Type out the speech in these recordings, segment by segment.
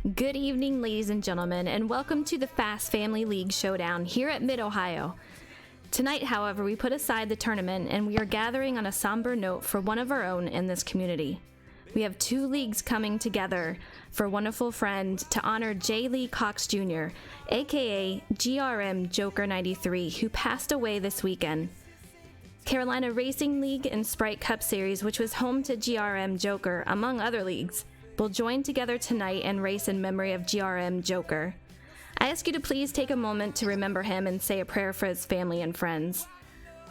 Good evening, ladies and gentlemen, and welcome to the Fast Family League Showdown here at Mid-Ohio. Tonight, however, we put aside the tournament and we are gathering on a somber note for one of our own in this community. We have two leagues coming together for a wonderful friend to honor J. Lee Cox Jr., aka GRM Joker 93, who passed away this weekend. Carolina Racing League and Sprite Cup Series, which was home to GRM Joker, among other leagues, will join together tonight and race in memory of GRM Joker. I ask you to please take a moment to remember him and say a prayer for his family and friends.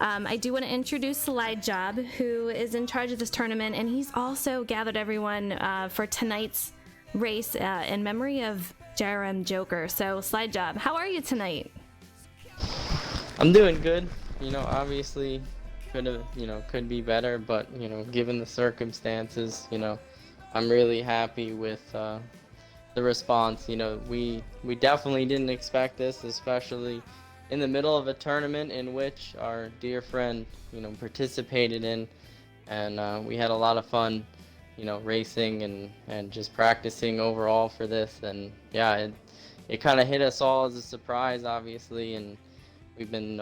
I do want to introduce Slide Job, who is in charge of this tournament, and he's also gathered everyone for tonight's race in memory of GRM Joker. So, Slide Job, how are you tonight? I'm doing good. Obviously could be better, but given the circumstances, I'm really happy with the response. We definitely didn't expect this, especially in the middle of a tournament in which our dear friend, participated in, and we had a lot of fun, racing and just practicing overall for this. And yeah, it kind of hit us all as a surprise, obviously, and we've been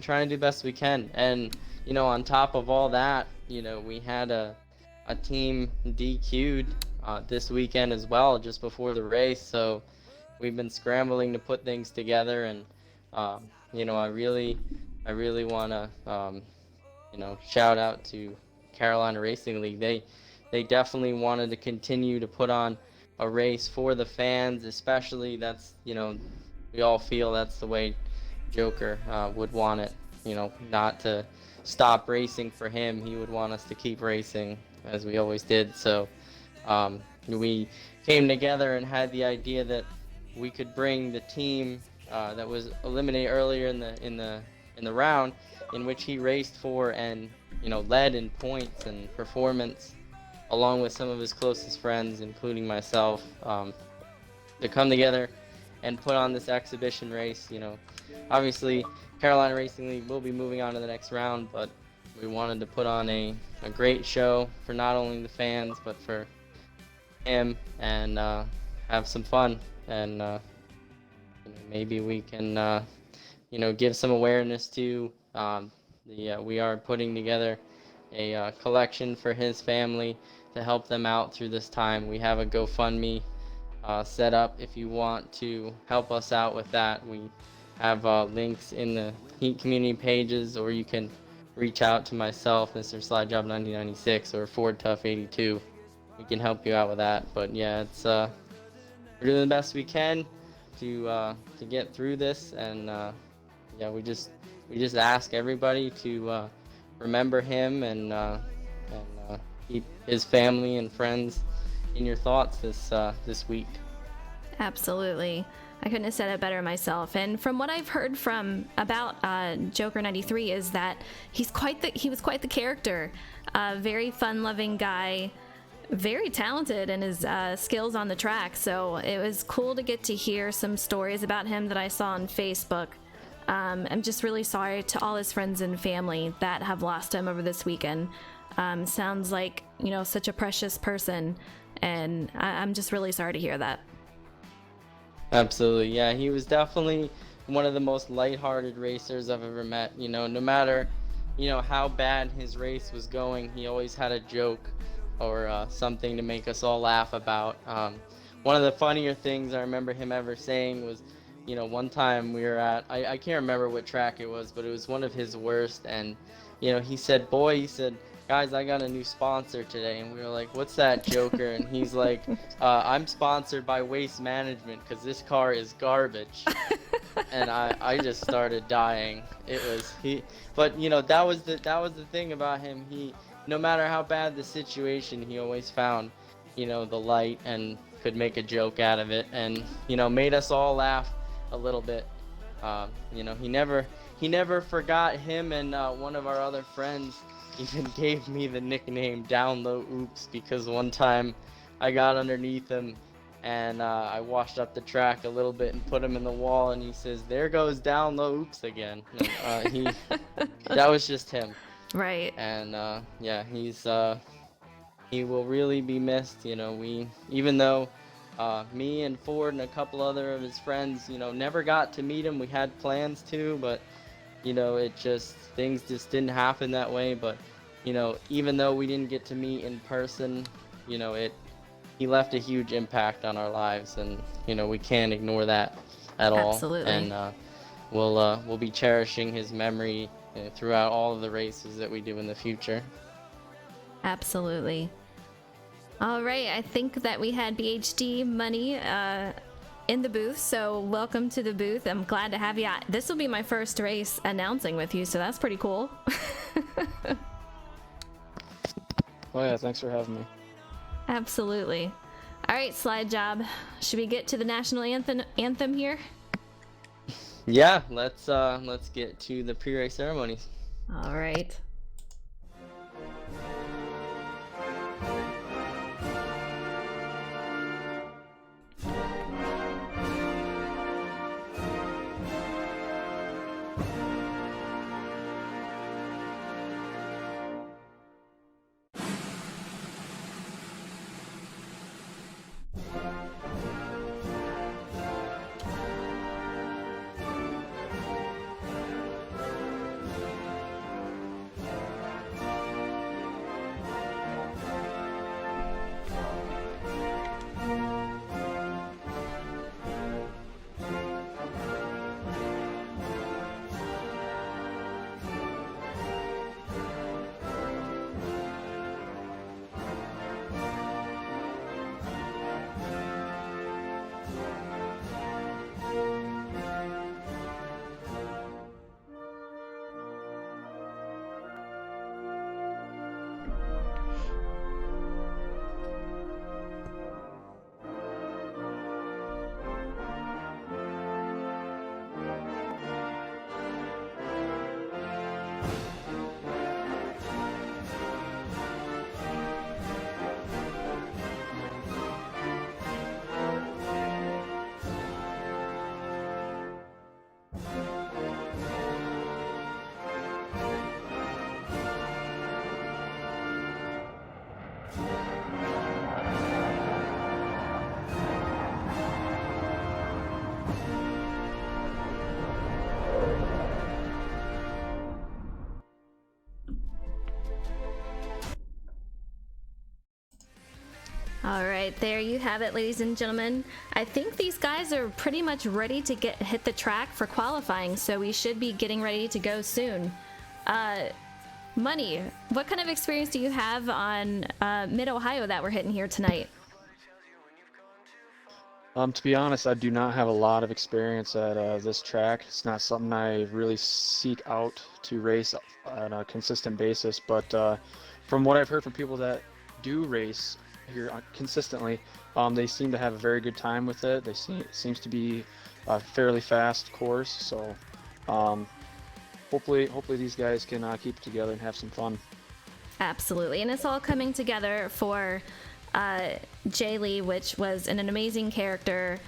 trying to do the best we can. And on top of all that, we had a team DQ'd this weekend as well, just before the race. So we've been scrambling to put things together, and I really want to shout out to Carolina Racing League. They definitely wanted to continue to put on a race for the fans, especially that's we all feel that's the way Joker would want it. Not to stop racing for him. He would want us to keep racing as we always did. So we came together and had the idea that we could bring the team that was eliminated earlier in the round, in which he raced for and led in points and performance, along with some of his closest friends, including myself, to come together and put on this exhibition race. Obviously Carolina Racing League will be moving on to the next round, but we wanted to put on a great show for not only the fans but for him, and have some fun, and maybe we can give some awareness to we are putting together a collection for his family to help them out through this time. We have a GoFundMe set up if you want to help us out with that. We have links in the Heat community pages, or you can reach out to myself, Mr. Slidejob 1996, or Ford Tough 82. We can help you out with that. But yeah, it's we're doing the best we can to get through this, and yeah, we just ask everybody to remember him and keep his family and friends in your thoughts this week. Absolutely. I couldn't have said it better myself. And from what I've heard about Joker 93 is that he was quite the character. Very fun-loving guy, very talented in his skills on the track. So it was cool to get to hear some stories about him that I saw on Facebook. I'm just really sorry to all his friends and family that have lost him over this weekend. Sounds like, such a precious person, and I'm just really sorry to hear that. Absolutely, yeah. He was definitely one of the most lighthearted racers I've ever met. No matter, how bad his race was going, he always had a joke or something to make us all laugh about. One of the funnier things I remember him ever saying was, one time we were at, I can't remember what track it was, but it was one of his worst, and, he said, guys, I got a new sponsor today. And we were like, what's that, Joker? And he's like, I'm sponsored by Waste Management because this car is garbage. And I just started dying. But that was the thing about him. He, no matter how bad the situation, he always found, the light and could make a joke out of it, and made us all laugh a little bit. He never forgot. Him and one of our other friends even gave me the nickname Down Low Oops, because one time I got underneath him and I washed up the track a little bit and put him in the wall, and he says, "There goes Down Low Oops again." And, that was just him. Right. And yeah, he will really be missed. Even though Me and Ford and a couple other of his friends, never got to meet him. We had plans to, but things just didn't happen that way. But even though we didn't get to meet in person, it he left a huge impact on our lives, and we can't ignore that at all. Absolutely. And we'll be cherishing his memory throughout all of the races that we do in the future. Absolutely. All right, I think that we had BHD Money in the booth, so welcome to the booth. I'm glad to have you. This will be my first race announcing with you, so that's pretty cool. Oh yeah, thanks for having me. Absolutely. All right, Slide Job. Should we get to the national anthem here? Yeah, let's get to the pre-race ceremonies. All right. All right, there you have it, ladies and gentlemen. I think these guys are pretty much ready to hit the track for qualifying, so we should be getting ready to go soon. Money, what kind of experience do you have on Mid-Ohio that we're hitting here tonight? To be honest, I do not have a lot of experience at this track. It's not something I really seek out to race on a consistent basis, but from what I've heard from people that do race here consistently, they seem to have a very good time with it. It seems to be a fairly fast course, so hopefully these guys can keep it together and have some fun. Absolutely, and it's all coming together for Jay Lee, which was an amazing character,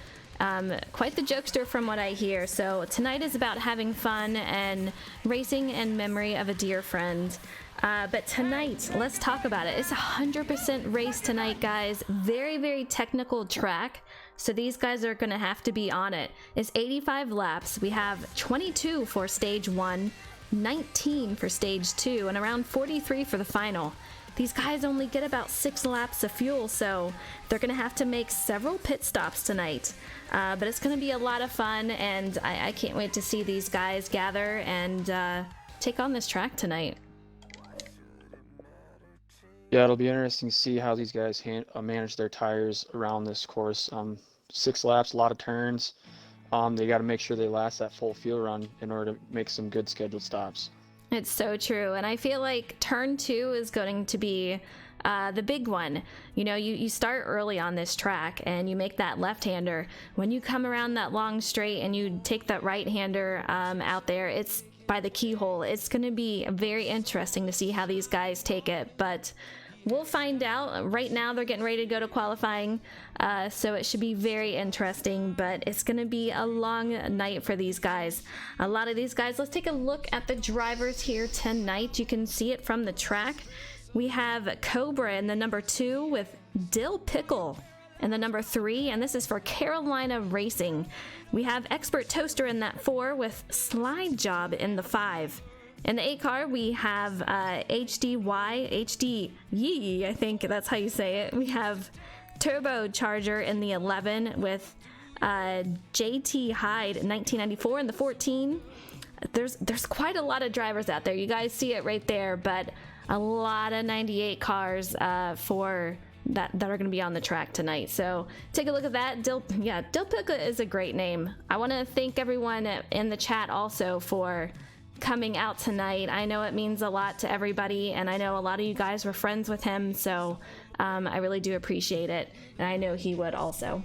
quite the jokester from what I hear. So tonight is about having fun and racing in memory of a dear friend. But tonight, let's talk about it. It's 100% race tonight, guys. Very, very technical track. So these guys are going to have to be on it. It's 85 laps. We have 22 for stage 1, 19 for stage 2, and around 43 for the final. These guys only get about 6 laps of fuel, so they're going to have to make several pit stops tonight. But it's going to be a lot of fun, and I can't wait to see these guys gather and take on this track tonight. Yeah, it'll be interesting to see how these guys manage their tires around this course. 6 laps, a lot of turns. They got to make sure they last that full fuel run in order to make some good scheduled stops. It's so true, and I feel like turn 2 is going to be the big one. You know, you start early on this track and you make that left-hander. When you come around that long straight and you take that right-hander out there, it's by the keyhole. It's going to be very interesting to see how these guys take it, but we'll find out. Right now they're getting ready to go to qualifying, so it should be very interesting, but it's going to be a long night for these guys. A lot of these guys, let's take a look at the drivers here tonight. You can see it from the track. We have Cobra in the number 2 with Dill Pickle in the number 3, and this is for Carolina Racing. We have Expert Toaster in that 4 with Slide Job in the 5. In the 8 car, we have HD Yee, I think that's how you say it. We have Turbocharger in the 11 with JT Hyde 1994 in the 14. There's quite a lot of drivers out there. You guys see it right there, but a lot of 98 cars for that are going to be on the track tonight. So take a look at that. Dilpica is a great name. I want to thank everyone in the chat also for coming out tonight. I know it means a lot to everybody, and I know a lot of you guys were friends with him, so I really do appreciate it, and I know he would also.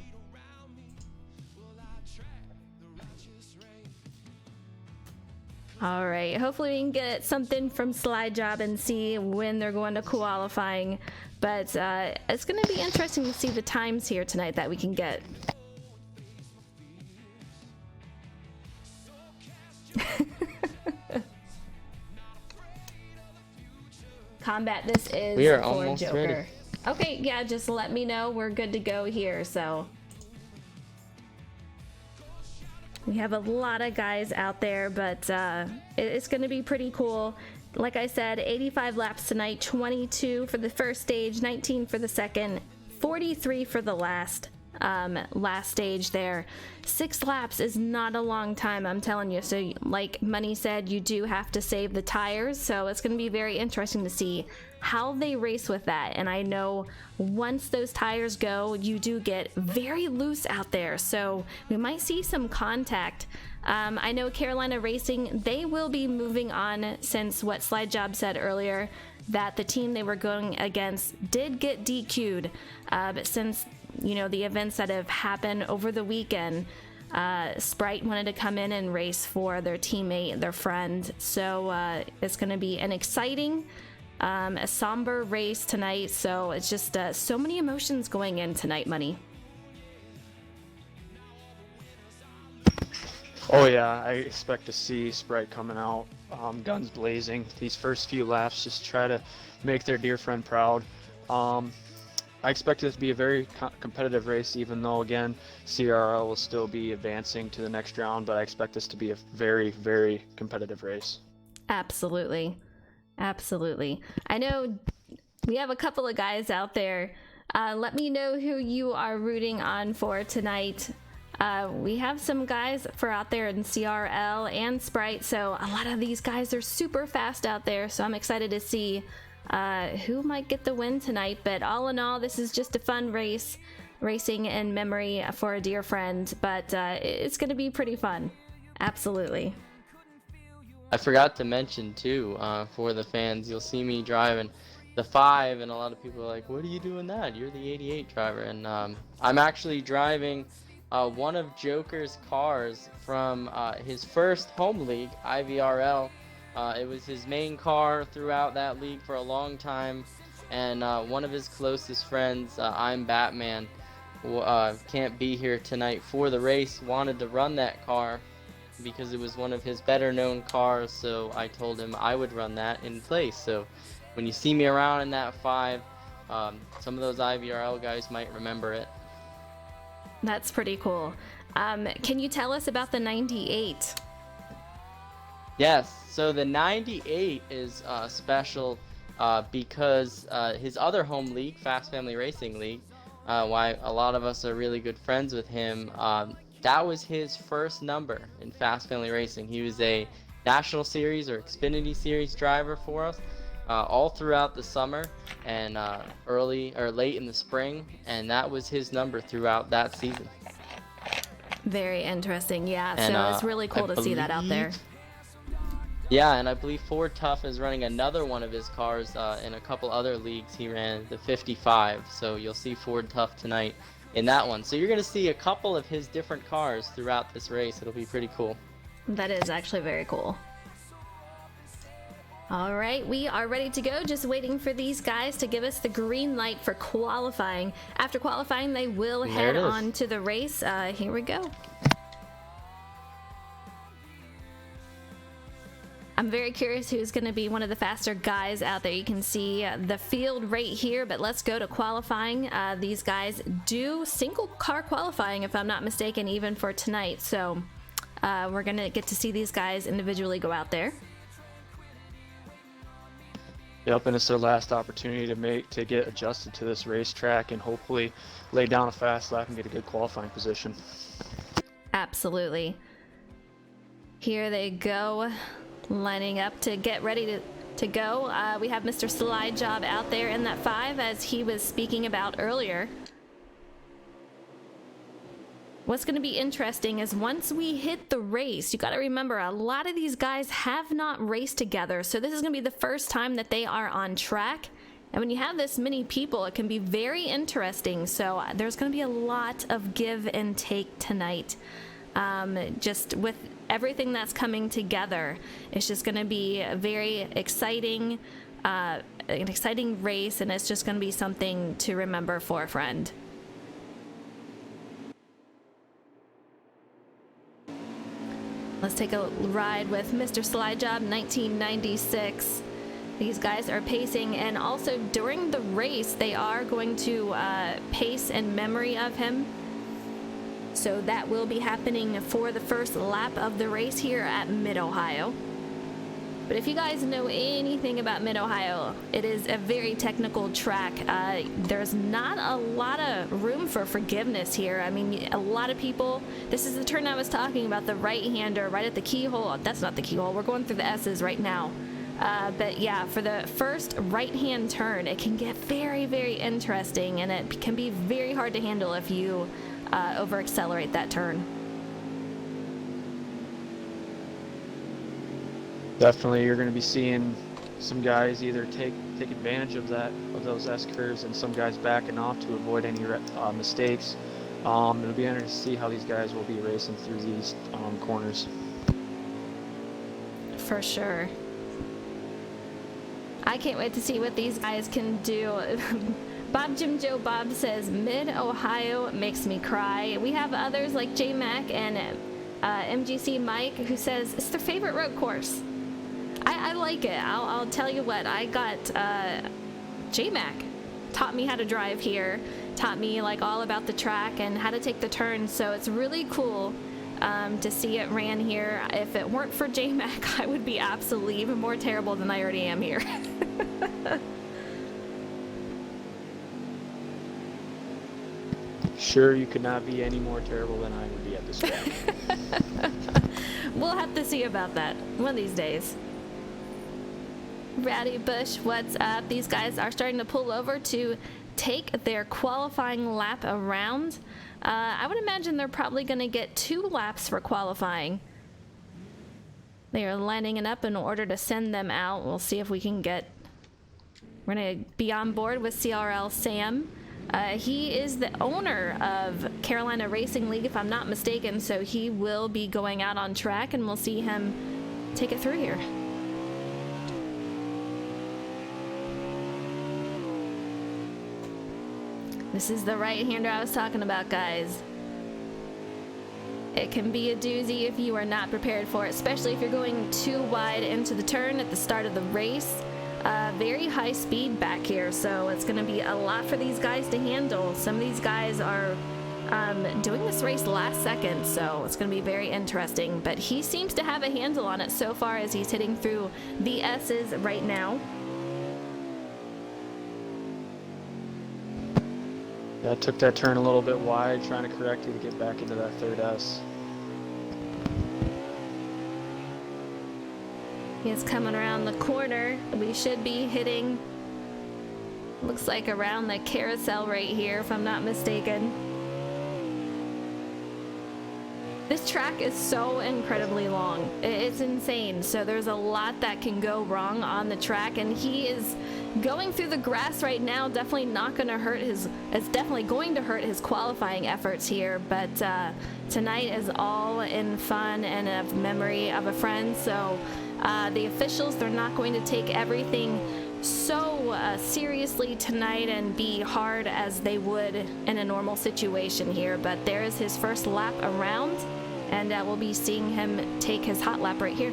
All right, hopefully we can get something from Slide Job and see when they're going to qualifying, but it's going to be interesting to see the times here tonight that we can get. Combat, this is we are for almost Joker. ready. Okay, yeah, just let me know. We're good to go here, so. We have a lot of guys out there, but it's going to be pretty cool. Like I said, 85 laps tonight, 22 for the first stage, 19 for the second, 43 for the last stage there. 6 laps is not a long time, I'm telling you. So like Money said, you do have to save the tires, so it's going to be very interesting to see how they race with that. And I know once those tires go, you do get very loose out there, so we might see some contact. I know Carolina Racing, they will be moving on, since what Slide Job said earlier, that the team they were going against did get DQ'd, but since the events that have happened over the weekend, Sprite wanted to come in and race for their teammate, their friend. So it's going to be an exciting, a somber race tonight. So it's just so many emotions going in tonight, Money. Oh yeah, I expect to see Sprite coming out, guns blazing. These first few laps, just try to make their dear friend proud. I expect this to be a very competitive race, even though, again, CRL will still be advancing to the next round, but I expect this to be a very, very competitive race. Absolutely. Absolutely. I know we have a couple of guys out there. Let me know who you are rooting on for tonight. We have some guys for out there in CRL and Sprite, so a lot of these guys are super fast out there, so I'm excited to see who might get the win tonight. But all in all, this is just a fun racing in memory for a dear friend, but it's going to be pretty fun. Absolutely. I forgot to mention too, for the fans, you'll see me driving the 5, and a lot of people are like, what are you doing that? You're the 88 driver. And I'm actually driving one of Joker's cars from his first home league, IVRL. It was his main car throughout that league for a long time, and one of his closest friends, I'm Batman, can't be here tonight for the race, wanted to run that car because it was one of his better known cars, so I told him I would run that in place. So when you see me around in that 5, some of those IVRL guys might remember it. That's pretty cool. Can you tell us about the 98? Yes, so the 98 is special because his other home league, Fast Family Racing League, why a lot of us are really good friends with him, that was his first number in Fast Family Racing. He was a National Series or Xfinity Series driver for us all throughout the summer and early or late in the spring, and that was his number throughout that season. Very interesting, yeah. And, so it's really cool to see that out there. Yeah, and I believe Ford Tough is running another one of his cars in a couple other leagues. He ran the 55, so you'll see Ford Tough tonight in that one. So you're going to see a couple of his different cars throughout this race. It'll be pretty cool. That is actually very cool. All right, we are ready to go, just waiting for these guys to give us the green light for qualifying. After qualifying, they will head on to the race. Here we go. I'm very curious who's going to be one of the faster guys out there. You can see the field right here, but let's go to qualifying. These guys do single car qualifying, if I'm not mistaken, even for tonight. So we're going to get to see these guys individually go out there. Yep, and it's their last opportunity to get adjusted to this racetrack and hopefully lay down a fast lap and get a good qualifying position. Absolutely. Here they go, lining up to get ready to go. We have Mr. Slide Job out there in that 5, as he was speaking about earlier. What's going to be interesting is once we hit the race, you got to remember a lot of these guys have not raced together. So this is going to be the first time that they are on track. And when you have this many people, it can be very interesting. So there's going to be a lot of give and take tonight. Just with everything that's coming together, it's just going to be a very exciting, an exciting race. And it's just going to be something to remember for a friend. Let's take a ride with Mr. Slide Job 1996. These guys are pacing, and also during the race, they are going to pace in memory of him. So that will be happening for the first lap of the race here at Mid-Ohio. But if you guys know anything about Mid-Ohio, it is a very technical track. There's not a lot of room for forgiveness here. I mean, a lot of people, this is the turn I was talking about, the right-hander right at the keyhole. That's not the keyhole. We're going through the S's right now. But yeah, for the first right-hand turn, it can get very, very interesting, and it can be very hard to handle if you over-accelerate that turn. Definitely, you're going to be seeing some guys either take advantage of those S curves, and some guys backing off to avoid any mistakes. It'll be interesting to see how these guys will be racing through these corners. For sure. I can't wait to see what these guys can do. Bob Jim Joe Bob says, Mid-Ohio makes me cry. We have others like J Mac and MGC Mike, who says it's their favorite road course. I like it. I'll tell you what, I got J-Mac taught me how to drive here, taught me like all about the track and how to take the turns, so it's really cool to see it ran here. If it weren't for J-Mac, I would be absolutely even more terrible than I already am here. Sure, you could not be any more terrible than I would be at this track. We'll have to see about that one of these days. Rowdy Bush, what's up? These guys are starting to pull over to take their qualifying lap around. I would imagine they're probably going to get 2 laps for qualifying. They are lining it up in order to send them out. We'll see if we can get... We're going to be on board with CRL Sam. He is the owner of Carolina Racing League, if I'm not mistaken, so he will be going out on track, and we'll see him take it through here. This is the right-hander I was talking about, guys. It can be a doozy if you are not prepared for it, especially if you're going too wide into the turn at the start of the race. Very high speed back here, so it's going to be a lot for these guys to handle. Some of these guys are doing this race last second, so it's going to be very interesting. But he seems to have a handle on it so far as he's hitting through the S's right now. Yeah, I took that turn a little bit wide, trying to correct you to get back into that third S. He's coming around the corner. We should be hitting, looks like around the carousel right here, if I'm not mistaken. This track is so incredibly long. It's insane. So there's a lot that can go wrong on the track, and he is going through the grass right now. Definitely not going to hurt his, it's definitely going to hurt his qualifying efforts here, but tonight is all in fun and of memory of a friend. So the officials, they're not going to take everything so seriously tonight and be hard as they would in a normal situation here. But there is his first lap around, and we'll be seeing him take his hot lap right here.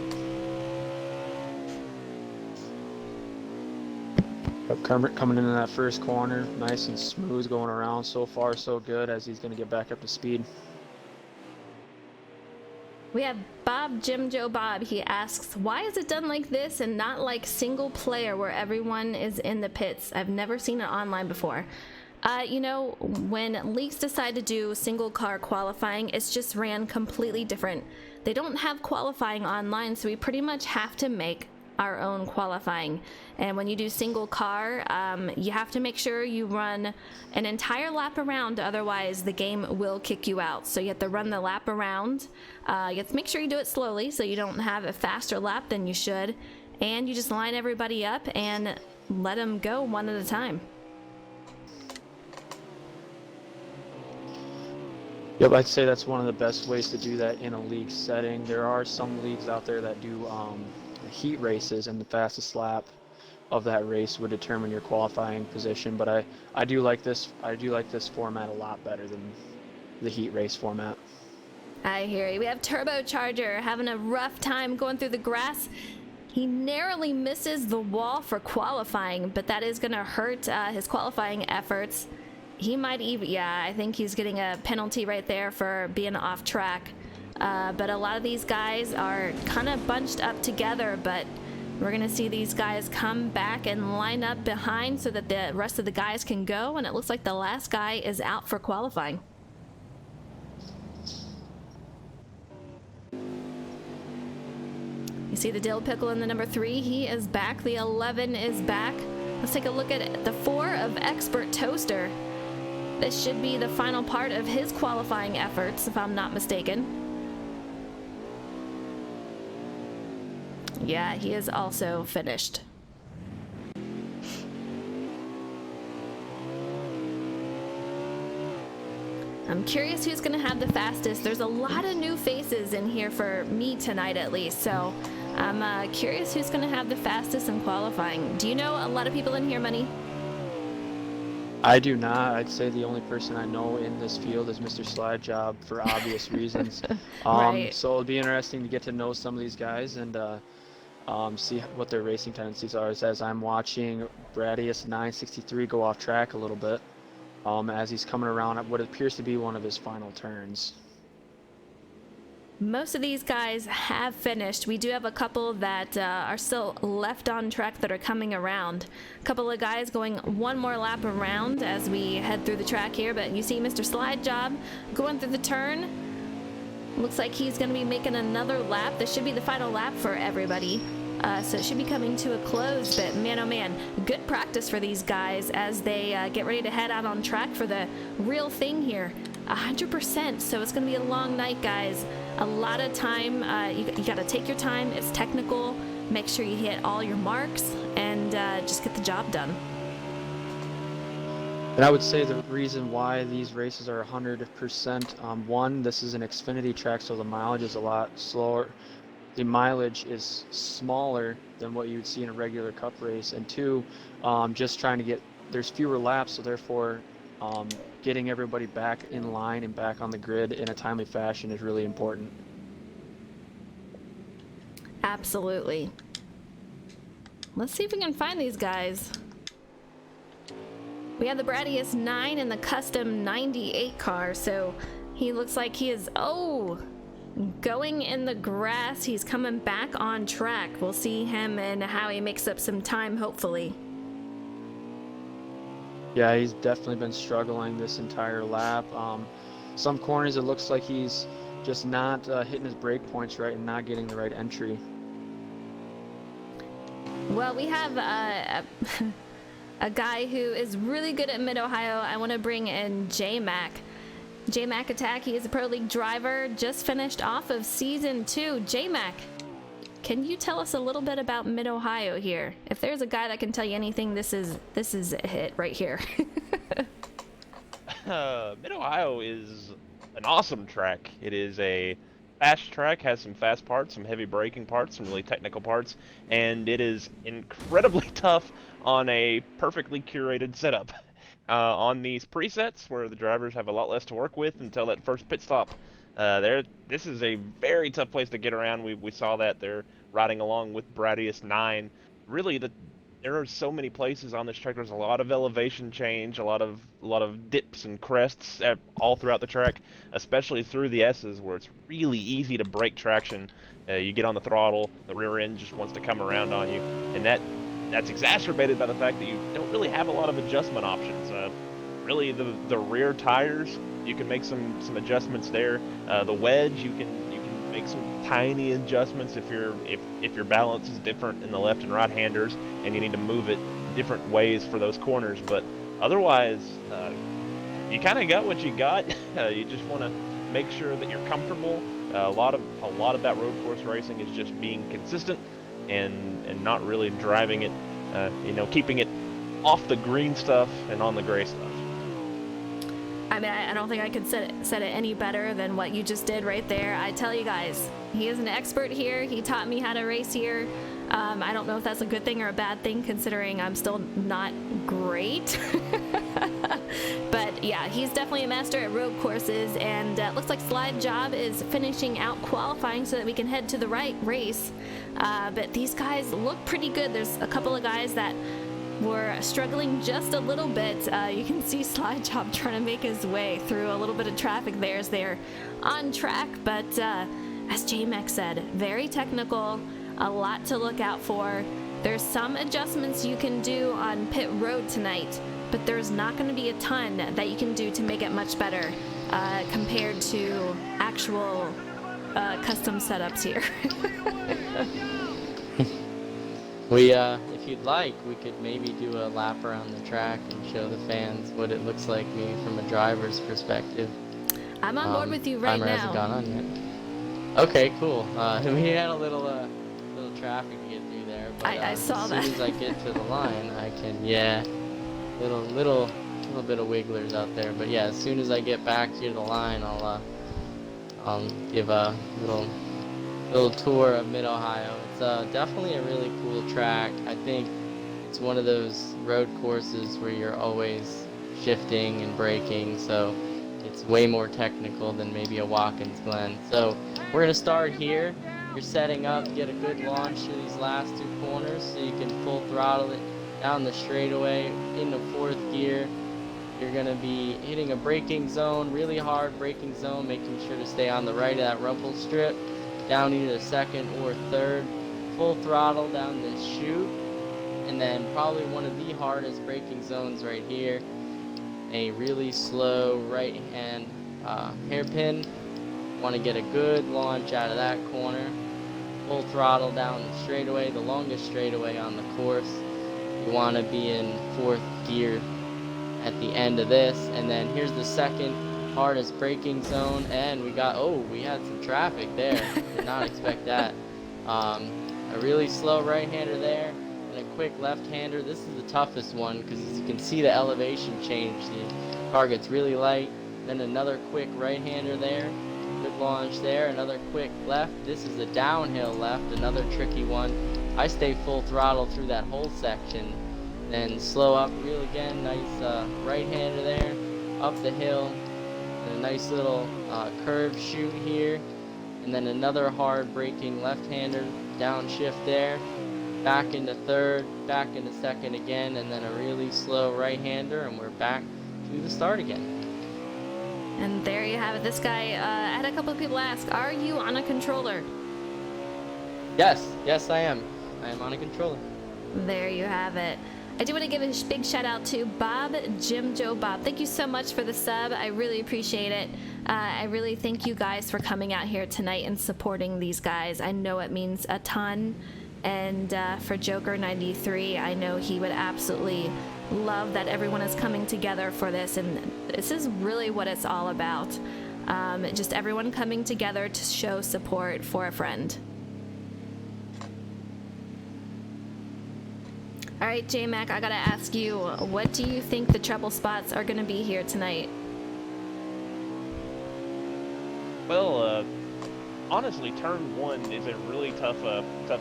Coming into that first corner, nice and smooth going around. So far, so good, as he's going to get back up to speed. We have Bob Jim Joe Bob. He asks, why is it done like this and not like single player where everyone is in the pits? I've never seen it online before. You know, when leagues decide to do single car qualifying, it's just ran completely different. They don't have qualifying online, so we pretty much have to make our own qualifying. And when you do single car, you have to make sure you run an entire lap around, otherwise the game will kick you out. So you have to run the lap around. You have to make sure you do it slowly so you don't have a faster lap than you should. And you just line everybody up and let them go one at a time. Yep, I'd say that's one of the best ways to do that in a league setting. There are some leagues out there that do heat races, and the fastest lap of that race would determine your qualifying position. But I do like this format a lot better than the heat race format. I hear you. We have Turbocharger having a rough time going through the grass. He narrowly misses the wall for qualifying, but that is going to hurt his qualifying efforts. He might even, yeah, I think he's getting a penalty right there for being off track. But a lot of these guys are kind of bunched up together, but we're going to see these guys come back and line up behind so that the rest of the guys can go, and it looks like the last guy is out for qualifying. You see the dill pickle in the number 3, he is back. The 11 is back. Let's take a look at the 4 of Expert Toaster. This should be the final part of his qualifying efforts, if I'm not mistaken. Yeah, he is also finished. I'm curious who's going to have the fastest. There's a lot of new faces in here for me tonight, at least, so I'm curious who's going to have the fastest in qualifying. Do you know a lot of people in here, Money? I do not. I'd say the only person I know in this field is Mr. Slide Job for obvious reasons. Right. So it'll be interesting to get to know some of these guys and see what their racing tendencies are. As I'm watching Bradius 963 go off track a little bit as he's coming around at what appears to be one of his final turns. Most of these guys have finished. We do have a couple that are still left on track that are coming around. A couple of guys going one more lap around as we head through the track here, but you see Mr. Slide Job going through the turn. Looks like he's going to be making another lap. This should be the final lap for everybody. So it should be coming to a close, but man, oh man, good practice for these guys as they get ready to head out on track for the real thing here. 100%, so it's going to be a long night, guys. A lot of time. You got to take your time. It's technical. Make sure you hit all your marks and just get the job done. And I would say the reason why these races are 100%, one, this is an Xfinity track, so the mileage is a lot slower. The mileage is smaller than what you would see in a regular cup race. And two, just trying to there's fewer laps, so therefore getting everybody back in line and back on the grid in a timely fashion is really important. Absolutely. Let's see if we can find these guys. We have the Bradius 9 and the custom 98 car, so he looks like he is, going in the grass. He's coming back on track. We'll see him and how he makes up some time, hopefully. Yeah, he's definitely been struggling this entire lap. Some corners it looks like he's just not hitting his brake points right and not getting the right entry. Well, we have a guy who is really good at Mid-Ohio. I want to bring in J-Mac. J-Mac Attack, he is a Pro League driver, just finished off of Season 2. J-Mac, can you tell us a little bit about Mid-Ohio here? If there's a guy that can tell you anything, this is it right here. Mid-Ohio is an awesome track. It is a fast track, has some fast parts, some heavy braking parts, some really technical parts, and it is incredibly tough on a perfectly curated setup. On these presets, where the drivers have a lot less to work with until that first pit stop, this is a very tough place to get around. We saw that they're riding along with Bradius 9. Really, there are so many places on this track. There's a lot of elevation change, a lot of dips and crests all throughout the track, especially through the S's where it's really easy to break traction. You get on the throttle, the rear end just wants to come around on you, and that's exacerbated by the fact that you don't really have a lot of adjustment options. Really, the rear tires, you can make some adjustments there. The wedge, you can make some tiny adjustments if your balance is different in the left and right handers, and you need to move it different ways for those corners. But otherwise, you kind of got what you got. You just want to make sure that you're comfortable. A lot of that road course racing is just being consistent and not really driving it, keeping it off the green stuff and on the gray stuff. I mean, I don't think I could said it any better than what you just did right there. I tell you guys, he is an expert here. He taught me how to race here. I don't know if that's a good thing or a bad thing, considering I'm still not great. But yeah, he's definitely a master at road courses, and looks like Slide Job is finishing out qualifying so that we can head to the right race. But these guys look pretty good. There's a couple of guys that were struggling just a little bit. You can see Slide Job trying to make his way through a little bit of traffic there as they're on track, but as J-Mac said, very technical, a lot to look out for. There's some adjustments you can do on pit road tonight, but there's not going to be a ton that you can do to make it much better compared to actual custom setups here. If you'd like, we could maybe do a lap around the track and show the fans what it looks like maybe from a driver's perspective. I'm on board with you right Timer now. hasn't gone on yet. Okay, cool. We had a little traffic to get through there, but I saw that. As soon as I get to the line, I can, little bit of wigglers out there. But yeah, as soon as I get back to the line, I'll give a little tour of Mid-Ohio. It's definitely a really cool track. I think it's one of those road courses where you're always shifting and braking, so it's way more technical than maybe a Watkins Glen. So we're going to start here. You're setting up to get a good launch through these last two corners so you can full throttle it down the straightaway into fourth gear. You're going to be hitting a braking zone, really hard braking zone, making sure to stay on the right of that rumble strip, down either second or third, full throttle down this chute, and then probably one of the hardest braking zones right here, a really slow right hand hairpin. Want to get a good launch out of that corner, full throttle down the straightaway, the longest straightaway on the course. You want to be in fourth gear at the end of this, and then here's the second hardest braking zone, and we had some traffic there. Did not expect that. A really slow right-hander there, and a quick left-hander. This is the toughest one because as you can see the elevation change. The car gets really light. Then another quick right-hander there. Good launch there. Another quick left. This is a downhill left, another tricky one. I stay full throttle through that whole section. Then slow up real again. Nice right-hander there. Up the hill. And a nice little curved chute here, and then another hard braking left-hander, downshift there, back into third, back into second again, and then a really slow right-hander, and we're back to the start again. And there you have it. This guy, I had a couple of people ask, are you on a controller? Yes I am. I am on a controller. There you have it. I do want to give a big shout out to Bob, Jim Joe Bob. Thank you so much for the sub. I really appreciate it. I really thank you guys for coming out here tonight and supporting these guys. I know it means a ton. And for Joker93, I know he would absolutely love that everyone is coming together for this. And this is really what it's all about. Just everyone coming together to show support for a friend. All right, J-Mac, I gotta ask you, what do you think the trouble spots are gonna be here tonight? Well, honestly, turn one is a really tough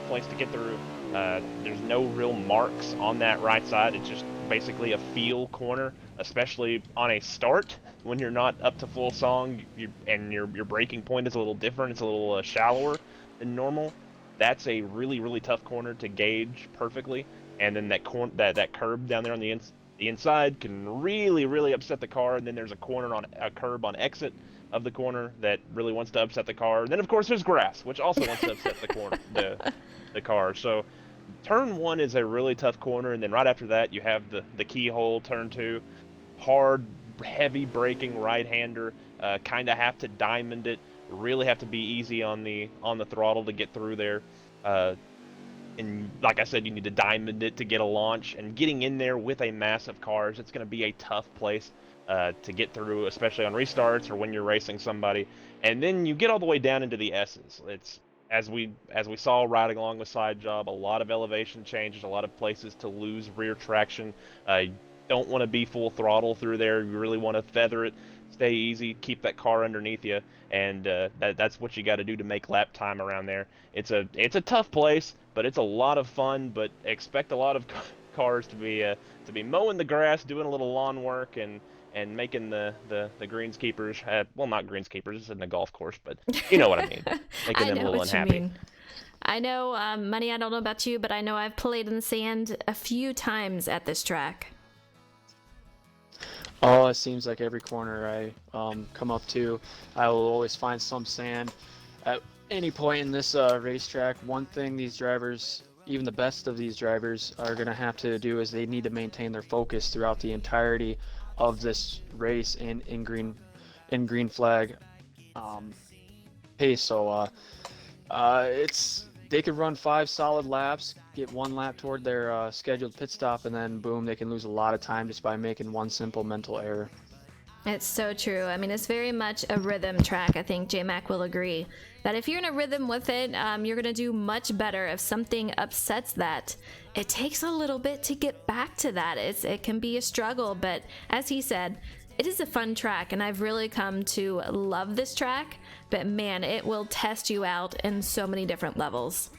place to get through. There's no real marks on that right side. It's just basically a feel corner, especially on a start when you're not up to full song and your braking point is a little different. It's a little shallower than normal. That's a really, really tough corner to gauge perfectly. and then that curb down there on the inside can really upset the car, and then there's a curb on exit of the corner that really wants to upset the car. And then of course there's grass, which also wants to upset the car. So turn 1 is a really tough corner, and then right after that you have the keyhole turn 2, hard, heavy braking right-hander. Kind of have to diamond it. Really have to be easy on the throttle to get through there. And like I said, you need to diamond it to get a launch. And getting in there with a mass of cars, it's going to be a tough place to get through, especially on restarts or when you're racing somebody. And then you get all the way down into the S's. It's as we saw riding along with Side Job, a lot of elevation changes, a lot of places to lose rear traction. You don't want to be full throttle through there. You really want to feather it, stay easy, keep that car underneath you, and that's what you got to do to make lap time around there. It's a tough place, but it's a lot of fun. But expect a lot of cars to be mowing the grass, doing a little lawn work, and making the greenskeepers, well, not greenskeepers, this isn't a golf course, but you know what I mean, making I them a know little what unhappy. you mean. I know, Money, I don't know about you, but I know I've played in the sand a few times at this track. Oh, it seems like every corner I come up to, I will always find some sand. At any point in this racetrack, one thing these drivers, even the best of these drivers, are going to have to do is they need to maintain their focus throughout the entirety of this race in green flag pace. So it's they could run 5 solid laps, get 1 lap toward their scheduled pit stop, and then boom, they can lose a lot of time just by making one simple mental error. It's so true. I mean, it's very much a rhythm track. I think J-Mac will agree that if you're in a rhythm with it, you're going to do much better. If something upsets that, it takes a little bit to get back to that. It can be a struggle, but as he said, it is a fun track, and I've really come to love this track, but man, it will test you out in so many different levels.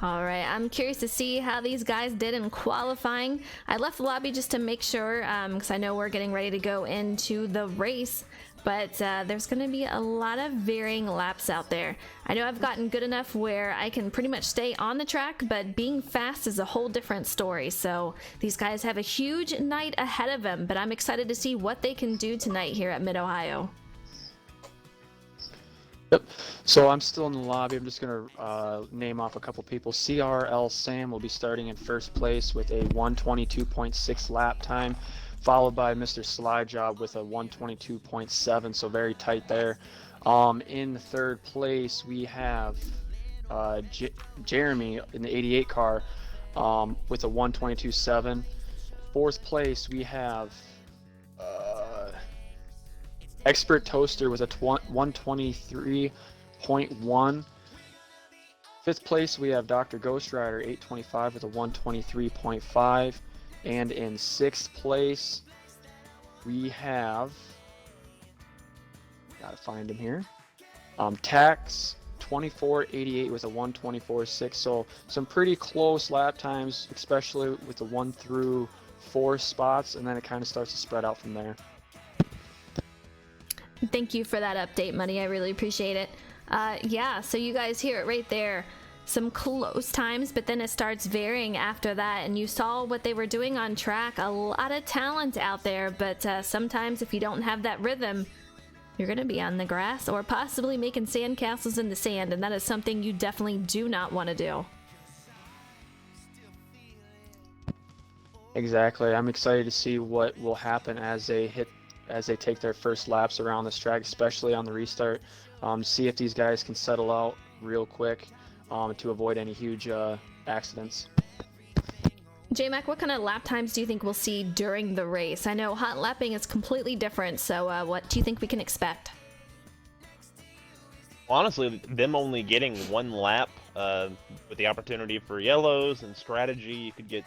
All right, I'm curious to see how these guys did in qualifying. I left the lobby just to make sure, because I know we're getting ready to go into the race, but there's going to be a lot of varying laps out there. I know I've gotten good enough where I can pretty much stay on the track, but being fast is a whole different story. So these guys have a huge night ahead of them, but I'm excited to see what they can do tonight here at Mid-Ohio. Yep. So I'm still in the lobby. I'm just going to name off a couple people. CRL Sam will be starting in first place with a 122.6 lap time, followed by Mr. Slide Job with a 122.7, so very tight there. In third place, we have Jeremy in the 88 car with a 122.7. Fourth place, we have Expert Toaster with a 123.1. Fifth place, we have Dr. Ghost Rider 825 with a 123.5. And in sixth place, we have, gotta find him here, Tax 2488 with a 124.6. So some pretty close lap times, especially with the 1 through 4 spots, and then it kind of starts to spread out from there. Thank you for that update, Money. I really appreciate it. Yeah, so you guys hear it right there. Some close times, but then it starts varying after that. And you saw what they were doing on track. A lot of talent out there, but sometimes if you don't have that rhythm, you're going to be on the grass or possibly making sandcastles in the sand. And that is something you definitely do not want to do. Exactly. I'm excited to see what will happen as they take their first laps around this track, especially on the restart. See if these guys can settle out real quick to avoid any huge accidents. J-Mac, what kind of lap times do you think we'll see during the race? I know hot lapping is completely different, so what do you think we can expect? Honestly, them only getting 1 lap with the opportunity for yellows and strategy, you could get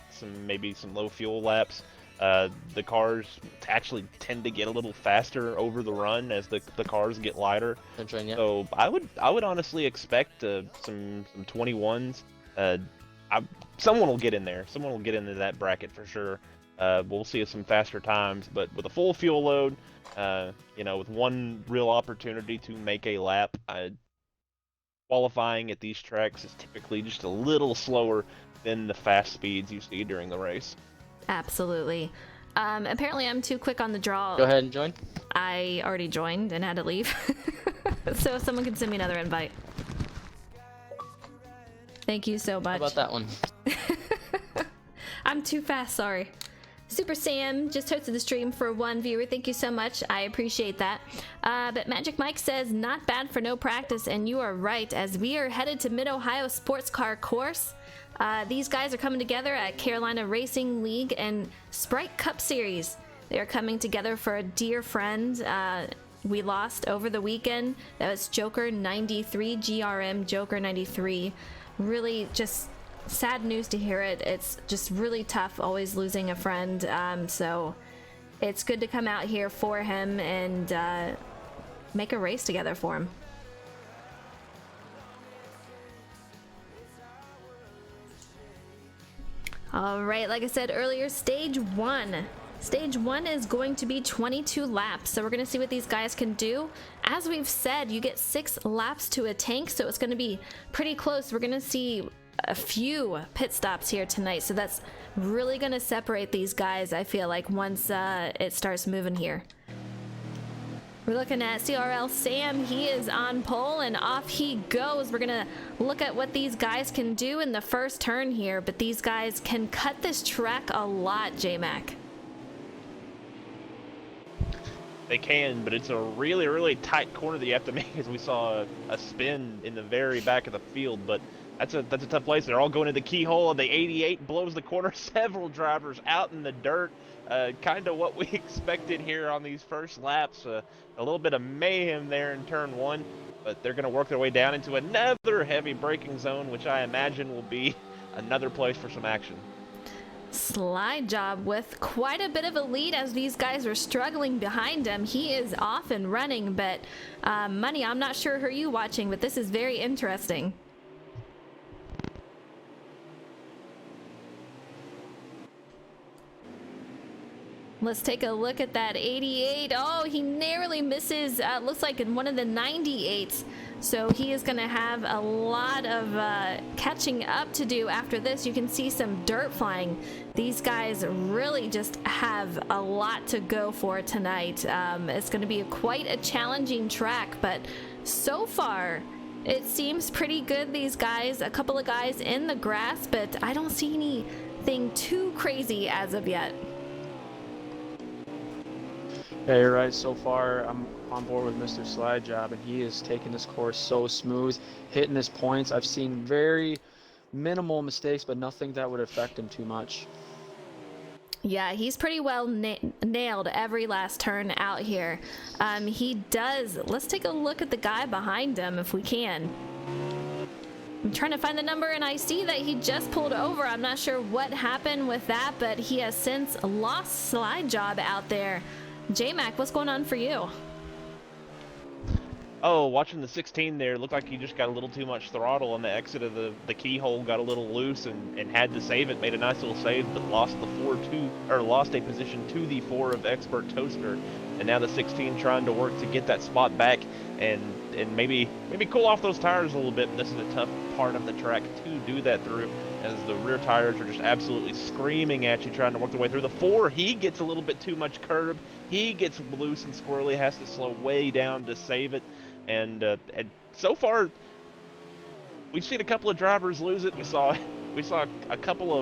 maybe some low fuel laps. The cars actually tend to get a little faster over the run as the cars get lighter. Yeah. So I would honestly expect some 21s. Someone will get in there. Someone will get into that bracket for sure. We'll see some faster times, but with a full fuel load, with 1 real opportunity to make a lap, qualifying at these tracks is typically just a little slower than the fast speeds you see during the race. Absolutely. Apparently I'm too quick on the draw. Go ahead and join. I already joined and had to leave. So someone can send me another invite. Thank you so much. How about that one? I'm too fast, sorry. Super Sam just hosted the stream for one viewer. Thank you so much. I appreciate that. But Magic Mike says, not bad for no practice, and you are right. As we are headed to Mid-Ohio Sports Car Course, these guys are coming together at Carolina Racing League and Sprite Cup Series. They are coming together for a dear friend. We lost over the weekend. That was Joker 93, GRM Joker 93. Really just sad news to hear it. It's just really tough always losing a friend. So it's good to come out here for him and make a race together for him. All right, like I said earlier, stage one. Stage one is going to be 22 laps, so we're going to see what these guys can do. As we've said, you get 6 laps to a tank, so it's going to be pretty close. We're going to see a few pit stops here tonight, so that's really going to separate these guys, I feel like, once it starts moving here. We're looking at CRL Sam. He is on pole and off he goes. We're gonna look at what these guys can do in the first turn here, but these guys can cut this track a lot, J-Mac. They can, but it's a really, really tight corner that you have to make, as we saw a spin in the very back of the field. But that's a tough place. They're all going to the keyhole, and the 88 blows the corner. Several drivers out in the dirt. Kind of what we expected here on these first laps. A little bit of mayhem there in turn one, but they're going to work their way down into another heavy braking zone, which I imagine will be another place for some action. Slide Job with quite a bit of a lead as these guys are struggling behind him. He is off and running, but Money, I'm not sure who you watching, but this is very interesting. Let's take a look at that 88. Oh, he narrowly misses, looks like in one of the 98s. So he is going to have a lot of catching up to do after this. You can see some dirt flying. These guys really just have a lot to go for tonight. It's going to be quite a challenging track, but so far it seems pretty good. These guys, a couple of guys in the grass, but I don't see anything too crazy as of yet. Yeah, you're right. So far, I'm on board with Mr. Slide Job, and he is taking this course so smooth, hitting his points. I've seen very minimal mistakes, but nothing that would affect him too much. Yeah, he's pretty well nailed every last turn out here. He does. Let's take a look at the guy behind him if we can. I'm trying to find the number, and I see that he just pulled over. I'm not sure what happened with that, but he has since lost Slide Job out there. J-Mac, what's going on for you? Oh, watching the 16 there, looked like he just got a little too much throttle on the exit of the keyhole, got a little loose and had to save it, made a nice little save, but lost a position to the 4 of Expert Toaster. And now the 16 trying to work to get that spot back and maybe cool off those tires a little bit. This is a tough part of the track to do that through, as the rear tires are just absolutely screaming at you, trying to work their way through. The 4, he gets a little bit too much curb. He gets loose and squirrely, has to slow way down to save it. And so far, we've seen a couple of drivers lose it. We saw a couple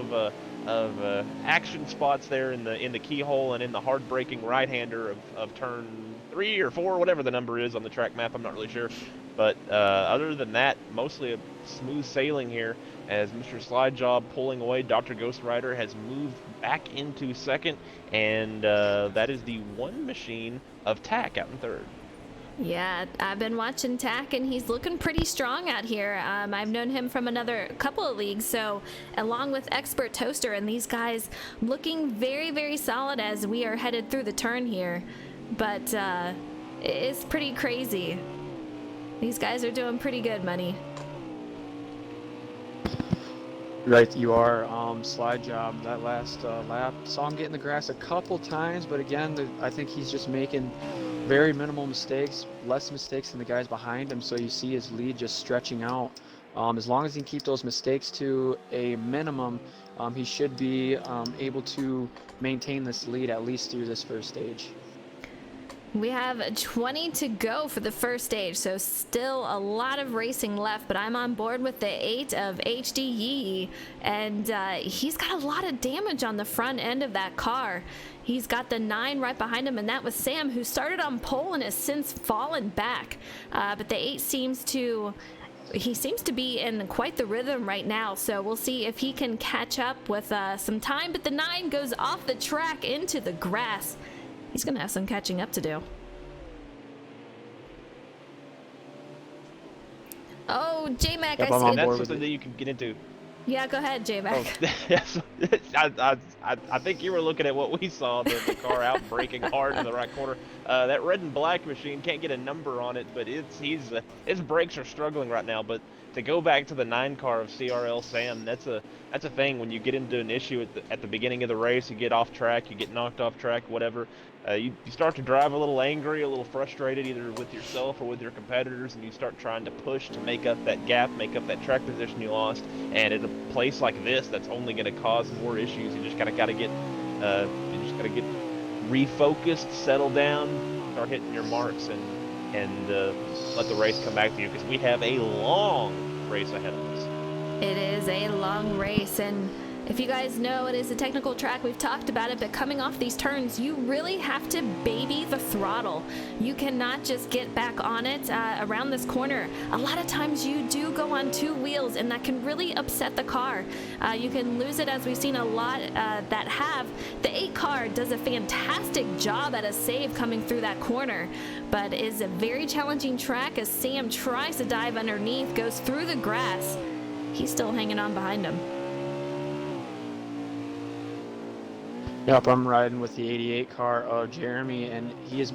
of action spots there in the keyhole and in the hard braking right-hander of turn 3 or 4, whatever the number is on the track map. I'm not really sure. But other than that, mostly a smooth sailing here as Mr. Slide Job pulling away. Dr. Ghost Rider has moved back into second, and that is the one machine of Tack out in third. Yeah, I've been watching Tack, and he's looking pretty strong out here. I've known him from another couple of leagues, so along with Expert Toaster, and these guys looking very, very solid as we are headed through the turn here. But it's pretty crazy. These guys are doing pretty good, Money. Right, you are. Slide job that last lap. Saw him get in the grass a couple times, but again, I think he's just making very minimal mistakes, less mistakes than the guys behind him. So you see his lead just stretching out. As long as he can keep those mistakes to a minimum, he should be able to maintain this lead at least through this first stage. We have 20 to go for the first stage, so still a lot of racing left, but I'm on board with the 8 of HD Yee, and he's got a lot of damage on the front end of that car. He's got the 9 right behind him, and that was Sam, who started on pole and has since fallen back. But the 8 seems to be in quite the rhythm right now, so we'll see if he can catch up with some time, but the 9 goes off the track into the grass. He's going to have some catching up to do. Oh, J-Mac, Yep, I I'm on see. That's board with something it. that you can get into. Yeah, go ahead, J-Mac. Oh, yes. I think you were looking at what we saw, the car out braking hard in the right corner. That red and black machine can't get a number on it, but his brakes are struggling right now. But to go back to the 9 car of CRL Sam, that's a thing. When you get into an issue at the beginning of the race, you get off track, you get knocked off track, whatever. You start to drive a little angry, a little frustrated, either with yourself or with your competitors, and you start trying to push to make up that gap, make up that track position you lost. And at a place like this, that's only going to cause more issues. You just gotta get refocused, settle down, start hitting your marks, and let the race come back to you, because we have a long race ahead of us. It is a long race, and if you guys know, it is a technical track. We've talked about it, but coming off these turns, you really have to baby the throttle. You cannot just get back on it around this corner. A lot of times you do go on 2 wheels, and that can really upset the car. You can lose it, as we've seen a lot that have. The 8 car does a fantastic job at a save coming through that corner, but is a very challenging track as Sam tries to dive underneath, goes through the grass. He's still hanging on behind him. Yep, I'm riding with the 88 car of Jeremy, and he is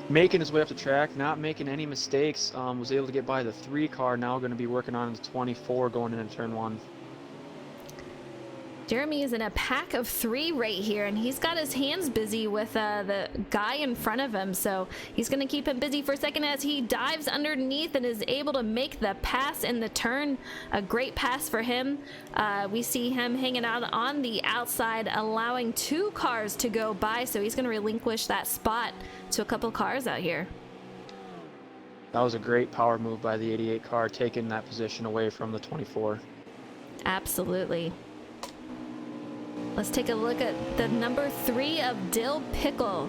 making his way up the track, not making any mistakes. Was able to get by the 3 car, now going to be working on the 24 going into turn 1. Jeremy is in a pack of 3 right here, and he's got his hands busy with the guy in front of him, so he's going to keep him busy for a second as he dives underneath and is able to make the pass in the turn. A great pass for him. We see him hanging out on the outside, allowing 2 cars to go by, so he's going to relinquish that spot to a couple cars out here. That was a great power move by the 88 car, taking that position away from the 24. Absolutely. Let's take a look at the number 3 of Dill Pickle.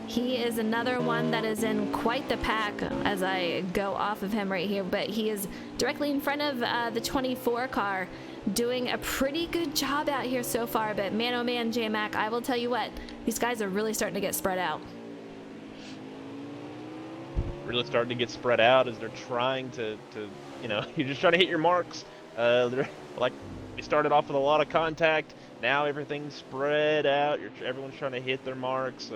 He is another one that is in quite the pack as I go off of him right here, but he is directly in front of the 24 car, doing a pretty good job out here so far. But man, oh man, J-Mac, I will tell you what, these guys are really starting to get spread out. Really starting to get spread out as they're trying to you're just trying to hit your marks. They're like, we started off with a lot of contact. Now everything's spread out. Everyone's trying to hit their marks,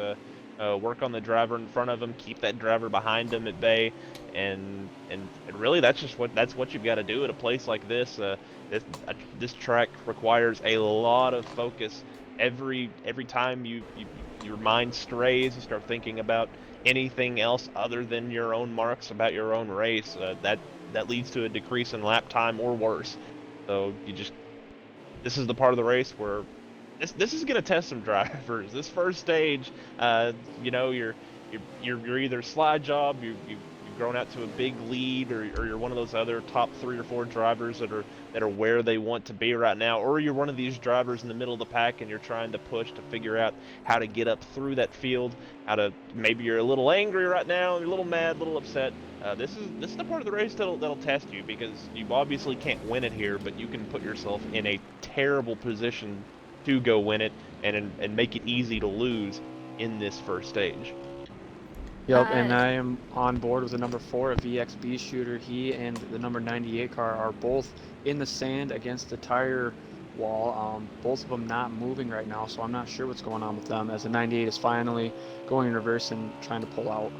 work on the driver in front of them, keep that driver behind them at bay, and really that's what you've got to do at a place like this. This track requires a lot of focus. Every time your mind strays, you start thinking about anything else other than your own marks, about your own race. That leads to a decrease in lap time or worse. So this is the part of the race where this is gonna test some drivers. This first stage, you're either slide job, you've grown out to a big lead, or you're one of those other top 3 or 4 drivers that are where they want to be right now, or you're one of these drivers in the middle of the pack and you're trying to push to figure out how to get up through that field. Maybe you're a little angry right now, you're a little mad, a little upset. This is the part of the race that'll test you, because you obviously can't win it here, but you can put yourself in a terrible position to go win it and make it easy to lose in this first stage. Yep, and I am on board with the number 4, a VXB shooter. He and the number 98 car are both in the sand against the tire wall. Both of them not moving right now, so I'm not sure what's going on with them, as the 98 is finally going in reverse and trying to pull out.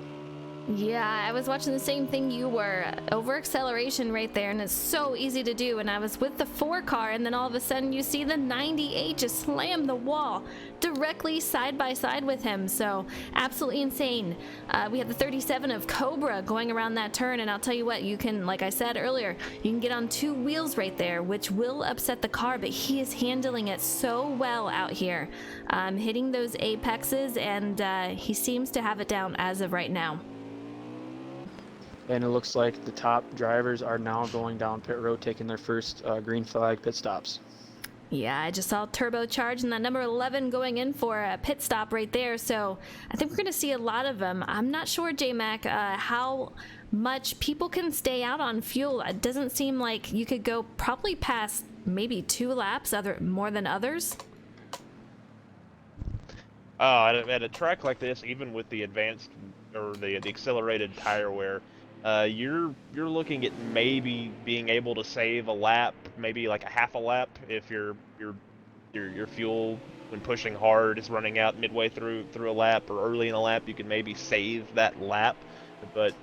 Yeah, I was watching the same thing you were. Over acceleration right there, and it's so easy to do. And I was with the 4 car, and then all of a sudden you see the 98 just slam the wall directly side by side with him. So absolutely insane. We have the 37 of Cobra going around that turn, and I'll tell you what, you can, like I said earlier, you can get on 2 wheels right there, which will upset the car, but he is handling it so well out here, hitting those apexes, and he seems to have it down as of right now. And it looks like the top drivers are now going down pit road, taking their first green flag pit stops. Yeah, I just saw turbocharge and that number 11 going in for a pit stop right there. So I think we're going to see a lot of them. I'm not sure, J-Mac, how much people can stay out on fuel. It doesn't seem like you could go probably past maybe 2 laps more than others. At a track like this, even with the advanced or the accelerated tire wear, you're looking at maybe being able to save a lap, maybe like a half a lap if your fuel when pushing hard is running out midway through a lap or early in a lap. You can maybe save that lap, but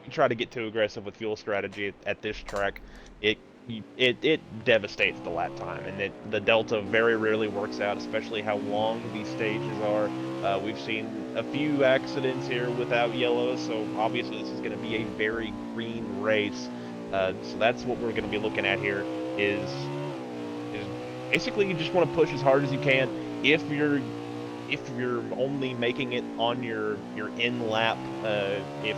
you try to get too aggressive with fuel strategy at this track, it devastates the lap time, and the delta very rarely works out, especially how long these stages are. We've seen a few accidents here without yellows, so obviously this is going to be a very green race. So that's what we're going to be looking at here. Is basically you just want to push as hard as you can. If you're only making it on your in lap, if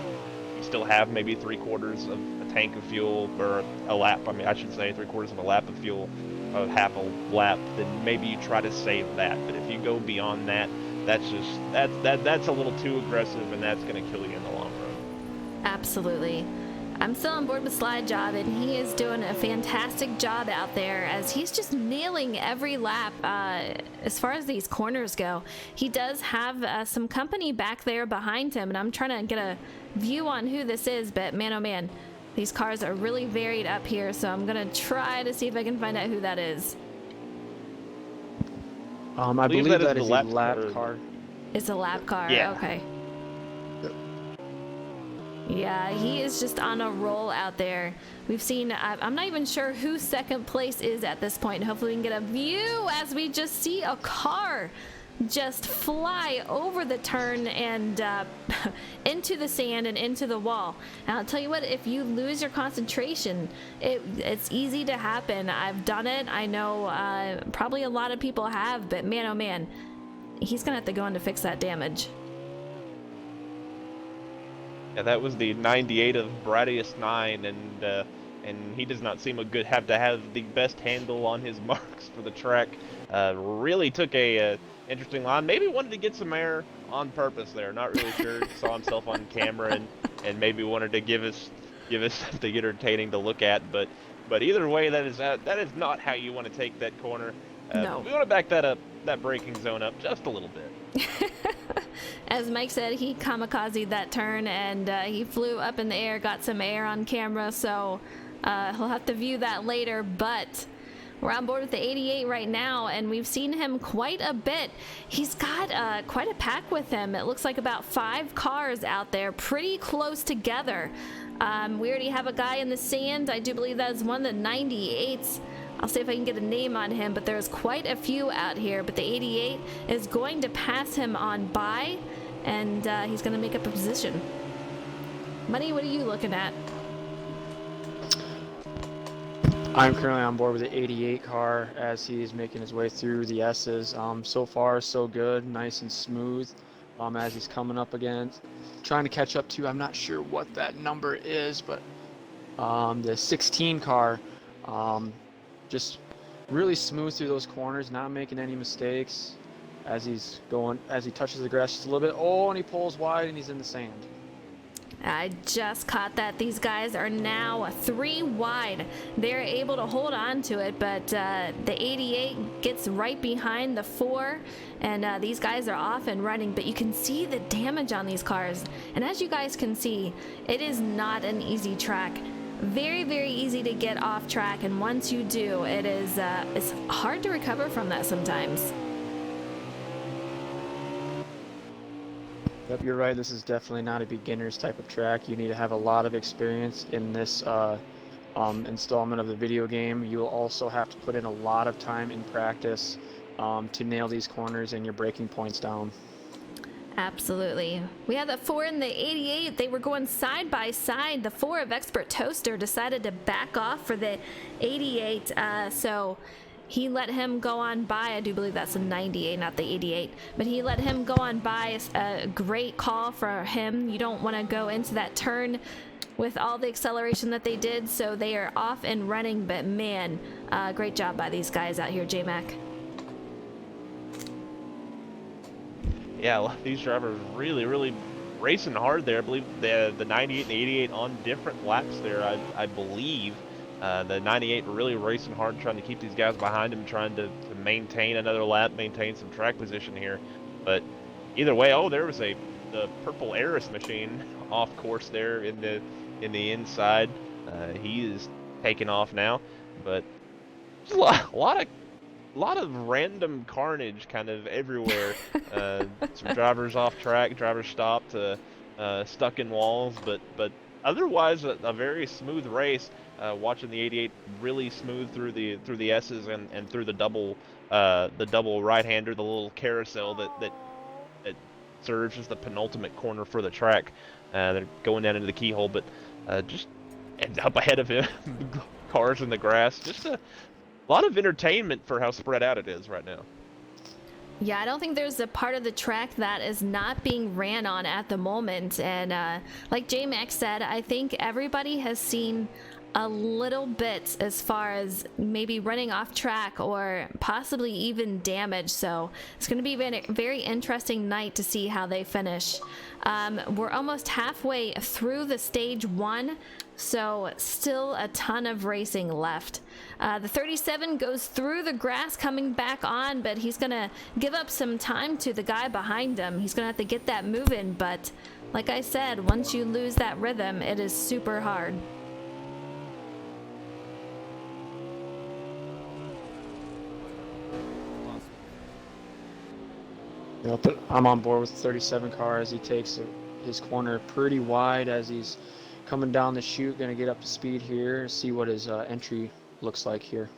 you still have maybe 3/4 of a tank of fuel, or a lap, I mean I should say 3/4 of a lap of fuel, half a lap, then maybe you try to save that. But if you go beyond that, that's a little too aggressive, and that's going to kill you in the long run. Absolutely. I'm still on board with Slide Job, and he is doing a fantastic job out there as he's just nailing every lap as far as these corners go. He does have some company back there behind him, and I'm trying to get a view on who this is, but man, oh man, these cars are really varied up here, so I'm going to try to see if I can find out who that is. I believe that is a lap car. It's a lap car, yeah. Okay. Yeah, he is just on a roll out there. We've seen, I'm not even sure who second place is at this point. Hopefully we can get a view as we just see a car just fly over the turn and into the sand and into the wall. And I'll tell you what, if you lose your concentration, it's easy to happen. I've done it. I know probably a lot of people have, but man, oh man, he's going to have to go in to fix that damage. Yeah, that was the 98 of Bradius 9, and he does not seem have to have the best handle on his marks for the track. Really took a interesting line. Maybe wanted to get some air on purpose there. Not really sure. Saw himself on camera and maybe wanted to give us something entertaining to look at. But either way, that is not how you want to take that corner. No. We want to back that braking zone up just a little bit. As Mike said, he kamikazed that turn, and he flew up in the air, got some air on camera, so he'll have to view that later. But we're on board with the 88 right now, and we've seen him quite a bit. He's got quite a pack with him. It looks like about 5 cars out there, pretty close together. We already have a guy in the sand. I do believe that is one of the 98s. I'll see if I can get a name on him, but there's quite a few out here. But the 88 is going to pass him on by, and he's going to make up a position. Money, what are you looking at? I'm currently on board with the 88 car as he's making his way through the S's. So far, so good, nice and smooth. As he's coming up again, trying to catch up to, I'm not sure what that number is, but the 16 car. Just really smooth through those corners, not making any mistakes as he touches the grass just a little bit. Oh, and he pulls wide and he's in the sand. I just caught that. These guys are now 3 wide. They're able to hold on to it, but the 88 gets right behind the 4, and these guys are off and running, but you can see the damage on these cars. And as you guys can see, it is not an easy track. Very, very easy to get off track, and once you do, it's hard to recover from that sometimes. Yep, you're right. This is definitely not a beginner's type of track. You need to have a lot of experience in this installment of the video game. You'll also have to put in a lot of time in practice to nail these corners and your braking points down. Absolutely. We had the 4 and the 88. They were going side by side. The 4 of Expert Toaster decided to back off for the 88. So he let him go on by. I do believe that's a 98, not the 88. But he let him go on by. A great call for him. You don't want to go into that turn with all the acceleration that they did. So they are off and running. But man, great job by these guys out here, J-Mac. Yeah, these drivers really racing hard there. I believe the 98 and the 88 on different laps there, I believe. The 98 really racing hard, trying to keep these guys behind him, trying to maintain another lap, maintain some track position here. But either way, oh, there was the purple Eris machine off course there in the inside. He is taking off now, but there's a lot of random carnage kind of everywhere. Some drivers off track, drivers stopped, stuck in walls, but otherwise a very smooth race. Watching the 88 really smooth through the S's and through the double right-hander, the little carousel that serves as the penultimate corner for the track. They're going down into the keyhole, but just up ahead of him, cars in the grass. Just a lot of entertainment for how spread out it is right now. Yeah, I don't think there's a part of the track that is not being ran on at the moment. And like J-Max said, I think everybody has seen a little bit as far as maybe running off track or possibly even damage. So it's going to be a very interesting night to see how they finish. We're almost halfway through the stage 1. So still a ton of racing left. The 37 goes through the grass coming back on, but he's going to give up some time to the guy behind him. He's going to have to get that moving, but like I said, once you lose that rhythm, it is super hard. Yep, but I'm on board with the 37 car as he takes his corner pretty wide as he's coming down the chute. Going to get up to speed here, see what his entry looks like here.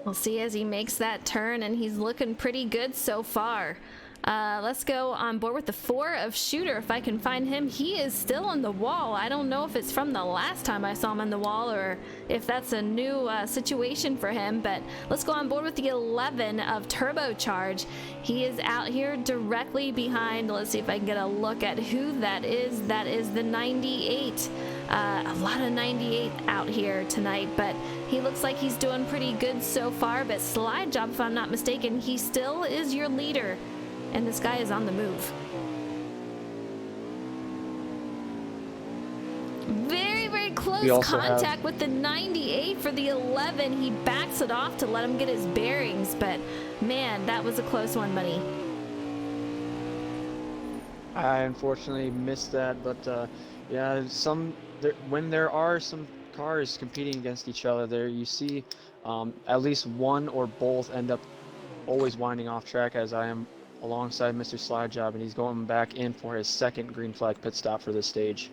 We'll see as he makes that turn, and he's looking pretty good so far. Let's go on board with the 4 of Shooter if I can find him. He is still on the wall. I don't know if it's from the last time I saw him on the wall or if that's a new situation for him, but let's go on board with the 11 of Turbocharge. He is out here directly behind. Let's see if I can get a look at who that is. That is the 98. A lot of 98 out here tonight, but he looks like he's doing pretty good so far. But Slide Job, if I'm not mistaken, he still is your leader. And this guy is on the move. Very close contact with the 98 for the 11. He backs it off to let him get his bearings, but man, that was a close one, Money. I unfortunately missed that, but yeah, when there are some cars competing against each other, there you see at least one or both end up always winding off track, as I am alongside Mr. Slide Job, and he's going back in for his second green flag pit stop for this stage.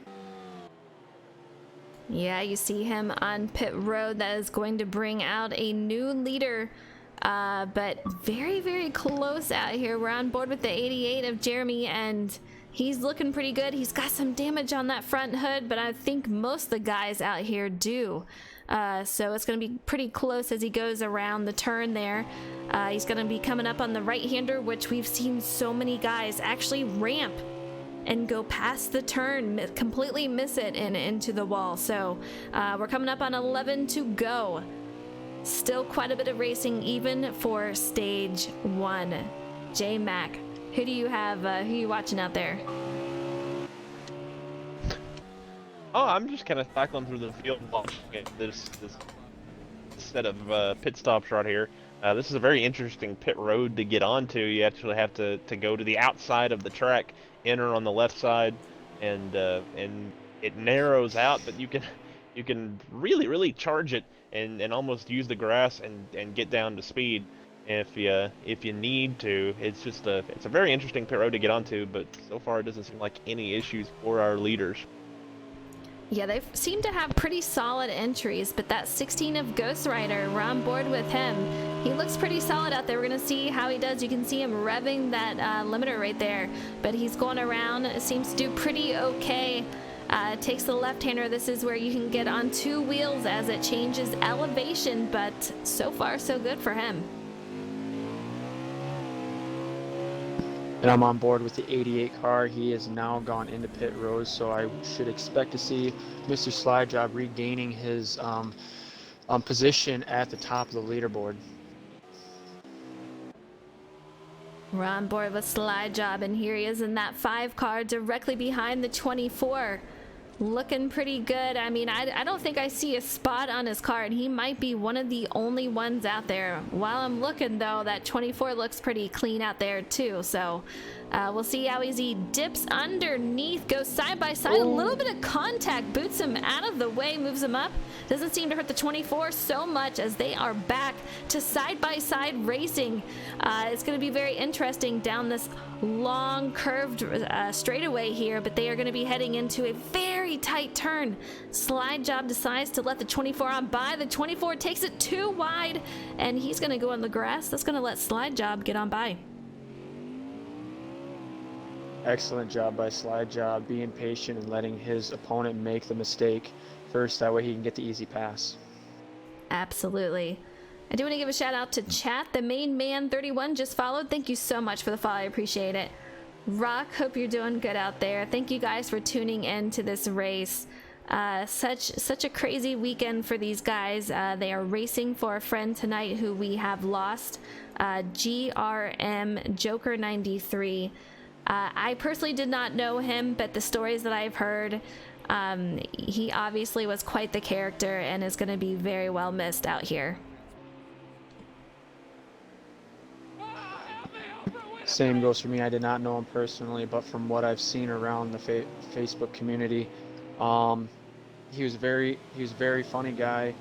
Yeah, you see him on pit road. That is going to bring out a new leader, but very close out here. We're on board with the 88 of Jeremy, and he's looking pretty good. He's got some damage on that front hood, but I think most of the guys out here do. So it's going to be pretty close as he goes around the turn there. He's going to be coming up on the right-hander, which we've seen so many guys actually ramp and go past the turn, completely miss it and into the wall. So we're coming up on 11 to go. Still quite a bit of racing even for stage 1. J-Mac, who do you have? Who are you watching out there? Oh, I'm just kind of cycling through the field watching this set of pit stops right here. This is a very interesting pit road to get onto. You actually have to go to the outside of the track, enter on the left side, and it narrows out, but you can really charge it and almost use the grass and get down to speed. if you need to. It's just it's a very interesting pit road to get onto, but so far it doesn't seem like any issues for our leaders. Yeah, they seem to have pretty solid entries, but that 16 of Ghost Rider, we're on board with him. He looks pretty solid out there. We're going to see how he does. You can see him revving that limiter right there, but he's going around. It seems to do pretty okay. Takes the left-hander. This is where you can get on 2 wheels as it changes elevation, but so far so good for him. And I'm on board with the 88 car. He has now gone into pit road, so I should expect to see Mr. Slide Job regaining his position at the top of the leaderboard. We're on board with Slide Job, and here he is in that 5 car directly behind the 24. Looking pretty good. I mean, I don't think I see a spot on his car, and he might be one of the only ones out there. While I'm looking, though, that 24 looks pretty clean out there, too. So we'll see how he dips underneath, goes side by side. A little bit of contact, boots him out of the way, moves him up. Doesn't seem to hurt the 24 so much as they are back to side-by-side racing. It's going to be very interesting down this long curved straightaway here, but they are going to be heading into a very tight turn. Slide Job decides to let the 24 on by. The 24 takes it too wide, and he's going to go on the grass. That's going to let Slide Job get on by. Excellent job by Slide Job, being patient and letting his opponent make the mistake first. That way he can get the easy pass. Absolutely. I do want to give a shout out to chat. The main man 31 just followed. Thank you so much for the follow. I appreciate it. Rock, hope you're doing good out there. Thank you guys for tuning in to this race. Such a crazy weekend for these guys. They are racing for a friend tonight who we have lost, GRM Joker 93. I personally did not know him, but the stories that I've heard, he obviously was quite the character and is going to be very well missed out here. Same goes for me. I did not know him personally, but from what I've seen around the Facebook community, he was very funny guy,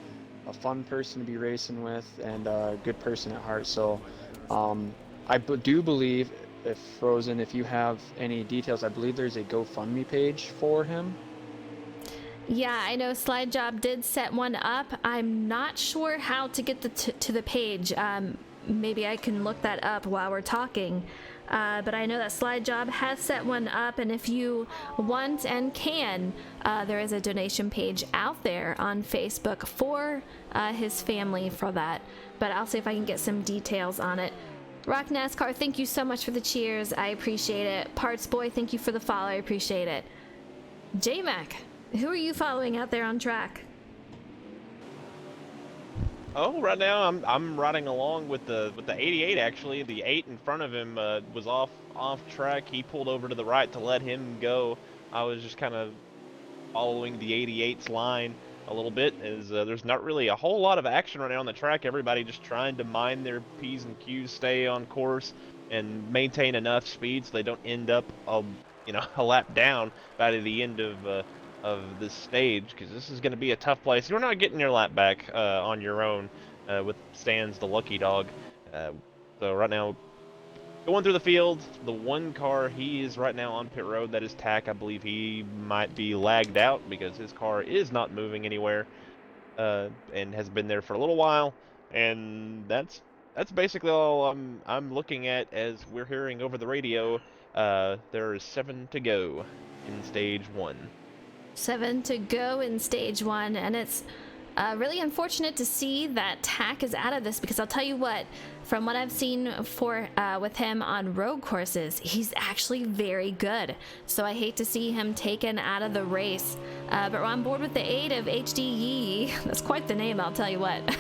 a fun person to be racing with, and a good person at heart. So I do believe, if Frozen, if you have any details, I believe there's a GoFundMe page for him. Yeah, I know Slide Job did set one up. I'm not sure how to get to the page. Maybe I can look that up while we're talking. But I know that Slide Job has set one up, and if you want and can, there is a donation page out there on Facebook for his family for that. But I'll see if I can get some details on it. Rock NASCAR, thank you so much for the cheers. I appreciate it. Parts Boy, thank you for the follow. I appreciate it. J-Mac, who are you following out there on track? Oh, right now I'm riding along with the 88 actually. The 8 in front of him was off track. He pulled over to the right to let him go. I was just kind of following the 88's line a little bit, as there's not really a whole lot of action right now on the track. Everybody just trying to mind their P's and Q's, stay on course, and maintain enough speed so they don't end up a lap down by the end of this stage, because this is going to be a tough place. You're not getting your lap back on your own with Stan's the lucky dog. So right now, going through the field, the one car, he is right now on pit road. That is Tack. I believe he might be lagged out because his car is not moving anywhere and has been there for a little while. And that's basically all I'm looking at as we're hearing over the radio. There is 7 to go in stage 1. 7 to go in stage 1, and it's really unfortunate to see that Tack is out of this, because I'll tell you what, from what I've seen with him on road courses, he's actually very good. So I hate to see him taken out of the race. But we're on board with the 8 of HDE. That's quite the name, I'll tell you what.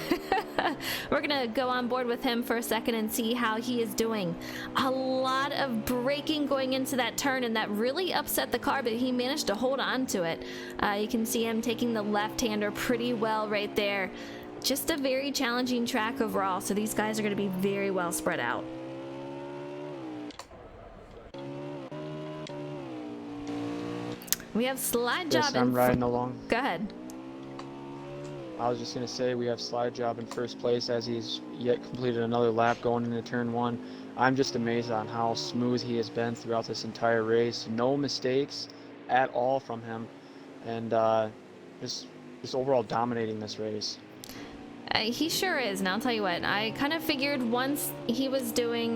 We're gonna go on board with him for a second and see how he is doing. A lot of braking going into that turn, and that really upset the car, but he managed to hold on to it. You can see him taking the left-hander pretty well right there. Just a very challenging track overall, so these guys are going to be very well spread out. We have Slide Job. Yes, I'm riding along. Go ahead. I was just going to say we have Slide Job in first place as he's yet completed another lap going into turn 1. I'm just amazed on how smooth he has been throughout this entire race. No mistakes at all from him, and just overall dominating this race. He sure is, and I'll tell you what, I kind of figured once he was doing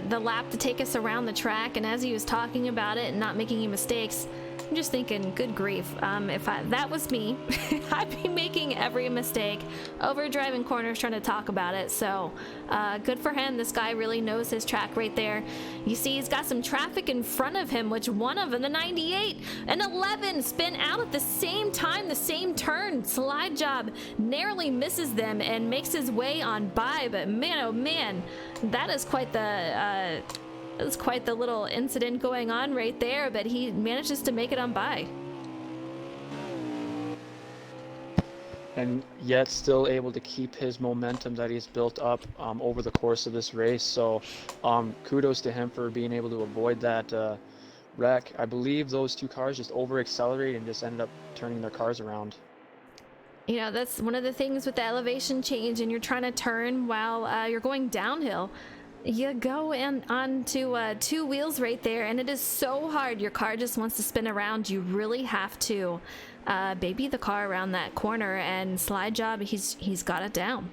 the lap to take us around the track, and as he was talking about it and not making any mistakes, I'm just thinking, good grief, if that was me, I'd be making every mistake, overdriving corners trying to talk about it. So good for him. This guy really knows his track right there. You see he's got some traffic in front of him, which one of them, the 98 and 11, spin out at the same time, the same turn. Slide Job narrowly misses them and makes his way on by, but man, oh man, that is quite the little incident going on right there, but he manages to make it on by. And yet still able to keep his momentum that he's built up over the course of this race. So kudos to him for being able to avoid that wreck. I believe those two cars just over-accelerated and just ended up turning their cars around. You know, that's one of the things with the elevation change, and you're trying to turn while you're going downhill. You go onto 2 wheels right there, and it is so hard. Your car just wants to spin around. You really have to baby the car around that corner, and Slide Job, he's got it down.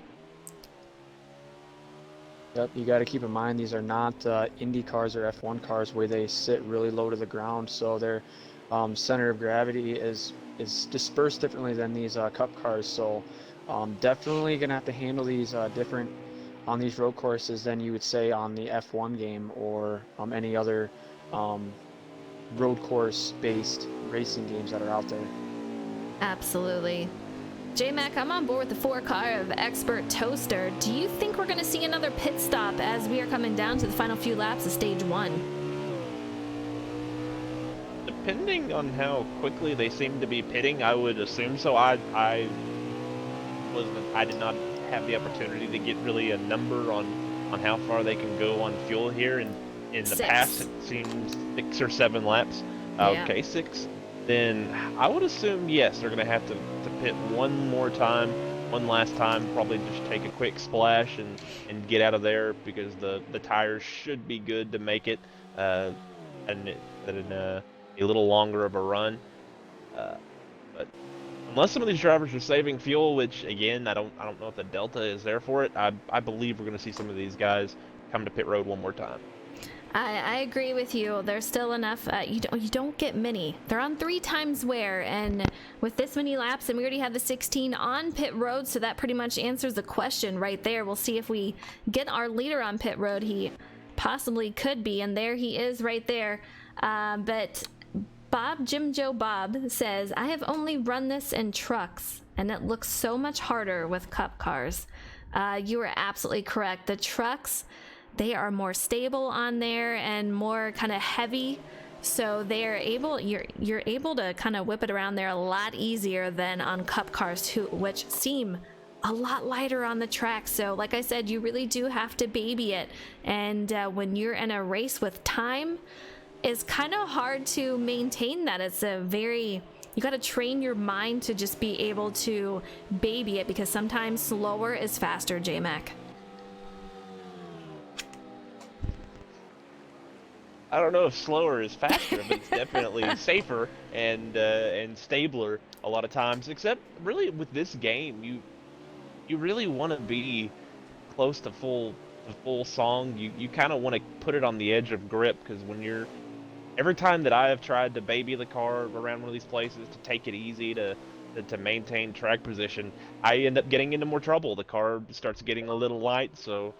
Yep, you got to keep in mind these are not Indy cars or F1 cars where they sit really low to the ground, so their center of gravity is dispersed differently than these Cup cars. So definitely gonna have to handle these different on these road courses than you would say on the F1 game or any other road course based racing games that are out there. Absolutely. J-Mac, I'm on board with the 4 car of Expert Toaster. Do you think we're going to see another pit stop as we are coming down to the final few laps of stage 1? Depending on how quickly they seem to be pitting, I would assume so. I did not have the opportunity to get really a number on how far they can go on fuel here. In the 6. past, it seems 6 or 7 laps. Yeah. Okay, 6. Then I would assume, yes, they're going to have to pit one last time, probably just take a quick splash and get out of there, because the tires should be good to make it in a little longer of a run. But unless some of these drivers are saving fuel, which again, I don't know if the Delta is there for it, I believe we're going to see some of these guys come to pit road one more time. I agree with you. There's still enough. You don't get many. They're on 3 times wear, and with this many laps, and we already have the 16 on pit road, so that pretty much answers the question right there. We'll see if we get our leader on pit road. He possibly could be, and there he is right there. But Jim Joe Bob says, I have only run this in trucks, and it looks so much harder with Cup cars. You are absolutely correct. The trucks, they are more stable on there and more kind of heavy, so you're able to kind of whip it around there a lot easier than on Cup cars, which seem a lot lighter on the track. So like I said, you really do have to baby it, and when you're in a race with time, it's kind of hard to maintain that. You got to train your mind to just be able to baby it, because sometimes slower is faster, J-Mac. I don't know if slower is faster, but it's definitely safer and stabler a lot of times. Except really with this game, you really want to be close to full song. You kind of want to put it on the edge of grip, because every time that I have tried to baby the car around one of these places to take it easy to maintain track position, I end up getting into more trouble. The car starts getting a little light, so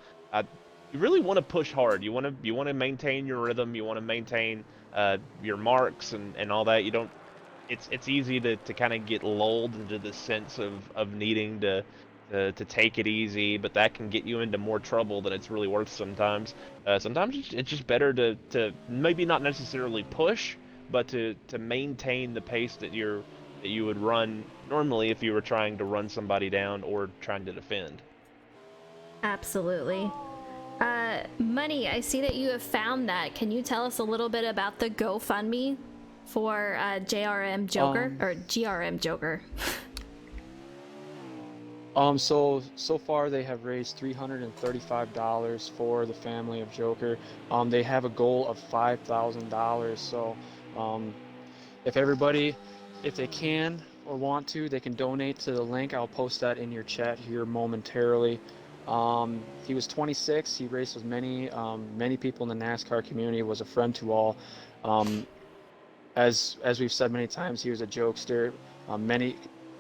you really want to push hard. You want to maintain your rhythm. You want to maintain your marks and all that. It's easy to kind of get lulled into the sense of needing to take it easy, but that can get you into more trouble than it's really worth sometimes. Sometimes it's just better to maybe not necessarily push, but to maintain the pace that you would run normally if you were trying to run somebody down or trying to defend. Absolutely. Money, I see that you have found that. Can you tell us a little bit about the GoFundMe for JRM Joker, or GRM Joker? So far they have raised $335 for the family of Joker. They have a goal of $5,000. So, um, if everybody, if they can or want to, they can donate to the link. I'll post that in your chat here momentarily. He was 26. He raced with many people in the NASCAR community. Was a friend to all. Um, as we've said many times, he was a jokester.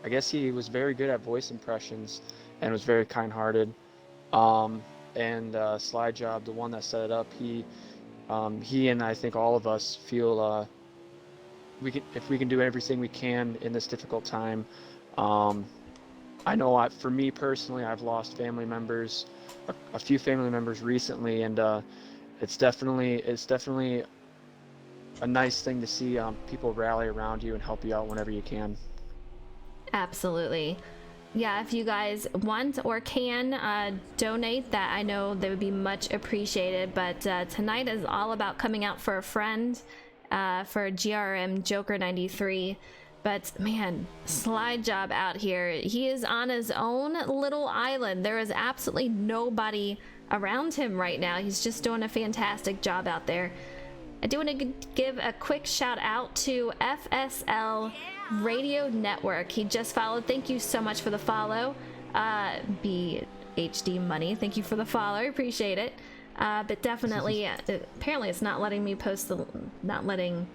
I guess he was very good at voice impressions and was very kind-hearted. Um, and Slide Job, the one that set it up, he and I think all of us feel if we can do everything we can in this difficult time. Um, I know for me personally, I've lost family members, a few family members recently, and it's definitely a nice thing to see people rally around you and help you out whenever you can. Absolutely. Yeah, if you guys want or can donate, that I know that would be much appreciated. But tonight is all about coming out for a friend, for GRM Joker 93. But man, Slide Job out here. He is on his own little island. There is absolutely nobody around him right now. He's just doing a fantastic job out there. I do want to give a quick shout out to FSL Radio Network. He just followed. Thank you so much for the follow. BHD Money, thank you for the follow. I appreciate it. But definitely, apparently it's not letting me post not letting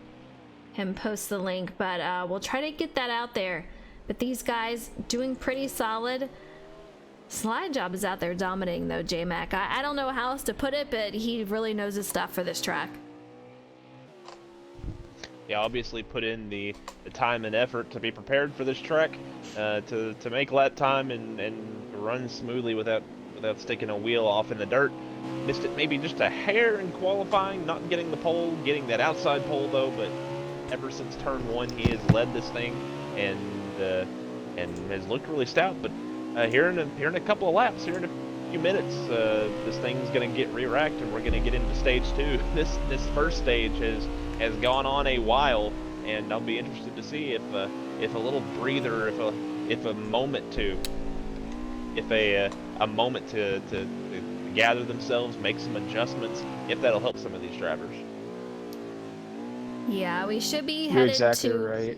him post the link, but we'll try to get that out there. But these guys doing pretty solid. Slide Job is out there dominating though, J-Mac. I don't know how else to put it, but he really knows his stuff for this track. Yeah, obviously put in the time and effort to be prepared for this track, to make lap time and run smoothly without sticking a wheel off in the dirt. Missed it maybe just a hair in qualifying, not getting the pole, getting that outside pole though, but ever since turn 1 he has led this thing and has looked really stout. But here in a couple of laps, here in a few minutes, this thing's gonna get re-racked and we're gonna get into stage 2. This first stage has gone on a while, and I'll be interested to see if a little breather, if a moment to gather themselves, make some adjustments, if that'll help some of these drivers. Yeah, we should be You're headed exactly to. right.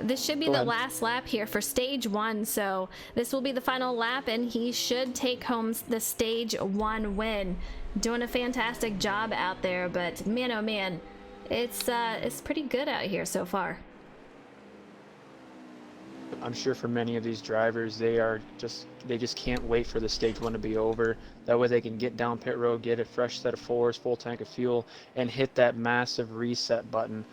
This should be Go the ahead. last lap here for stage 1, so this will be the final lap, and he should take home the stage 1 win. Doing a fantastic job out there, but man, oh man, it's pretty good out here so far. I'm sure for many of these drivers, they just can't wait for the stage 1 to be over. That way they can get down pit road, get a fresh set of fours, full tank of fuel, and hit that massive reset button.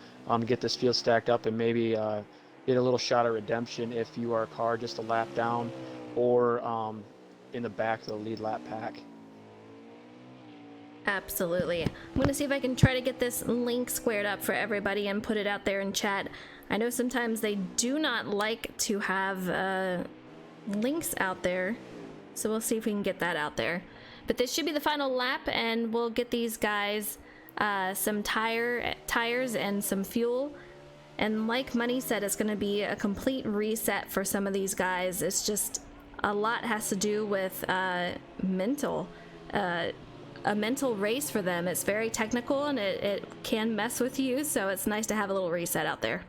Get this field stacked up and maybe get a little shot of redemption if you are a car just a lap down or in the back of the lead lap pack. Absolutely. I'm going to see if I can try to get this link squared up for everybody and put it out there in chat. I know sometimes they do not like to have links out there, so we'll see if we can get that out there. But this should be the final lap, and we'll get these guys some tires and some fuel. And like Money said, it's going to be a complete reset for some of these guys. It's just a lot has to do with mental. A mental race for them. It's very technical and it can mess with you, so it's nice to have a little reset out there.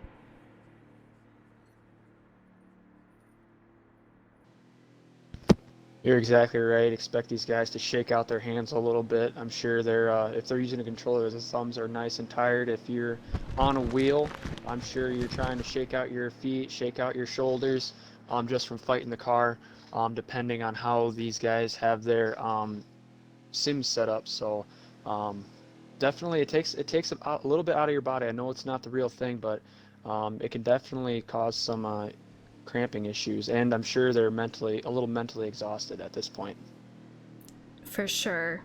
You're exactly right. Expect these guys to shake out their hands a little bit. I'm sure they're if they're using a controller, the thumbs are nice and tired. If you're on a wheel, I'm sure you're trying to shake out your feet, shake out your shoulders, just from fighting the car, depending on how these guys have their sim set up. So definitely it takes a little bit out of your body. I know it's not the real thing, but it can definitely cause some cramping issues, and I'm sure they're a little mentally exhausted at this point. For sure.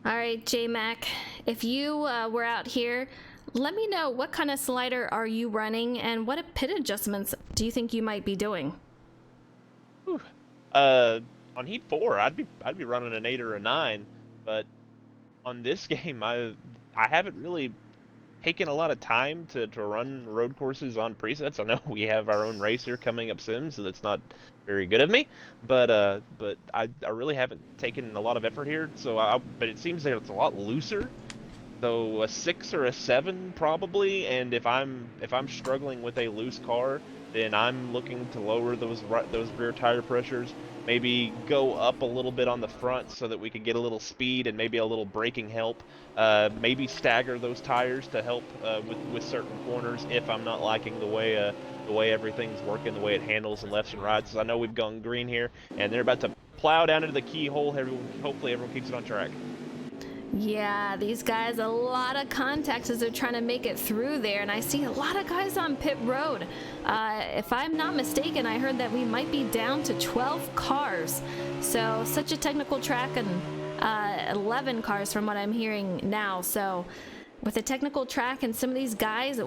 All right, J-Mac, if you were out here, let me know what kind of slider are you running and what pit adjustments do you think you might be doing? On Heat 4, I'd be running an 8 or a 9, but on this game, I haven't really taken a lot of time to run road courses on presets. I know we have our own race here coming up soon, so that's not very good of me. But I really haven't taken a lot of effort here. But it seems that it's a lot looser. So a 6 or a 7 probably, and if I'm struggling with a loose car, then I'm looking to lower those rear tire pressures, maybe go up a little bit on the front so that we could get a little speed and maybe a little braking help. Maybe stagger those tires to help with certain corners if I'm not liking the way everything's working, the way it handles and lefts and rights. I know we've gone green here, and they're about to plow down into the keyhole. Hopefully everyone keeps it on track. Yeah, these guys, a lot of contacts as they're trying to make it through there, and I see a lot of guys on pit road. If I'm not mistaken, I heard that we might be down to 12 cars. So such a technical track, and 11 cars from what I'm hearing now. So with a technical track and some of these guys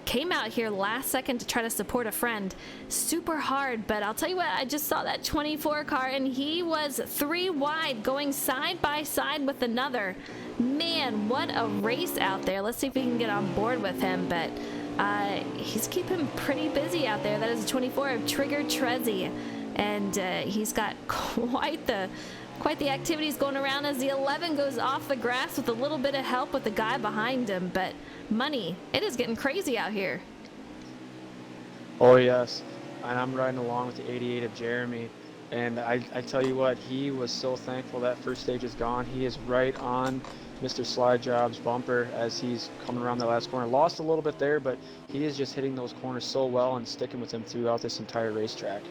came out here last second to try to support a friend. Super hard, but I'll tell you what, I just saw that 24 car and he was 3 wide going side by side with another. Man, what a race out there. Let's see if we can get on board with him, but he's keeping pretty busy out there. That is a 24 of Trigger Trezzy, and he's got quite the activities going around as the 11 goes off the grass with a little bit of help with the guy behind him. But money, it is getting crazy out here. Oh yes, and I'm riding along with the 88 of Jeremy, and I tell you what, he was so thankful that first stage is gone. He is right on Mr. Slide Job's bumper as he's coming around the last corner. Lost a little bit there, but he is just hitting those corners so well and sticking with him throughout this entire racetrack.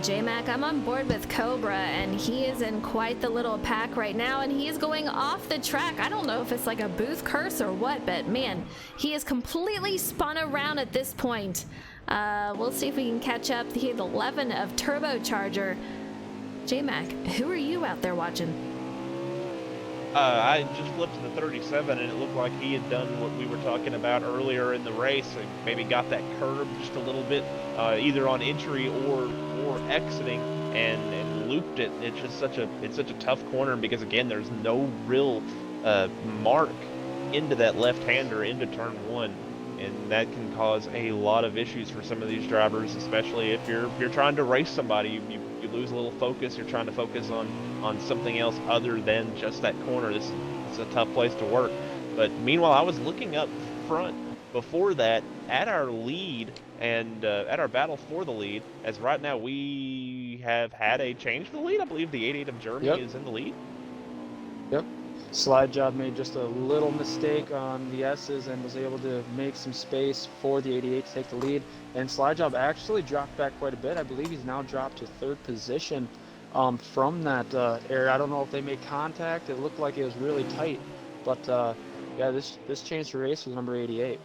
J-Mac, I'm on board with Cobra, and he is in quite the little pack right now, and he is going off the track. I don't know if it's like a booth curse or what, but man, he is completely spun around at this point. We'll see if we can catch up. He had 11 of Turbocharger. J-Mac, who are you out there watching? I just flipped to the 37, and it looked like he had done what we were talking about earlier in the race, and maybe got that curb just a little bit, either on entry or exiting, and looped it. It's just such a tough corner because again, there's no real mark into that left-hander into turn 1, and that can cause a lot of issues for some of these drivers, especially if you're trying to race somebody. You lose a little focus. You're trying to focus on something else other than just that corner. This is a tough place to work. But meanwhile, I was looking up front before that at our lead and at our battle for the lead, as right now we have had a change for the lead. I believe the 88 of Germany is in the lead. Yep. Slide Job made just a little mistake on the S's and was able to make some space for the 88 to take the lead. And Slide Job actually dropped back quite a bit. I believe he's now dropped to 3rd position from that area. I don't know if they made contact. It looked like it was really tight. But yeah, this changed the race with number 88.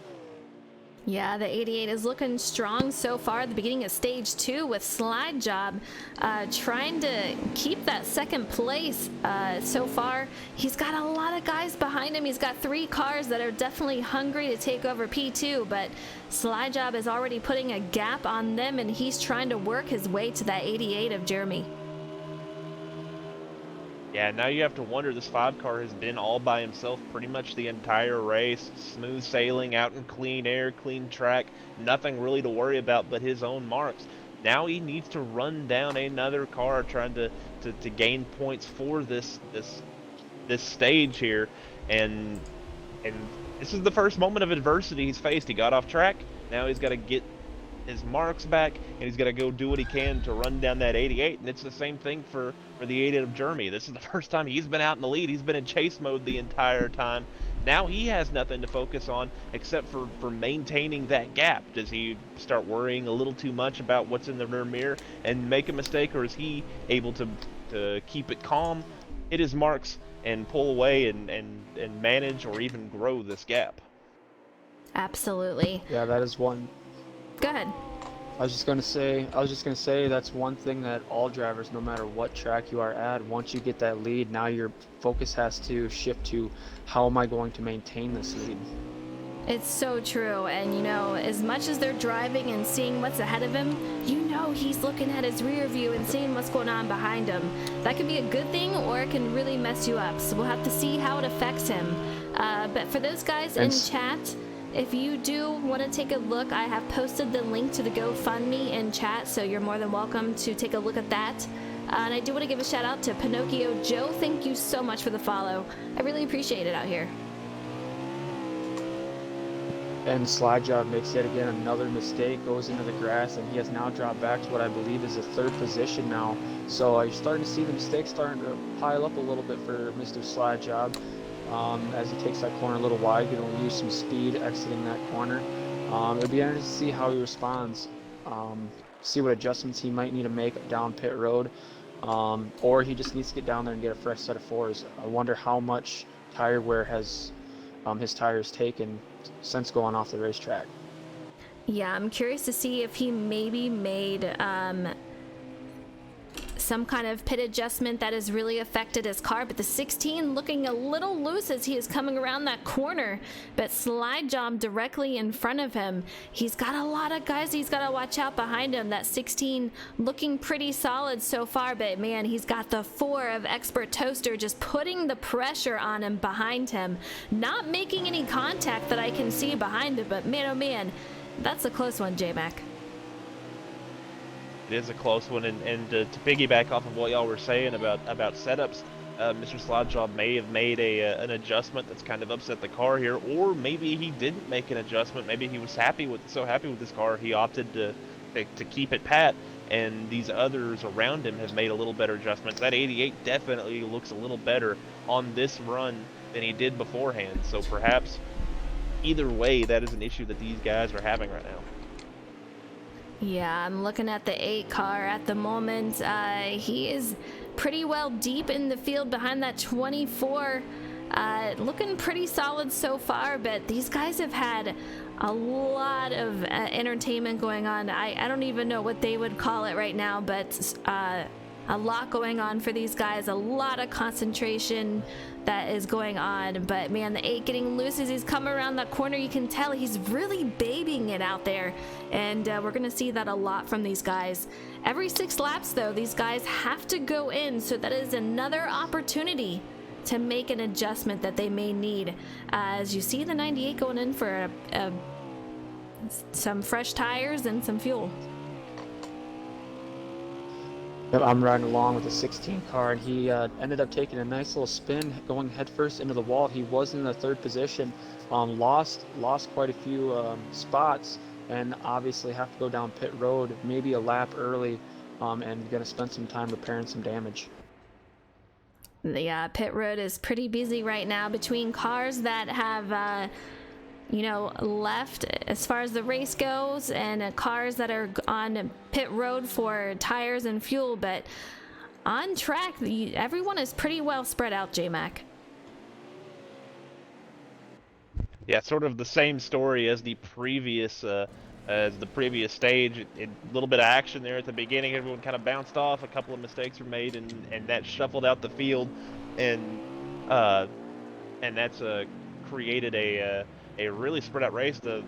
Yeah, the 88 is looking strong so far at the beginning of stage 2 with Slide Job trying to keep that 2nd place so far. He's got a lot of guys behind him. He's got 3 cars that are definitely hungry to take over P2, but Slide Job is already putting a gap on them, and he's trying to work his way to that 88 of Jeremy. Yeah, now you have to wonder, this 5 car has been all by himself pretty much the entire race. Smooth sailing, out in clean air, clean track, nothing really to worry about but his own marks. Now he needs to run down another car trying to gain points for this stage here. And this is the first moment of adversity he's faced. He got off track, now he's got to get his marks back, and he's got to go do what he can to run down that 88. And it's the same thing for the 88 of Jeremy. This is the first time he's been out in the lead. He's been in chase mode the entire time. Now he has nothing to focus on except for maintaining that gap. Does he start worrying a little too much about what's in the rear mirror and make a mistake, or is he able to keep it calm, hit his marks, and pull away and manage or even grow this gap? Absolutely. Yeah, that is one. Go ahead. I was just gonna say that's one thing that all drivers, no matter what track you are at, once you get that lead, now your focus has to shift to how am I going to maintain this lead. It's so true, and you know, as much as they're driving and seeing what's ahead of him, you know he's looking at his rear view and seeing what's going on behind him. That can be a good thing, or it can really mess you up, so we'll have to see how it affects him. But for those guys in chat, if you do want to take a look, I have posted the link to the GoFundMe in chat, so you're more than welcome to take a look at that. And I do want to give a shout out to Pinocchio Joe. Thank you so much for the follow. I really appreciate it out here. And Slide Job makes yet again another mistake, goes into the grass, and he has now dropped back to what I believe is the third position now. So you're starting to see the mistakes starting to pile up a little bit for Mr. Slide Job. As he takes that corner a little wide, he's going to use some speed exiting that corner. It'll be interesting to see how he responds, see what adjustments he might need to make down pit road, or he just needs to get down there and get a fresh set of fours. I wonder how much tire wear has his tires taken since going off the racetrack. Yeah, I'm curious to see if he maybe made some kind of pit adjustment that has really affected his car. But the 16 looking a little loose as he is coming around that corner, but Slide Job directly in front of him. He's got a lot of guys he's got to watch out behind him. That 16 looking pretty solid so far, but man, he's got the 4 of Expert Toaster just putting the pressure on him behind him, not making any contact that I can see behind him. But man, oh man, that's a close one, J-Mac. It is a close one, and to piggyback off of what y'all were saying about setups, Mr. Slidejob may have made an adjustment that's kind of upset the car here, or maybe he didn't make an adjustment. Maybe he was so happy with his car he opted to keep it pat, and these others around him have made a little better adjustments. That 88 definitely looks a little better on this run than he did beforehand. So perhaps either way, that is an issue that these guys are having right now. Yeah, I'm looking at the 8 car at the moment. He is pretty well deep in the field behind that 24. Looking pretty solid so far, but these guys have had a lot of entertainment going on. I don't even know what they would call it right now, but a lot going on for these guys, a lot of concentration that is going on. But man, the 8 getting loose as he's coming around that corner. You can tell he's really babying it out there, and we're gonna see that a lot from these guys. Every 6 laps though, these guys have to go in, so that is another opportunity to make an adjustment that they may need. As you see the 98 going in for some fresh tires and some fuel. I'm riding along with the 16 car, and he ended up taking a nice little spin, going headfirst into the wall. He was in the 3rd position, lost quite a few spots, and obviously have to go down pit road, maybe a lap early, and gonna spend some time repairing some damage. The pit road is pretty busy right now between cars that have left as far as the race goes, and cars that are on pit road for tires and fuel. But on track, everyone is pretty well spread out, J-Mac. Yeah, sort of the same story as the previous stage. A little bit of action there at the beginning. Everyone kind of bounced off. A couple of mistakes were made, and that shuffled out the field, and that's created a really spread out race. The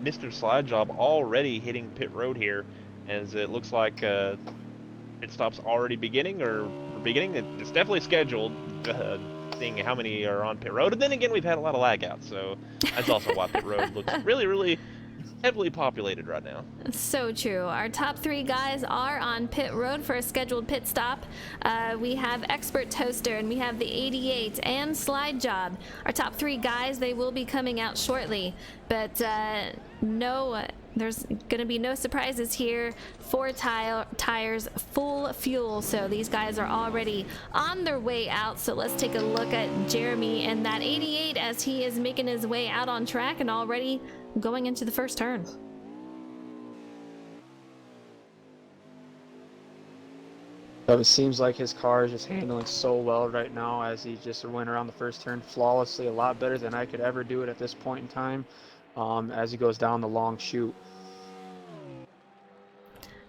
Mr. Slide Job already hitting pit road here, as it looks like pit stop's already beginning. It's definitely scheduled. Seeing how many are on pit road, and then again we've had a lot of lag outs, so that's also why pit road looks really, really heavily populated right now. So true. Our top 3 guys are on pit road for a scheduled pit stop. We have Expert Toaster, and we have the 88 and Slide Job. Our top 3 guys, they will be coming out shortly, but there's gonna be no surprises here. 4 tires, full fuel, so these guys are already on their way out. So let's take a look at Jeremy and that 88 as he is making his way out on track and already going into the first turn. It seems like his car is just handling so well right now, as he just went around the first turn flawlessly, a lot better than I could ever do it at this point in time, as he goes down the long chute.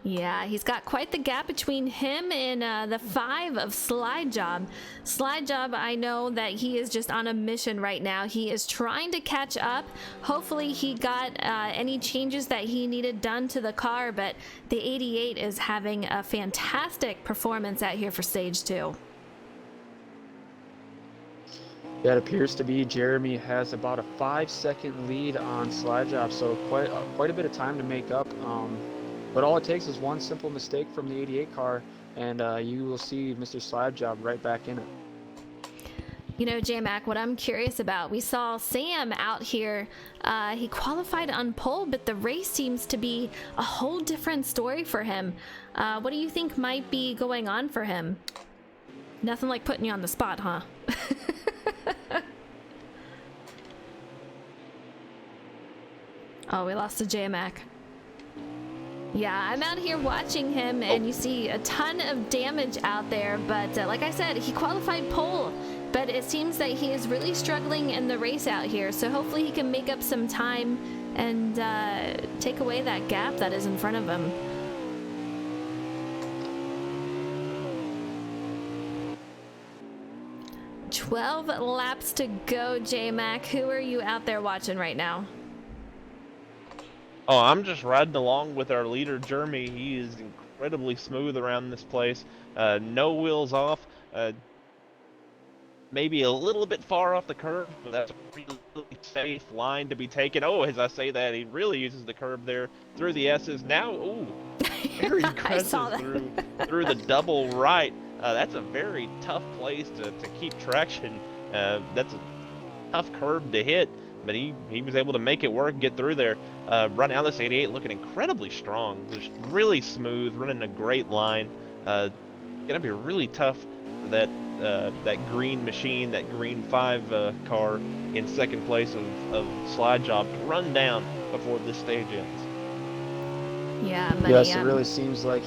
Yeah, he's got quite the gap between him and the 5 of Slide Job. Slide Job, I know that he is just on a mission right now. He is trying to catch up. Hopefully he got any changes that he needed done to the car, but the 88 is having a fantastic performance out here for stage 2. Yeah, it appears to be Jeremy has about a 5-second lead on Slide Job, so quite a bit of time to make up. But all it takes is one simple mistake from the 88 car, and you will see Mr. Slide Job right back in it. You know, J-Mac, what I'm curious about, we saw Sam out here. He qualified on pole, but the race seems to be a whole different story for him. What do you think might be going on for him? Nothing like putting you on the spot, huh? Oh, we lost to J-Mac. Yeah, I'm out here watching him, and you see a ton of damage out there, but like I said, he qualified pole, but it seems that he is really struggling in the race out here, so hopefully he can make up some time and take away that gap that is in front of him. "12 laps to go, J-Mac. Who are you out there watching right now?" Oh, I'm just riding along with our leader, Jeremy. He is incredibly smooth around this place. No wheels off. Maybe a little bit far off the curb, but that's a really safe line to be taken. Oh, as I say that, he really uses the curb there through the S's. Now, ooh, very aggressive through the double right. That's a very tough place to keep traction. That's a tough curb to hit, but he was able to make it work, get through there. Right now, this 88 looking incredibly strong, just really smooth, running a great line. Gonna be really tough for that green machine, that green 5 car in second place of Slide Job to run down before this stage ends. Yeah, Yes, it really seems like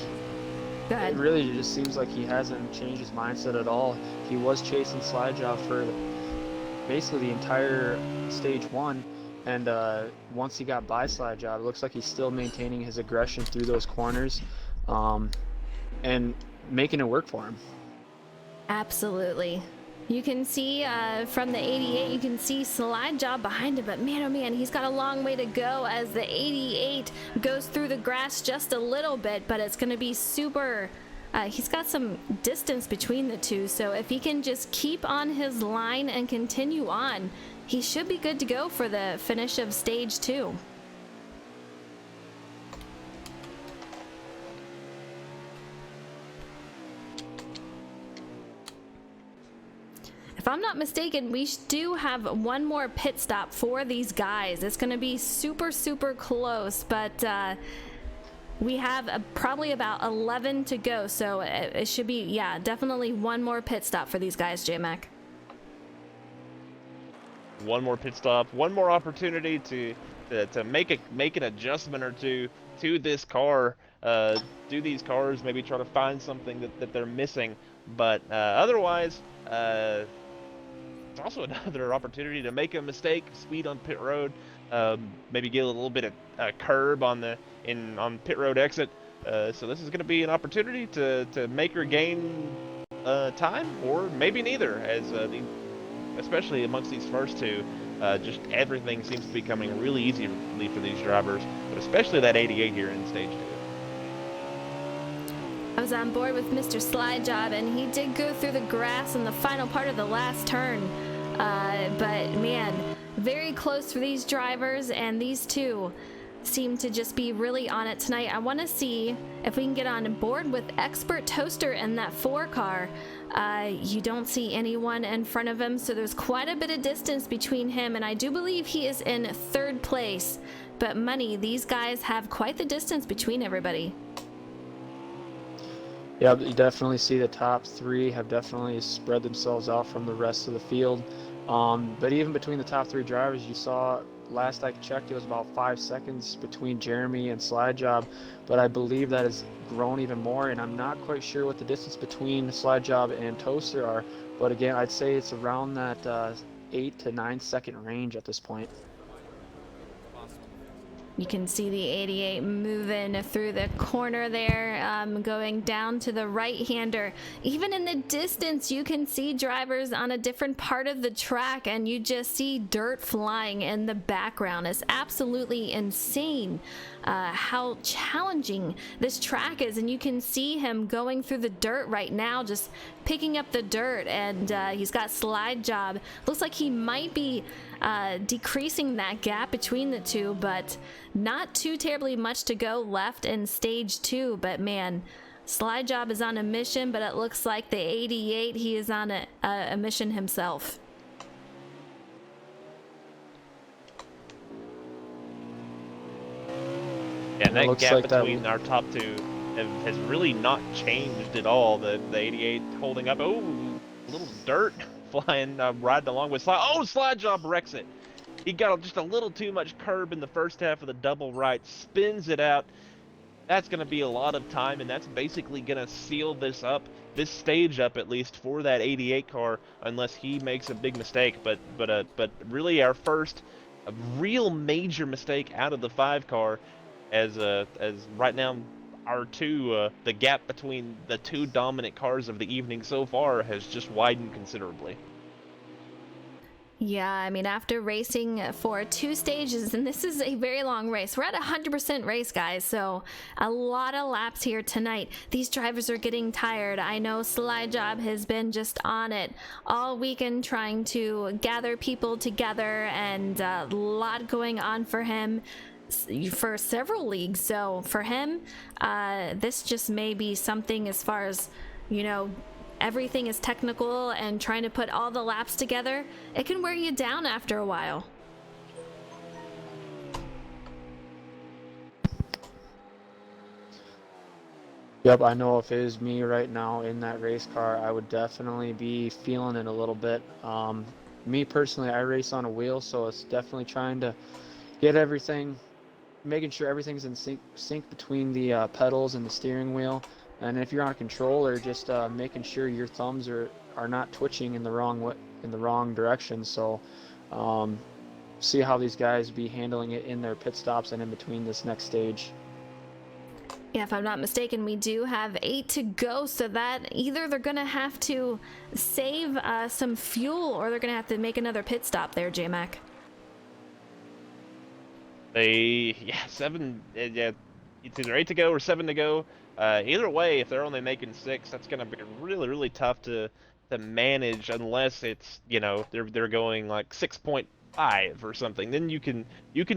Go ahead. It really just seems like he hasn't changed his mindset at all. He was chasing Slide Job for basically the entire stage 1, and once he got by Slide Job, it looks like he's still maintaining his aggression through those corners, and making it work for him. Absolutely. You can see from the 88, you can see Slide Job behind him, but man, oh man, he's got a long way to go as the 88 goes through the grass just a little bit, but it's going to be super... he's got some distance between the two, so if he can just keep on his line and continue on, he should be good to go for the finish of stage 2. If I'm not mistaken, we do have one more pit stop for these guys. It's going to be super, super close, but we have probably about 11 to go, so it should be, yeah, definitely one more pit stop for these guys, J-Mac. One more pit stop, one more opportunity to make an adjustment or two to this car. Do these cars maybe try to find something that they're missing, but otherwise, it's also another opportunity to make a mistake, speed on pit road, maybe get a little bit of curb on pit road exit. So this is going to be an opportunity to make or gain time, or maybe neither, as especially amongst these first two, just everything seems to be coming really easy for these drivers, but especially that 88 here in stage 2. I was on board with Mr. Slide Job, and he did go through the grass in the final part of the last turn. But man, very close for these drivers, and these two seem to just be really on it tonight. I want to see if we can get on board with Expert Toaster in that 4 car. You don't see anyone in front of him, so there's quite a bit of distance between him, and I do believe he is in 3rd place. But money, these guys have quite the distance between everybody. Yeah, you definitely see the top 3 have definitely spread themselves out from the rest of the field. But even between the top 3 drivers, you saw, last I checked, it was about 5 seconds between Jeremy and Slide Job, but I believe that has grown even more, and I'm not quite sure what the distance between Slide Job and Toaster are, but again, I'd say it's around that 8 to 9 second range at this point. You can see the 88 moving through the corner there, going down to the right-hander. Even in the distance, you can see drivers on a different part of the track, and you just see dirt flying in the background. It's absolutely insane. how challenging this track is. And you can see him going through the dirt right now, just picking up the dirt, and he's got slide job. Looks like he might be decreasing that gap between the two, but not too terribly much to go left in stage 2. But man, slide job is on a mission, but it looks like the 88, he is on a mission himself. Yeah, that looks gap like between our top two has really not changed at all. The 88 holding up. Oh, a little dirt flying, riding along with slide. Oh, slide job wrecks it. He got just a little too much curb in the first half of the double right, spins it out. That's going to be a lot of time, and that's basically going to seal this stage up at least for that 88 car, unless he makes a big mistake. But really our first real major mistake out of the 5 car, as right now the gap between the 2 dominant cars of the evening so far has just widened considerably. Yeah, I mean, after racing for 2 stages, and this is a very long race. We're at 100% race, guys, so a lot of laps here tonight. These drivers are getting tired. I know Slide Job has been just on it all weekend trying to gather people together, and a lot going on for him for several leagues. So for him, this just may be something as far as, you know, everything is technical and trying to put all the laps together. It can wear you down after a while. Yep, I know if it was me right now in that race car, I would definitely be feeling it a little bit. Me personally, I race on a wheel, so it's definitely trying to get everything, making sure everything's in sync between the pedals and the steering wheel. And if you're on a controller, just making sure your thumbs are not twitching in the wrong direction. So see how these guys be handling it in their pit stops and in between this next stage. Yeah, if I'm not mistaken, we do have 8 to go, so that either they're going to have to save some fuel or they're going to have to make another pit stop there, J-Mac. It's either 8 to go or 7 to go. Either way, if they're only making 6, that's going to be really, really tough to manage, unless it's, you know, they're going like 6.5 or something. Then you can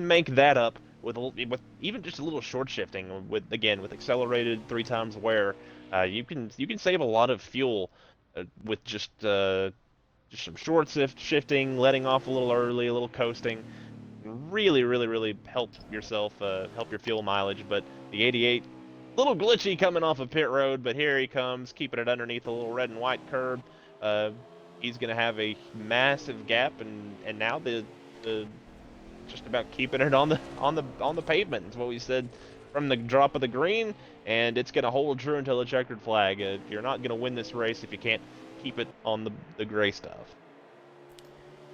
make that up with even just a little short shifting with accelerated 3 times wear. You can save a lot of fuel with just some short shifting, letting off a little early, a little coasting. Really, really, really help yourself, help your fuel mileage. But the 88, little glitchy coming off of pit road, but here he comes, keeping it underneath a little red and white curb. He's gonna have a massive gap, and now the just about keeping it on the pavement is what we said from the drop of the green, and it's gonna hold true until the checkered flag. You're not gonna win this race if you can't keep it on the gray stuff.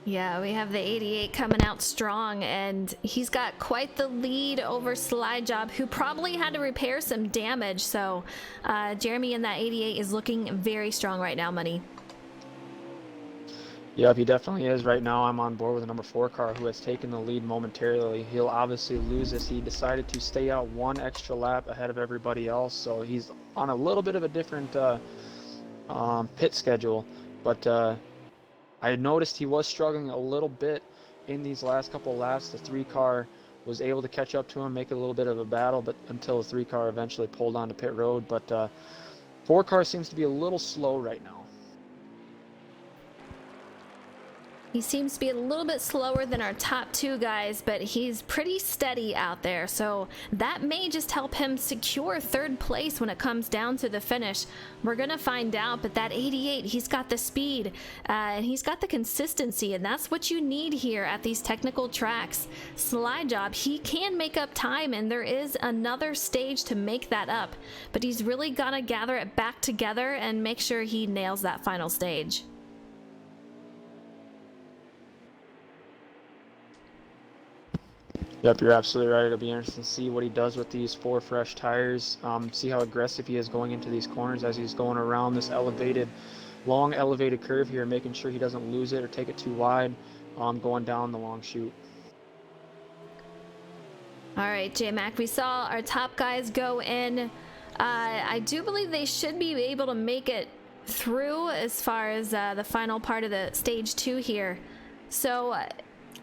Yeah, we have the 88 coming out strong, and he's got quite the lead over Slide Job, who probably had to repair some damage. So Jeremy in that 88 is looking very strong right now, Money. Yep, he definitely is. Right now, I'm on board with the number 4 car, who has taken the lead momentarily. He'll obviously lose this. He decided to stay out 1 extra lap ahead of everybody else, so he's on a little bit of a different pit schedule. But I noticed he was struggling a little bit in these last couple laps. The 3 car was able to catch up to him, make it a little bit of a battle, but until the 3 car eventually pulled onto pit road. But 4 car seems to be a little slow right now. He seems to be a little bit slower than our top 2 guys, but he's pretty steady out there. So that may just help him secure 3rd place when it comes down to the finish. We're going to find out, but that 88, he's got the speed and he's got the consistency, and that's what you need here at these technical tracks. Slide Job, he can make up time, and there is another stage to make that up, but he's really got to gather it back together and make sure he nails that final stage. Yep, you're absolutely right. It'll be interesting to see what he does with these 4 fresh tires. See how aggressive he is going into these corners as he's going around this long elevated curve here, making sure he doesn't lose it or take it too wide, going down the long chute. All right, J-Mac, we saw our top guys go in. I do believe they should be able to make it through as far as the final part of the stage 2 here. So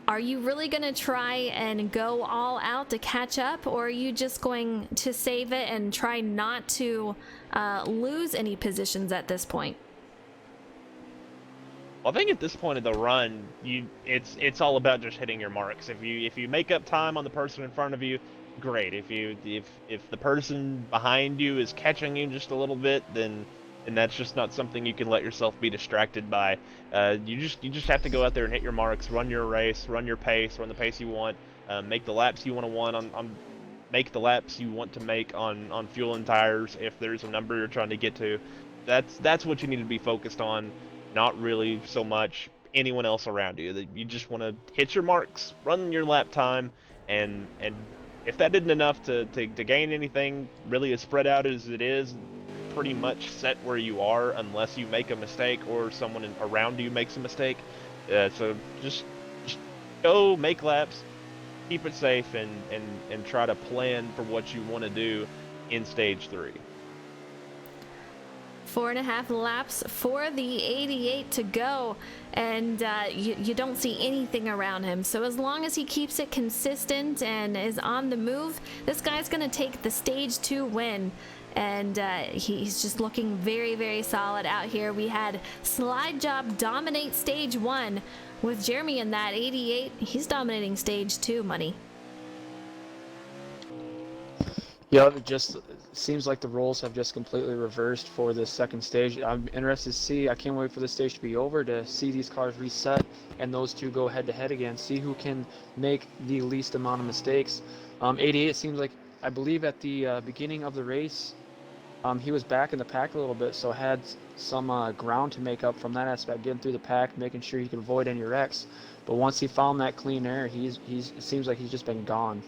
are you really going to try and go all out to catch up, or are you just going to save it and try not to lose any positions at this point? Well, I think at this point of the run, it's all about just hitting your marks. If you make up time on the person in front of you, great. If the person behind you is catching you just a little bit, then that's just not something you can let yourself be distracted by. You just have to go out there and hit your marks, run your race, run your pace, run the pace you want, make the laps you want on make the laps you want to make on fuel and tires. If there's a number you're trying to get to, that's what you need to be focused on. Not really so much anyone else around you. You just want to hit your marks, run your lap time, and if that isn't enough to gain anything really as spread out as it is, pretty much set where you are unless you make a mistake or someone around you makes a mistake. So just go make laps, keep it safe, and try to plan for what you want to do in stage 3. 4.5 laps for the 88 to go, and you don't see anything around him. So as long as he keeps it consistent and is on the move, this guy's going to take the stage 2 win. And he's just looking very, very solid out here. We had Slide Job dominate stage 1 with Jeremy in that 88. He's dominating stage 2, Money. Yeah, it just seems like the roles have just completely reversed for this second stage. I'm interested to see. I can't wait for this stage to be over to see these cars reset and those two go head to head again. See who can make the least amount of mistakes. 88, it seems like, I believe at the beginning of the race, he was back in the pack a little bit, so had some ground to make up from that aspect, getting through the pack, making sure he could avoid any wrecks. But once he found that clean air, it seems like he's just been gone.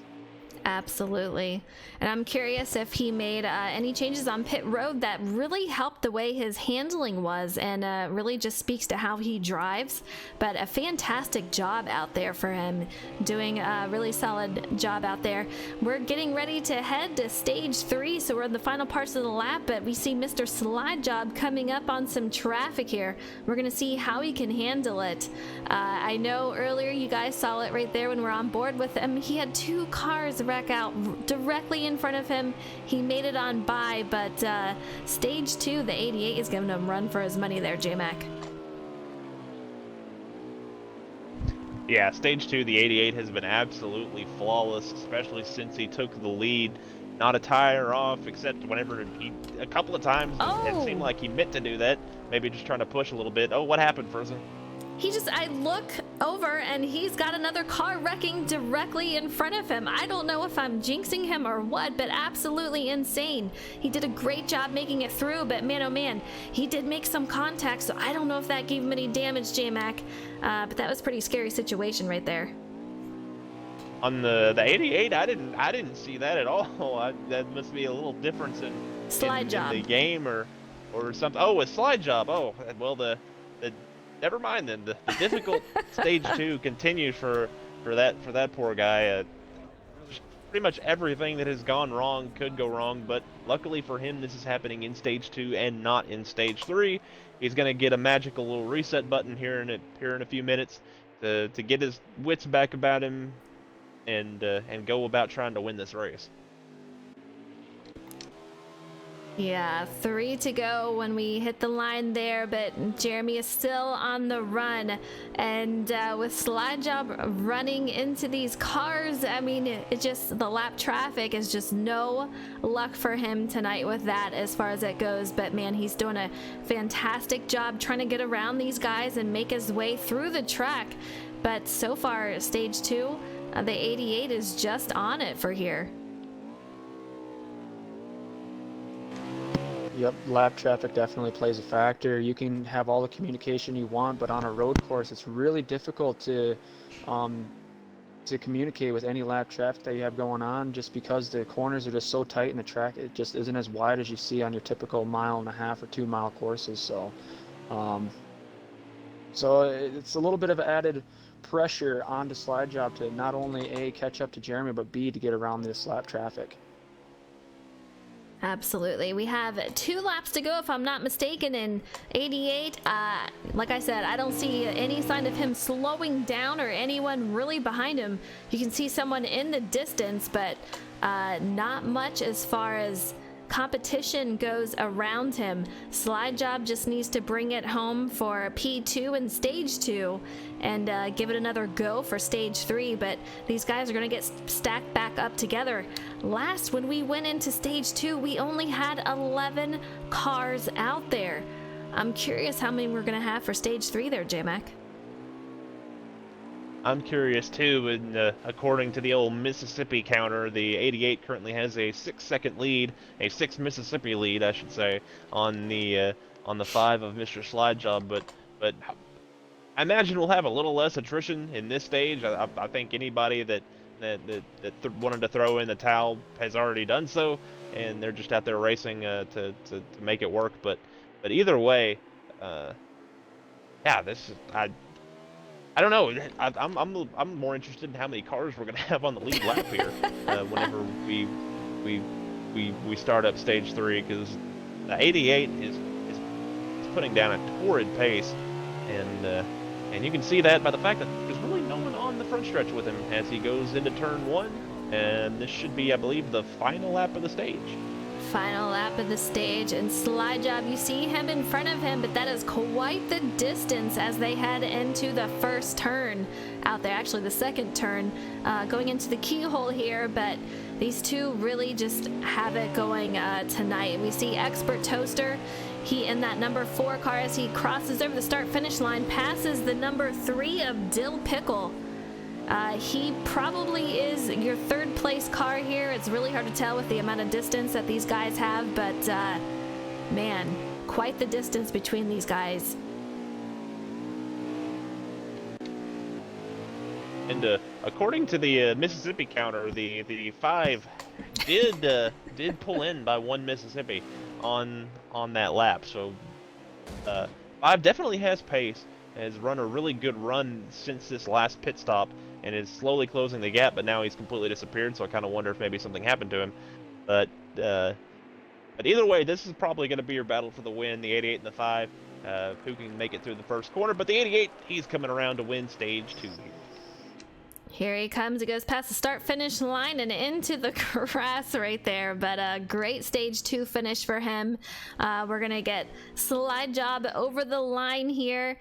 Absolutely. And I'm curious if he made any changes on pit road that really helped the way his handling was, and really just speaks to how he drives. But a fantastic job out there for him, doing a really solid job out there. We're getting ready to head to stage 3, so we're in the final parts of the lap, but we see Mr. Slide Job coming up on some traffic here. We're going to see how he can handle it. I know earlier you guys saw it right there when we're on board with him. He had 2 cars wreck out directly in front of him. He made it on by, but stage 2, the 88 is giving him a run for his money there, J-Mac. Yeah, stage 2, the 88 has been absolutely flawless, especially since he took the lead. Not a tire off, except whenever a couple of times, it seemed like he meant to do that. Maybe just trying to push a little bit. Oh, what happened, Frozen? I look over and he's got another car wrecking directly in front of him. I don't know if I'm jinxing him or what, but absolutely insane. He did a great job making it through, but man, oh man, he did make some contact, so I don't know if that gave him any damage, J-Mac. But that was a pretty scary situation right there. On the 88, I didn't see that at all. That must be a little difference in the game or something. Oh, a slide job. Oh, well, never mind then. The difficult stage 2 continues for that poor guy. Pretty much everything that has gone wrong could go wrong, but luckily for him, this is happening in stage 2 and not in stage 3. He's gonna get a magical little reset button here in a few minutes to get his wits back about him and go about trying to win this race. Yeah, 3 to go when we hit the line there, but Jeremy is still on the run. And with Slide Job running into these cars, I mean, the lap traffic is just no luck for him tonight with that as far as it goes. But man, he's doing a fantastic job trying to get around these guys and make his way through the track. But so far, stage 2, the 88 is just on it for here. Yep, lap traffic definitely plays a factor. You can have all the communication you want, but on a road course, it's really difficult to communicate with any lap traffic that you have going on, just because the corners are just so tight and the track, it just isn't as wide as you see on your typical 1.5 or 2 mile courses. So it's a little bit of added pressure onto Slide Job to not only A, catch up to Jeremy, but B, to get around this lap traffic. Absolutely. We have 2 laps to go, if I'm not mistaken, in 88. Like I said, I don't see any sign of him slowing down or anyone really behind him. You can see someone in the distance, but not much as far as competition goes around him. Slide Job just needs to bring it home for P2 and stage 2 and give it another go for stage 3, but these guys are going to get stacked back up together. Last, when we went into stage 2, we only had 11 cars out there. I'm curious how many we're going to have for stage 3 there, J-Mac. I'm curious too, and according to the old Mississippi counter, the 88 currently has a 6-second lead, a 6 Mississippi lead, I should say, on the 5 of Mr. Slide Job. But I imagine we'll have a little less attrition in this stage. I think anybody that wanted to throw in the towel has already done so, and they're just out there racing to make it work. But either way, yeah, this is I don't know. I'm more interested in how many cars we're gonna have on the lead lap here whenever we start up stage 3, because the 88 is putting down a torrid pace, and you can see that by the fact that there's really no one on the front stretch with him as he goes into turn 1, and this should be, I believe, the final lap of the stage. Final lap of the stage, and Slide Job, you see him in front of him, but that is quite the distance as they head into the first turn out there, actually the second turn, going into the keyhole here. But these two really just have it going tonight. We see Expert Toaster, he in that number 4 car as he crosses over the start finish line, passes the number 3 of Dill Pickle. He probably is your 3rd place car here. It's really hard to tell with the amount of distance that these guys have, but man, quite the distance between these guys. And according to the Mississippi counter, the 5 did pull in by 1 Mississippi on that lap. So 5 definitely has pace, has run a really good run since this last pit stop, and is slowly closing the gap, but now he's completely disappeared, so I kind of wonder if maybe something happened to him. But either way, this is probably going to be your battle for the win, the 88 and the 5, who can make it through the first corner. But the 88, he's coming around to win stage 2 here. Here he comes. He goes past the start-finish line and into the grass right there. But a great stage 2 finish for him. We're going to get Slide Job over the line here.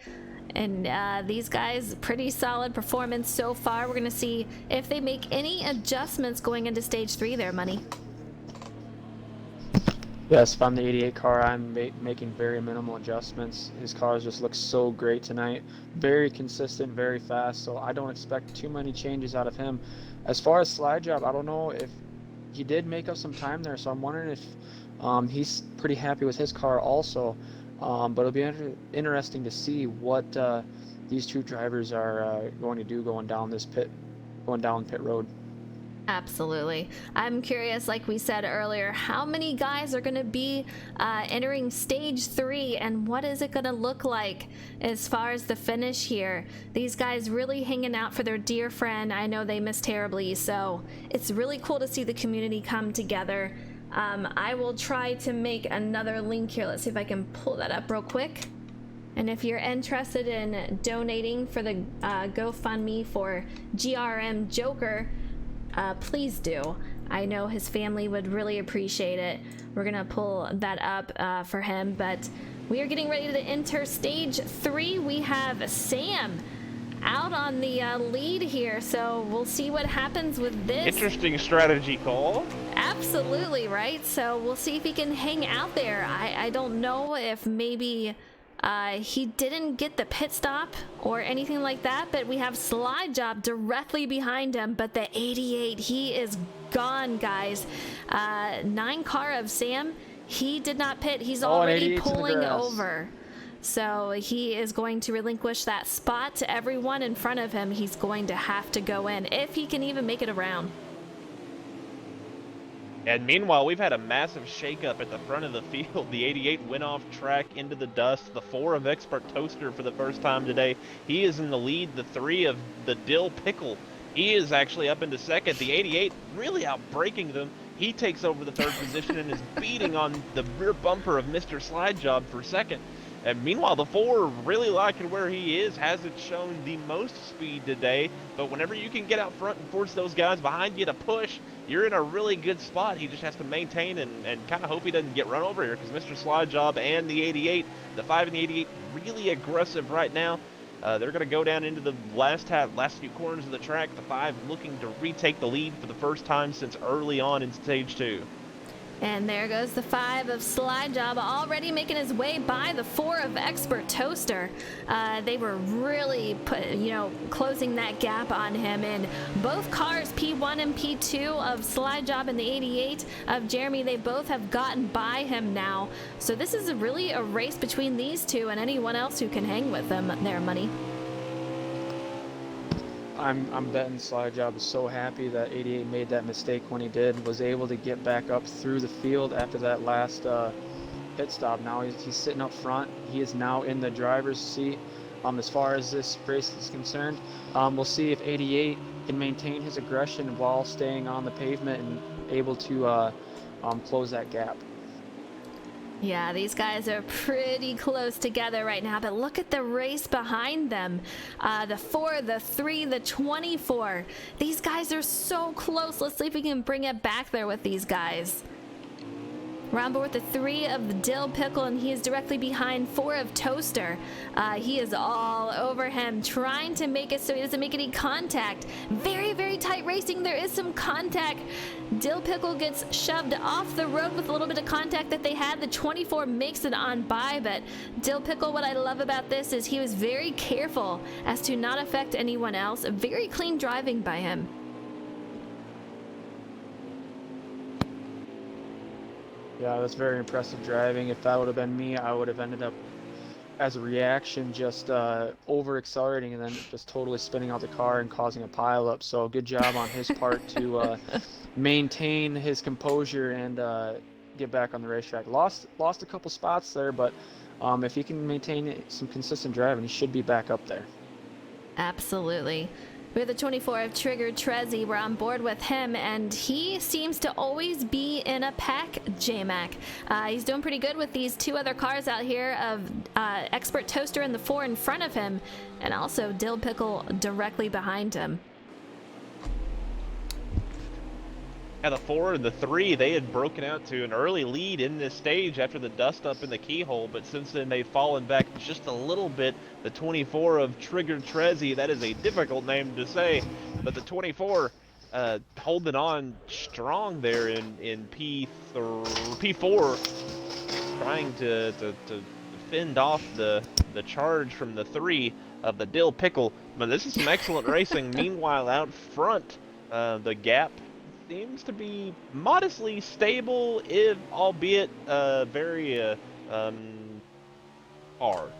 And these guys, pretty solid performance so far. We're going to see if they make any adjustments going into stage 3 there, Money. Yes, if I'm the 88 car, I'm making very minimal adjustments. His cars just look so great tonight. Very consistent, very fast, so I don't expect too many changes out of him. As far as Slide Job, I don't know if he did make up some time there, so I'm wondering if he's pretty happy with his car also. But it'll be interesting to see what these two drivers are going to do going down pit road. Absolutely. I'm curious, like we said earlier, how many guys are going to be entering stage 3, and what is it going to look like as far as the finish here? These guys really hanging out for their dear friend. I know they miss terribly, so it's really cool to see the community come together. I will try to make another link here. Let's see if I can pull that up real quick. And if you're interested in donating for the GoFundMe for GRM Joker, please do. I know his family would really appreciate it. We're gonna pull that up for him, but we are getting ready to enter stage 3. We have Sam out on the lead here, so we'll see what happens with this. Interesting strategy call. Absolutely, right? So we'll see if he can hang out there. I don't know if maybe he didn't get the pit stop or anything like that, but we have Slide Job directly behind him. But the 88, he is gone, guys. 9 car of Sam, he did not pit. He's already pulling over. So he is going to relinquish that spot to everyone in front of him. He's going to have to go in if he can even make it around. And meanwhile, we've had a massive shakeup at the front of the field. The 88 went off track into the dust. The 4 of Expert Toaster for the first time today. He is in the lead. The 3 of the Dill Pickle, he is actually up into second. The 88 really outbreaking them. He takes over the third position and is beating on the rear bumper of Mr. Slide Job for second. And meanwhile, the 4 really liking where he is, hasn't shown the most speed today, but whenever you can get out front and force those guys behind you to push, you're in a really good spot. He just has to maintain and kind of hope he doesn't get run over here, because Mr. Slide Job and the 88, the 5 and the 88, really aggressive right now. They're going to go down into the last few corners of the track. The 5 looking to retake the lead for the first time since early on in stage 2. And there goes the 5 of Slide Job, already making his way by the 4 of Expert Toaster. They were really closing that gap on him. And both cars, P1 and P2 of Slide Job and the 88 of Jeremy, they both have gotten by him now. So this is really a race between these two and anyone else who can hang with them there, Money. I'm betting Slide Job is so happy that 88 made that mistake when he did, was able to get back up through the field after that last pit stop. Now he's sitting up front. He is now in the driver's seat as far as this race is concerned. We'll see if 88 can maintain his aggression while staying on the pavement and able to close that gap. Yeah, these guys are pretty close together right now, but look at the race behind them. The 4, the 3, the 24. These guys are so close. Let's see if we can bring it back there with these guys. We're on board with the 3 of the Dill Pickle, and he is directly behind 4 of Toaster. He is all over him, trying to make it so he doesn't make any contact. Very, very tight racing. There is some contact. Dill Pickle gets shoved off the road with a little bit of contact that they had. The 24 makes it on by, but Dill Pickle, what I love about this is he was very careful as to not affect anyone else. Very clean driving by him. Yeah, that's very impressive driving. If that would have been me, I would have ended up, as a reaction, just over accelerating and then just totally spinning out the car and causing a pileup. So good job on his part to maintain his composure and get back on the racetrack. Lost a couple spots there, but if he can maintain some consistent driving, he should be back up there. Absolutely. With the 24 of Trigger Trezzy, we're on board with him, and he seems to always be in a pack, J-Mac. He's doing pretty good with these 2 other cars out here of Expert Toaster and the 4 in front of him, and also Dill Pickle directly behind him. Yeah, the 4 and the 3, they had broken out to an early lead in this stage after the dust up in the keyhole, but since then they've fallen back just a little bit. The 24 of Trigger Trezzy, that is a difficult name to say, but the 24 holding on strong there in P4, trying to fend off the charge from the 3 of the Dill Pickle. But this is some excellent racing. Meanwhile, out front, the gap seems to be modestly stable, if albeit very hard.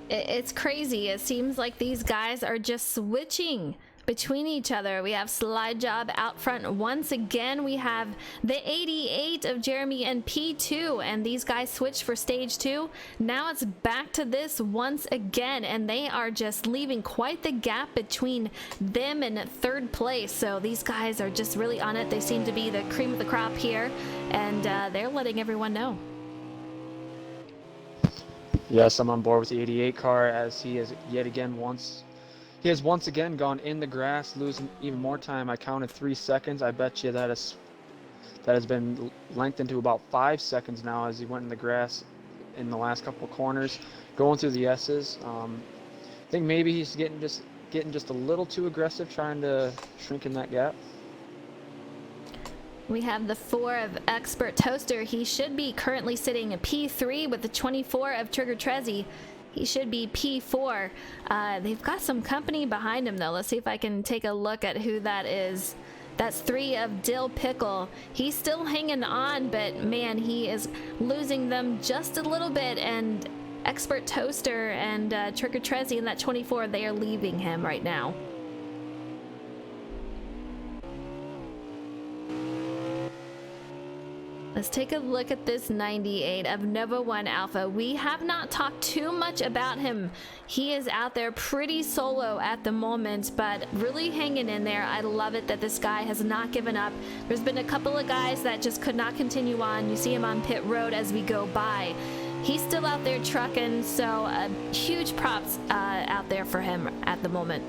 It's crazy. It seems like these guys are just switching between each other. We have Slide Job out front once again. We have the 88 of Jeremy and P2, and these guys switched for stage 2. Now it's back to this once again, and they are just leaving quite the gap between them and 3rd place. So these guys are just really on it. They seem to be the cream of the crop here, and they're letting everyone know. Yes, I'm on board with the 88 car, as he has once again gone in the grass, losing even more time. I counted 3 seconds. I bet you that has been lengthened to about 5 seconds now as he went in the grass in the last couple of corners, going through the S's. I think maybe he's getting just a little too aggressive, trying to shrink in that gap. We have the 4 of Expert Toaster. He should be currently sitting at P3 with the 24 of Trigger Trezzy. He should be P4. They've got some company behind him, though. Let's see if I can take a look at who that is. That's 3 of Dill Pickle. He's still hanging on, but man, he is losing them just a little bit. And Expert Toaster and Trigger Trezzy and that 24, they are leaving him right now. Let's take a look at this 98 of Nova 1 Alpha. We have not talked too much about him. He is out there pretty solo at the moment, but really hanging in there. I love it that this guy has not given up. There's been a couple of guys that just could not continue on. You see him on pit road as we go by. He's still out there trucking, so huge props out there for him at the moment.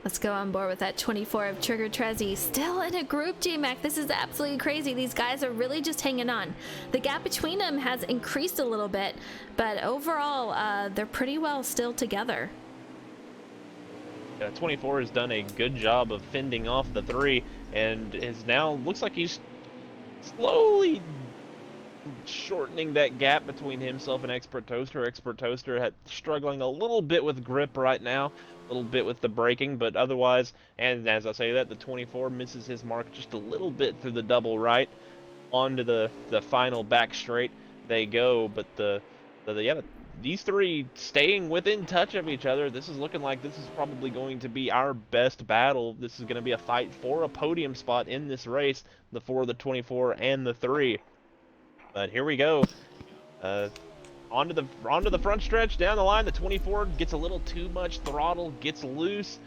Let's go on board with that 24 of Trigger Trezzy. Still in a group, J-Mac. This is absolutely crazy. These guys are really just hanging on. The gap between them has increased a little bit, but overall, they're pretty well still together. 24 has done a good job of fending off the 3, and is now, looks like he's slowly shortening that gap between himself and Expert Toaster. Expert Toaster struggling a little bit with grip right now, a little bit with the braking, but otherwise, and as I say that, the 24 misses his mark just a little bit through the double right. Onto the final back straight they go, but these 3 staying within touch of each other. This is looking like this is probably going to be our best battle. This is going to be a fight for a podium spot in this race, the 4, the 24, and the 3. But here we go. Onto the front stretch, down the line. The 24 gets a little too much throttle, gets loose.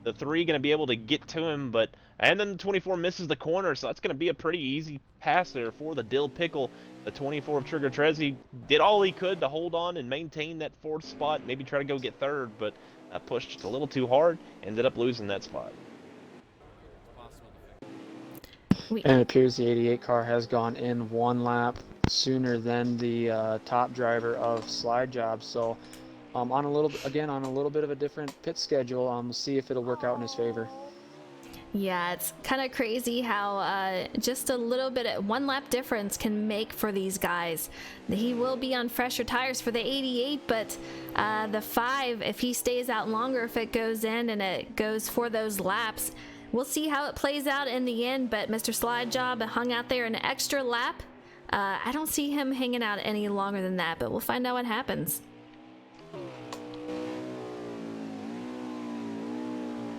The 3 going to be able to get to him, and then the 24 misses the corner, so that's going to be a pretty easy pass there for the Dill Pickle. The 24 of Trigger Trezzy did all he could to hold on and maintain that 4th spot, maybe try to go get 3rd, but pushed just a little too hard, ended up losing that spot. And it appears the 88 car has gone in 1 lap sooner than the top driver of Slide Job. So on a little bit of a different pit schedule. We'll see if it'll work out in his favor. Yeah, it's kind of crazy how just a little bit of 1 lap difference can make for these guys. He will be on fresher tires for the 88, but the 5, if he stays out longer, if it goes in and it goes for those laps, we'll see how it plays out in the end. But Mr. Slide Job hung out there an extra lap. I don't see him hanging out any longer than that, but we'll find out what happens.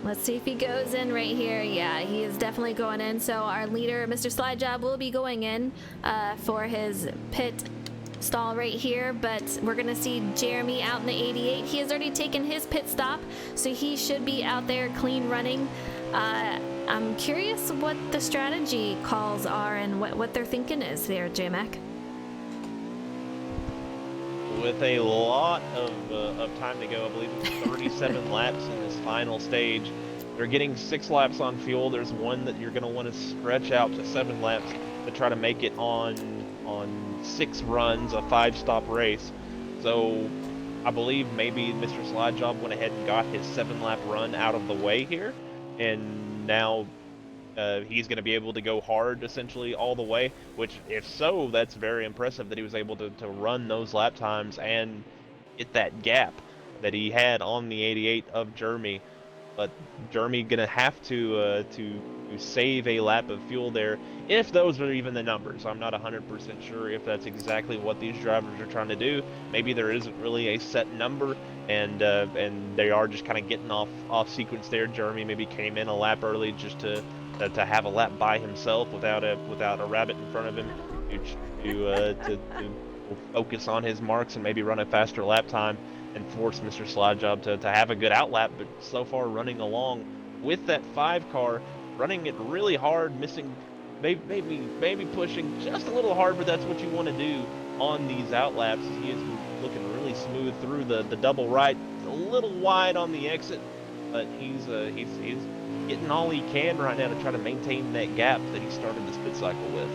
Let's see if he goes in right here. Yeah, he is definitely going in. So our leader, Mr. Slide Job, will be going in for his pit stall right here, but we're gonna see Jeremy out in the 88. He has already taken his pit stop, so he should be out there clean running. I'm curious what the strategy calls are and what they're thinking is there, J-Mac. With a lot of time to go, I believe it's 37 laps in this final stage. They're getting 6 laps on fuel. There's one that you're going to want to stretch out to 7 laps to try to make it on 6 runs, a 5-stop race. So I believe maybe Mr. Slide Job went ahead and got his 7-lap run out of the way here, and now he's going to be able to go hard essentially all the way, which if so, that's very impressive that he was able to run those lap times and get that gap that he had on the 88 of Jeremy. But Jeremy going to have to save a lap of fuel there, if those are even the numbers. I'm not 100% sure if that's exactly what these drivers are trying to do. Maybe there isn't really a set number, and they are just kind of getting off sequence there. Jeremy maybe came in a lap early just to have a lap by himself without a rabbit in front of him to focus on his marks and maybe run a faster lap time and force Mr. Slide Job to have a good outlap. But so far running along with that 5 car, running it really hard, missing, maybe pushing just a little hard, but that's what you want to do on these outlaps. He is looking really smooth through the double right, a little wide on the exit, but he's getting all he can right now to try to maintain that gap that he started this pit cycle with.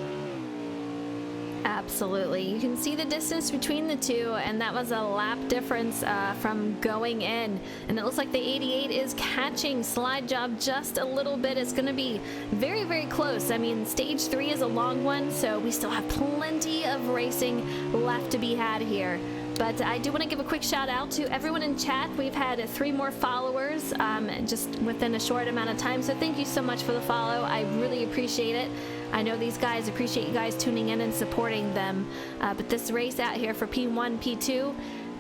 Absolutely. You can see the distance between the two, and that was a lap difference from going in. And it looks like the 88 is catching Slide Job just a little bit. It's going to be very, very close. I mean, stage 3 is a long one, so we still have plenty of racing left to be had here. But I do want to give a quick shout out to everyone in chat. We've had 3 more followers just within a short amount of time. So thank you so much for the follow. I really appreciate it. I know these guys appreciate you guys tuning in and supporting them. But this race out here for P1, P2,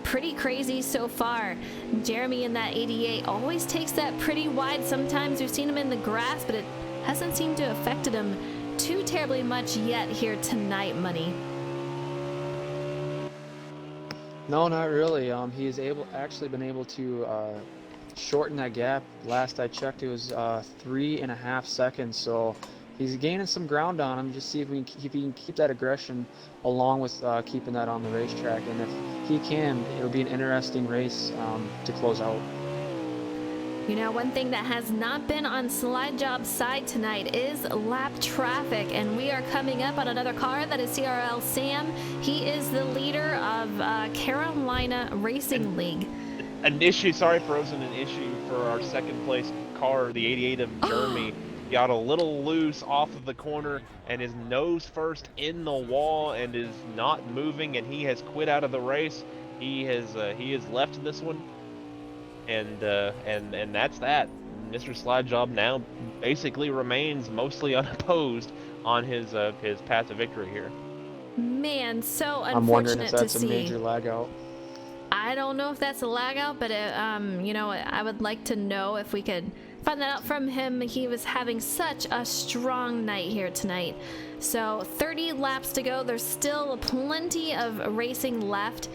pretty crazy so far. Jeremy in that 88 always takes that pretty wide. Sometimes we've seen him in the grass, but it hasn't seemed to have affected him too terribly much yet here tonight, Money. No, not really. He's actually been able to shorten that gap. Last I checked, it was 3.5 seconds. So he's gaining some ground on him. Just see if he can keep that aggression along with keeping that on the racetrack. And if he can, it'll be an interesting race to close out. You know, one thing that has not been on Slide Job's side tonight is lap traffic, and we are coming up on another car. That is CRL Sam. He is the leader of Carolina Racing League. An issue, sorry Frozen, an issue for our second place car, the 88 of Jeremy. Got a little loose off of the corner and is nose first in the wall and is not moving, and he has quit out of the race. He has left this one. And that's that. Mr. Slide Job now basically remains mostly unopposed on his path to victory here. Man, so unfortunate I'm wondering if that's to a see. major lag out. I don't know if that's a lag out, but you know, I would like to know if we could find that out from him. He was having such a strong night here tonight. So 30 laps to go. There's still plenty of racing left.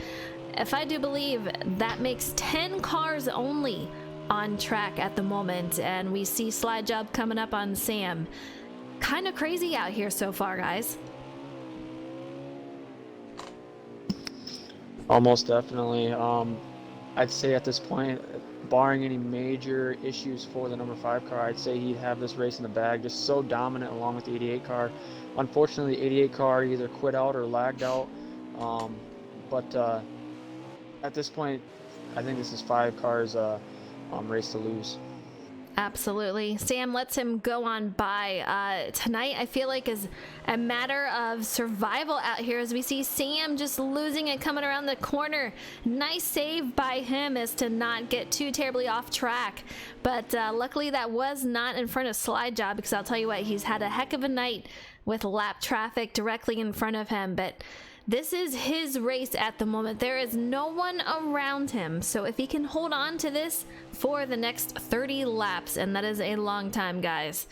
If I do believe, that makes 10 cars only on track at the moment, and we see Slide Job coming up on Sam. Kind of crazy out here so far, guys. Almost definitely. I'd say at this point, barring any major issues for the number 5 car, I'd say he'd have this race in the bag. Just so dominant along with the 88 car. Unfortunately, the 88 car either quit out or lagged out. But at this point, I think this is 5 cars race to lose. Absolutely. Sam lets him go on by. Tonight, I feel like is a matter of survival out here as we see Sam just losing it coming around the corner. Nice save by him as to not get too terribly off track. But luckily that was not in front of Slide Job, because I'll tell you what, he's had a heck of a night with lap traffic directly in front of him. But this is his race at the moment. There is no one around him. So if he can hold on to this for the next 30 laps, and that is a long time, guys,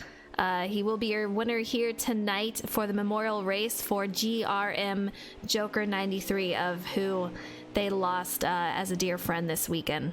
he will be your winner here tonight for the memorial race for GRM Joker 93, of who they lost as a dear friend this weekend.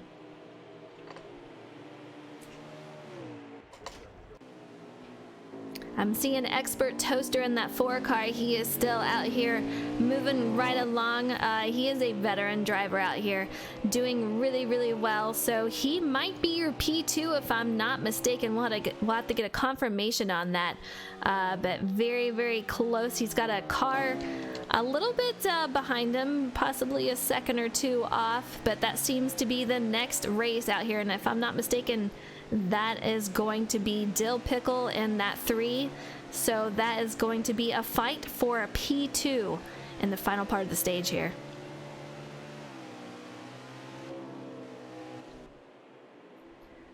I'm seeing Expert Toaster in that 4 car. He is still out here moving right along. He is a veteran driver out here doing really, really well. So he might be your P2 if I'm not mistaken. We'll have to get a confirmation on that. But very, very close. He's got a car a little bit behind him, possibly a second or two off. But that seems to be the next race out here. And if I'm not mistaken, that is going to be Dill Pickle in that 3. So that is going to be a fight for a P2 in the final part of the stage here.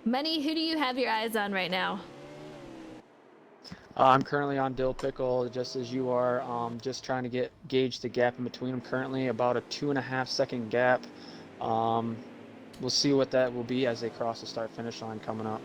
Money, who do you have your eyes on right now? I'm currently on Dill Pickle, just as you are. Just trying to gauge the gap in between them. Currently about a 2.5 second gap. We'll see what that will be as they cross the start-finish line coming up.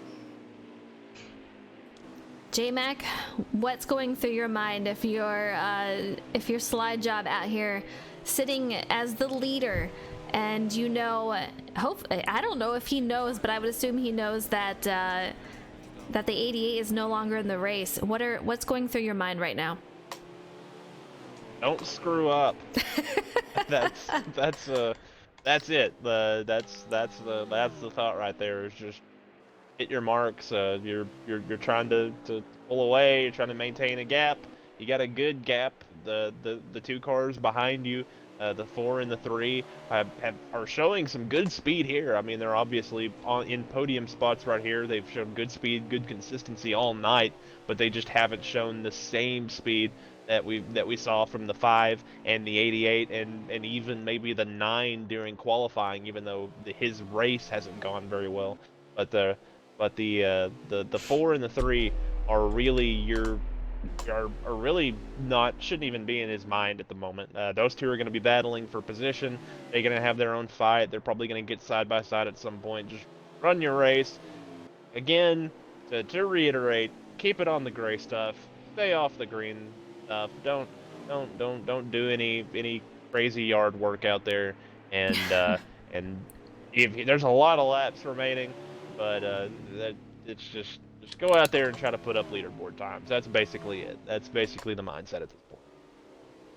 J-Mac, what's going through your mind if your Slide Job out here sitting as the leader, and you know, I don't know if he knows, but I would assume he knows that that the 88 is no longer in the race. What's going through your mind right now? Don't screw up. That's it. That's the thought right there. Is just hit your marks. You're trying to pull away. You're trying to maintain a gap. You got a good gap. The 2 cars behind you, the 4 and the 3, are showing some good speed here. I mean, they're obviously in podium spots right here. They've shown good speed, good consistency all night, but they just haven't shown the same speed that we saw from the 5 and the 88 and even maybe the 9 during qualifying, even though his race hasn't gone very well. But the 4 and the 3 are really your are really shouldn't even be in his mind at the moment. Those two are going to be battling for position. They're going to have their own fight. They're probably going to get side by side at some point. Just run your race. Again, to reiterate, keep it on the gray stuff. Stay off the green stuff. Don't do any crazy yard work out there. And if there's a lot of laps remaining, but that it's just go out there and try to put up leaderboard times. That's basically it. That's basically the mindset at this point.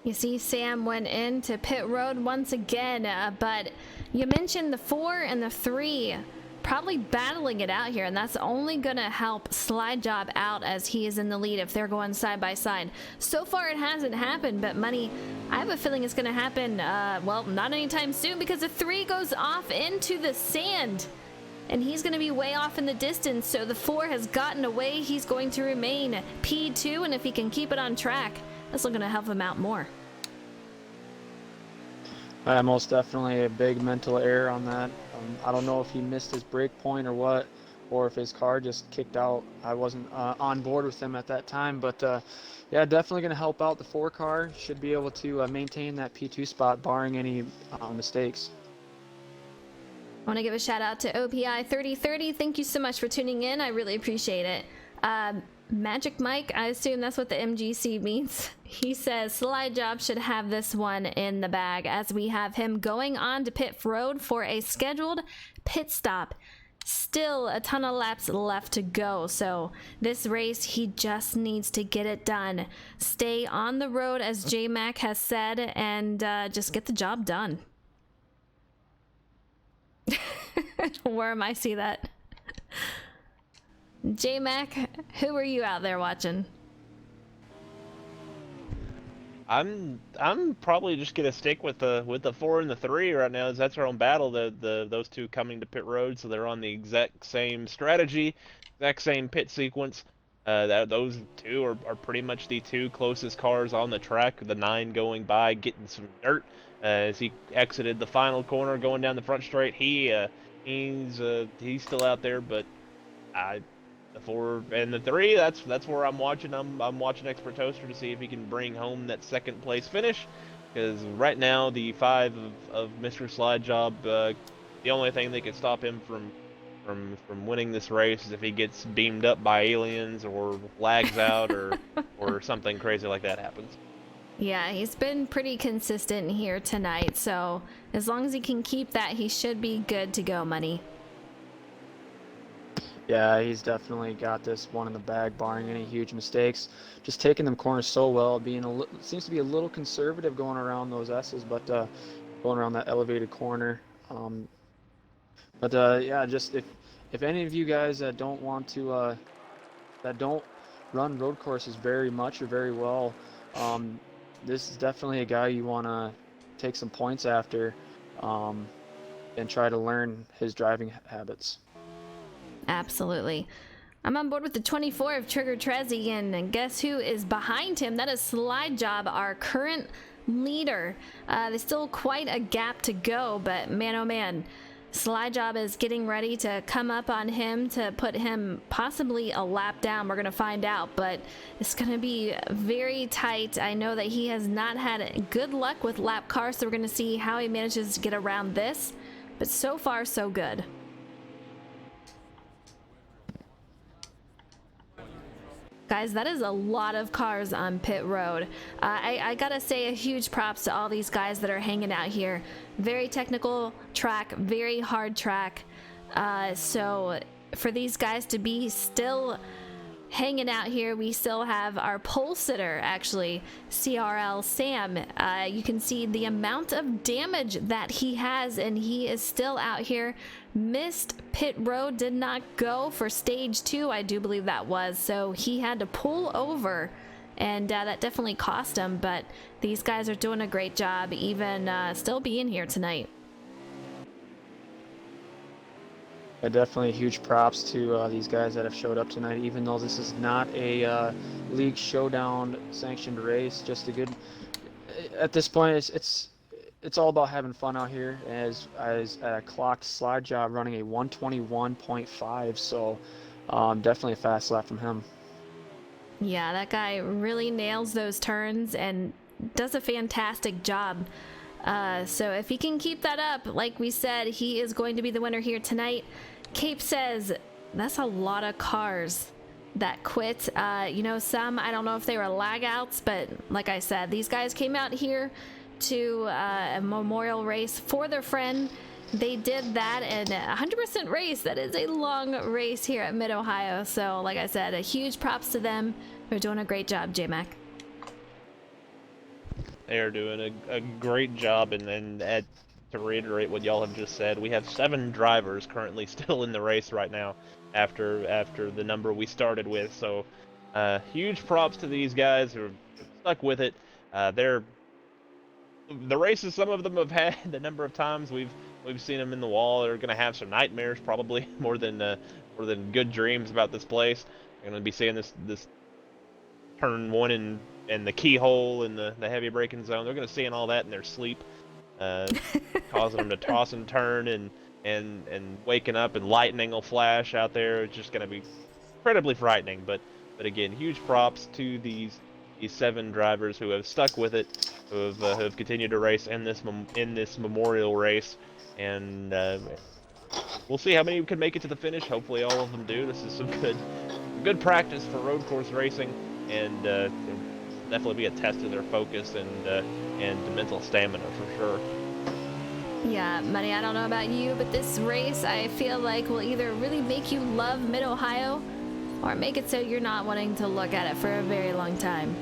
You see, Sam went into pit road once again, but you mentioned the 4 and the 3 probably battling it out here, and that's only going to help Slide Job out as he is in the lead if they're going side by side. So far it hasn't happened, but Money, I have a feeling it's going to happen, well, not anytime soon, because the 3 goes off into the sand. And he's going to be way off in the distance, so the 4 has gotten away. He's going to remain P2, and if he can keep it on track, that's going to help him out more. Most definitely a big mental error on that. I don't know if he missed his brake point or what, or if his car just kicked out. I wasn't on board with him at that time, but yeah, definitely going to help out the 4 car. Should be able to maintain that P2 spot barring any mistakes. I want to give a shout out to OPI 3030. Thank you so much for tuning in. I really appreciate it. Magic Mike, I assume that's what the MGC means. He says Slide Job should have this one in the bag as we have him going on to pit road for a scheduled pit stop. Still a ton of laps left to go, so this race he just needs to get it done. Stay on the road as J-Mac has said, and just get the job done. Worm, I see that. J-Mac, who are you out there watching? I'm probably just gonna stick with the 4 and the 3 right now, as that's our own battle. Those two coming to pit road, so they're on the exact same strategy, exact same pit sequence. Those two are pretty much the 2 closest cars on the track. The 9 going by, getting some dirt as he exited the final corner, going down the front straight. He's still out there, but the 4 and the 3, that's where I'm watching. I'm watching Expert Toaster to see if he can bring home that 2nd place finish, because right now the 5 of Mr. Slide Job, the only thing that could stop him from winning this race is if he gets beamed up by aliens or lags out or something crazy like that happens. Yeah, he's been pretty consistent here tonight, so as long as he can keep that, he should be good to go, Money. Yeah, he's definitely got this one in the bag, barring any huge mistakes. Just taking them corners so well, seems to be a little conservative going around those S's, but going around that elevated corner. Yeah, just if any of you guys that don't want to, that don't run road courses very much or very well, this is definitely a guy you want to take some points after, and try to learn his driving habits. Absolutely. I'm on board with the 24 of Trigger Trezzy, and guess who is behind him? That is Slide Job, our current leader. There's still quite a gap to go, but man, oh man, Slide Job is getting ready to come up on him to put him possibly a lap down. We're going to find out, but it's going to be very tight. I know that he has not had good luck with lap cars, so we're going to see how he manages to get around this, but so far so good. Guys, that is a lot of cars on pit road. I gotta say a huge props to all these guys that are hanging out here. Very technical track, very hard track. So for these guys to be still hanging out here, we still have our pole sitter, actually, CRL Sam. You can see the amount of damage that he has, and he is still out here. Missed pit road, did not go for stage 2, I do believe that was, so he had to pull over, and that definitely cost him, but these guys are doing a great job, even still being here tonight. Definitely huge props to these guys that have showed up tonight, even though this is not a league showdown sanctioned race. Just a good, at this point, it's all about having fun out here. As clocked Slide Job running a 121.5, so definitely a fast lap from him. Yeah, that guy really nails those turns and does a fantastic job. So if he can keep that up, like we said, he is going to be the winner here tonight. Cape says that's a lot of cars that quit. You know, some, I don't know if they were lag outs, but like I said, these guys came out here to a memorial race for their friend. They did that in a 100% race. That is a long race here at Mid-Ohio. So like I said, a huge props to them. They're doing a great job, J-Mac. They are doing a great job, and then to reiterate what y'all have just said, we have 7 drivers currently still in the race right now after the number we started with. So huge props to these guys who have stuck with it. They're the races some of them have had the number of times we've seen them in the wall. They're gonna have some nightmares probably more than good dreams about this place. They're gonna be seeing this turn 1 and the keyhole in the heavy braking zone. They're gonna seeing all that in their sleep, causing them to toss and turn and waking up and lightning will flash out there. It's just gonna be incredibly frightening. But again, huge props to these 7 drivers who have stuck with it, who have continued to race in this memorial race, and we'll see how many can make it to the finish. Hopefully, all of them do. This is some good practice for road course racing, and definitely be a test of their focus and mental stamina for sure. Yeah, Money, I don't know about you, but this race I feel like will either really make you love Mid-Ohio or make it so you're not wanting to look at it for a very long time.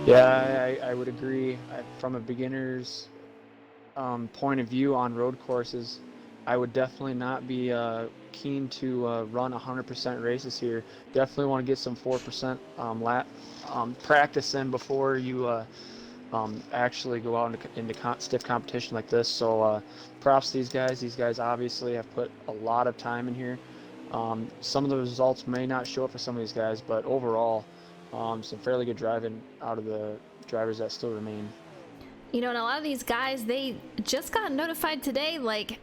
Yeah, I would agree. From a beginner's point of view on road courses, I would definitely not be keen to run 100% races here. Definitely want to get some 4% lap practice in before you actually go out into stiff competition like this. So props to these guys. These guys obviously have put a lot of time in here. Some of the results may not show up for some of these guys, but overall, some fairly good driving out of the drivers that still remain. You know, and a lot of these guys, they just got notified today, like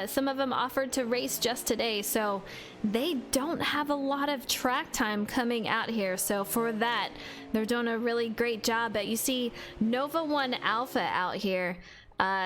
some of them offered to race just today, so they don't have a lot of track time coming out here. So for that, they're doing a really great job. But you see Nova 1 Alpha out here,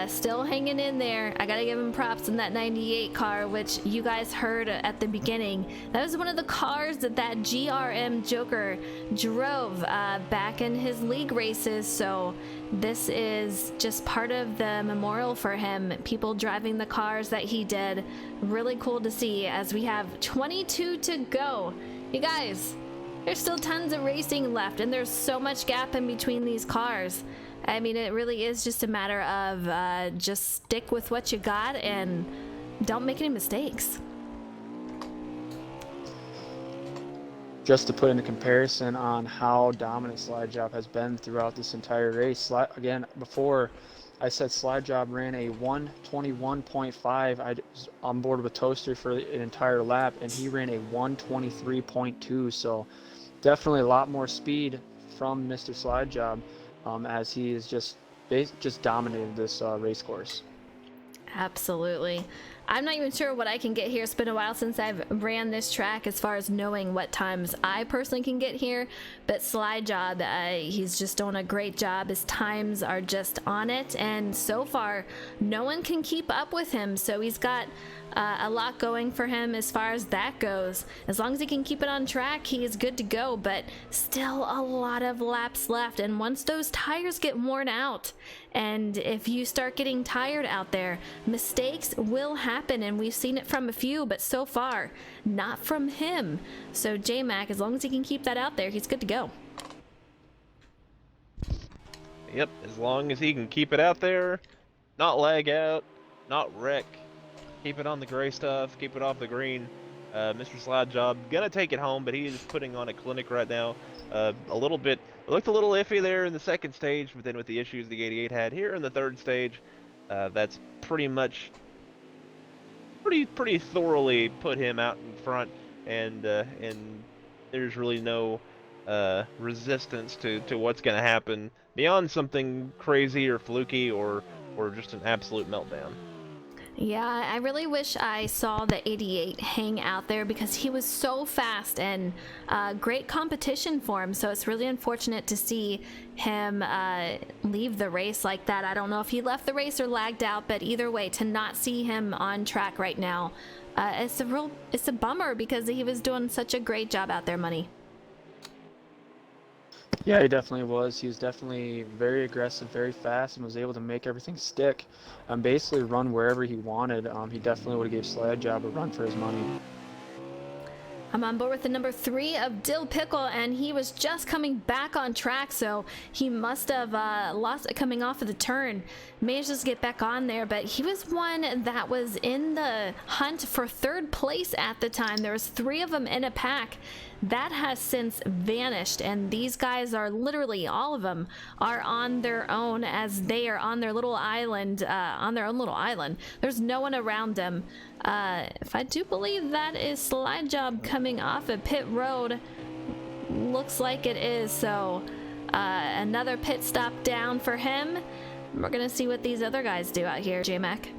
still hanging in there. I gotta give him props in that 98 car, which you guys heard at the beginning. That was one of the cars that GRM Joker drove back in his league races. So this is just part of the memorial for him. People driving the cars that he did. Really cool to see as we have 22 to go. You guys, there's still tons of racing left, and there's so much gap in between these cars. I mean, it really is just a matter of just stick with what you got and don't make any mistakes. Just to put into comparison on how dominant Slide Job has been throughout this entire race. Again, before I said Slide Job ran a 1:21.5. I was on board with Toaster for an entire lap, and he ran a 1:23.2. So definitely a lot more speed from Mr. Slide Job. As he is just dominated this race course. Absolutely. I'm not even sure what I can get here. It's been a while since I've ran this track as far as knowing what times I personally can get here. But Slide Job, he's just doing a great job. His times are just on it. And so far, no one can keep up with him. So he's got a lot going for him as far as that goes. As long as he can keep it on track, he is good to go. But still a lot of laps left. And once those tires get worn out, and if you start getting tired out there, mistakes will happen, and we've seen it from a few, but so far, not from him. So J-Mac, as long as he can keep that out there, he's good to go. Yep, as long as he can keep it out there, not lag out, not wreck, keep it on the gray stuff, keep it off the green. Mr. Slide Job gonna take it home, but he is putting on a clinic right now. A little bit, it looked a little iffy there in the second stage, but then with the issues the 88 had here in the third stage, that's pretty much pretty thoroughly put him out in front, and there's really no resistance to what's gonna happen beyond something crazy or fluky or just an absolute meltdown. Yeah, I really wish I saw the 88 hang out there because he was so fast and great competition for him. So it's really unfortunate to see him leave the race like that. I don't know if he left the race or lagged out, but either way, to not see him on track right now, it's a bummer because he was doing such a great job out there, Money. Yeah, he definitely was. He was definitely very aggressive, very fast, and was able to make everything stick. Basically run wherever he wanted. He definitely would have gave Slide Job a run for his money. I'm on board with the number 3 of Dill Pickle, and he was just coming back on track, so he must have lost it coming off of the turn. Managed to get back on there, but he was one that was in the hunt for 3rd place at the time. There was 3 of them in a pack. That has since vanished, and these guys are literally, all of them are on their own as they are on their little island, on their own little island. There's no one around them. If I do believe that is Slide Job coming off of pit road, looks like it is. So another pit stop down for him. We're gonna see what these other guys do out here, J-Mac.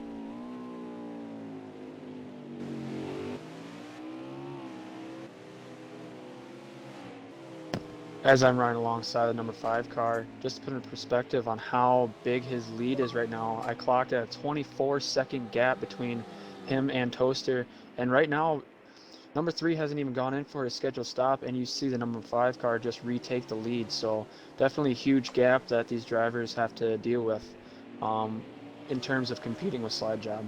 As I'm riding alongside the number 5 car, just to put in perspective on how big his lead is right now, I clocked at a 24-second gap between him and Toaster, and right now number 3 hasn't even gone in for his scheduled stop, and you see the number 5 car just retake the lead. So definitely a huge gap that these drivers have to deal with in terms of competing with Slide Job.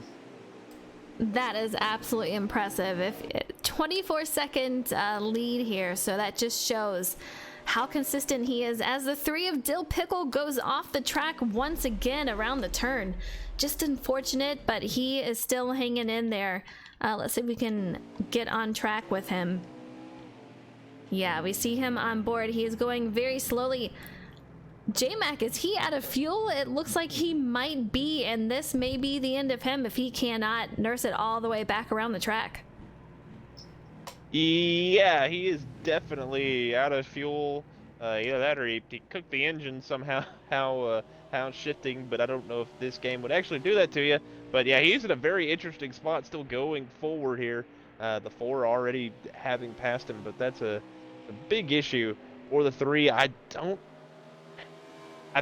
That is absolutely impressive. If 24-second lead here, so that just shows how consistent he is as the 3 of Dill Pickle goes off the track once again around the turn. Just unfortunate, but he is still hanging in there. Let's see if we can get on track with him. Yeah, we see him on board. He is going very slowly. J-Mac, is he out of fuel? It looks like he might be, and this may be the end of him if he cannot nurse it all the way back around the track. Yeah, he is definitely out of fuel. Either that or he cooked the engine somehow, how shifting, but I don't know if this game would actually do that to you. But yeah, he's in a very interesting spot still going forward here. The 4 already having passed him, but that's a big issue for the 3. I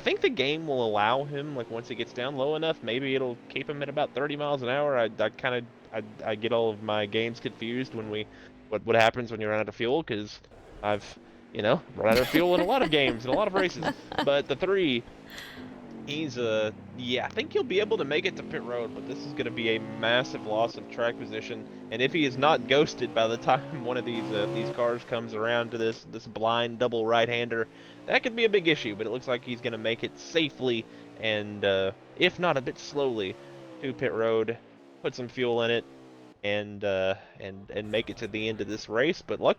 think the game will allow him, like once he gets down low enough, maybe it'll keep him at about 30 miles an hour. I get all of my games confused when what happens when you run out of fuel, because I've, run out of fuel in a lot of games, in a lot of races. But the 3, he's, I think he'll be able to make it to pit road, but this is going to be a massive loss of track position. And if he is not ghosted by the time one of these cars comes around to this blind double right-hander, that could be a big issue. But it looks like he's going to make it safely and, if not a bit slowly, to pit road, put some fuel in it, and make it to the end of this race. But look,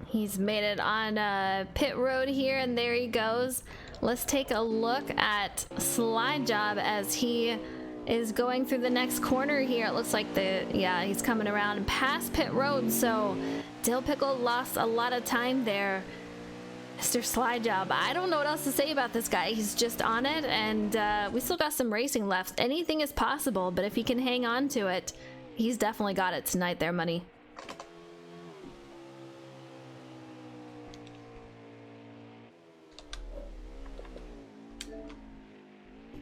he's made it on pit road here, and there he goes. Let's take a look at Slide Job as he is going through the next corner here. It looks like he's coming around past pit road, so Dill Pickle lost a lot of time there. Mr. Slide Job, I don't know what else to say about this guy. He's just on it, and we still got some racing left. Anything is possible, but if he can hang on to it, he's definitely got it tonight there, Money.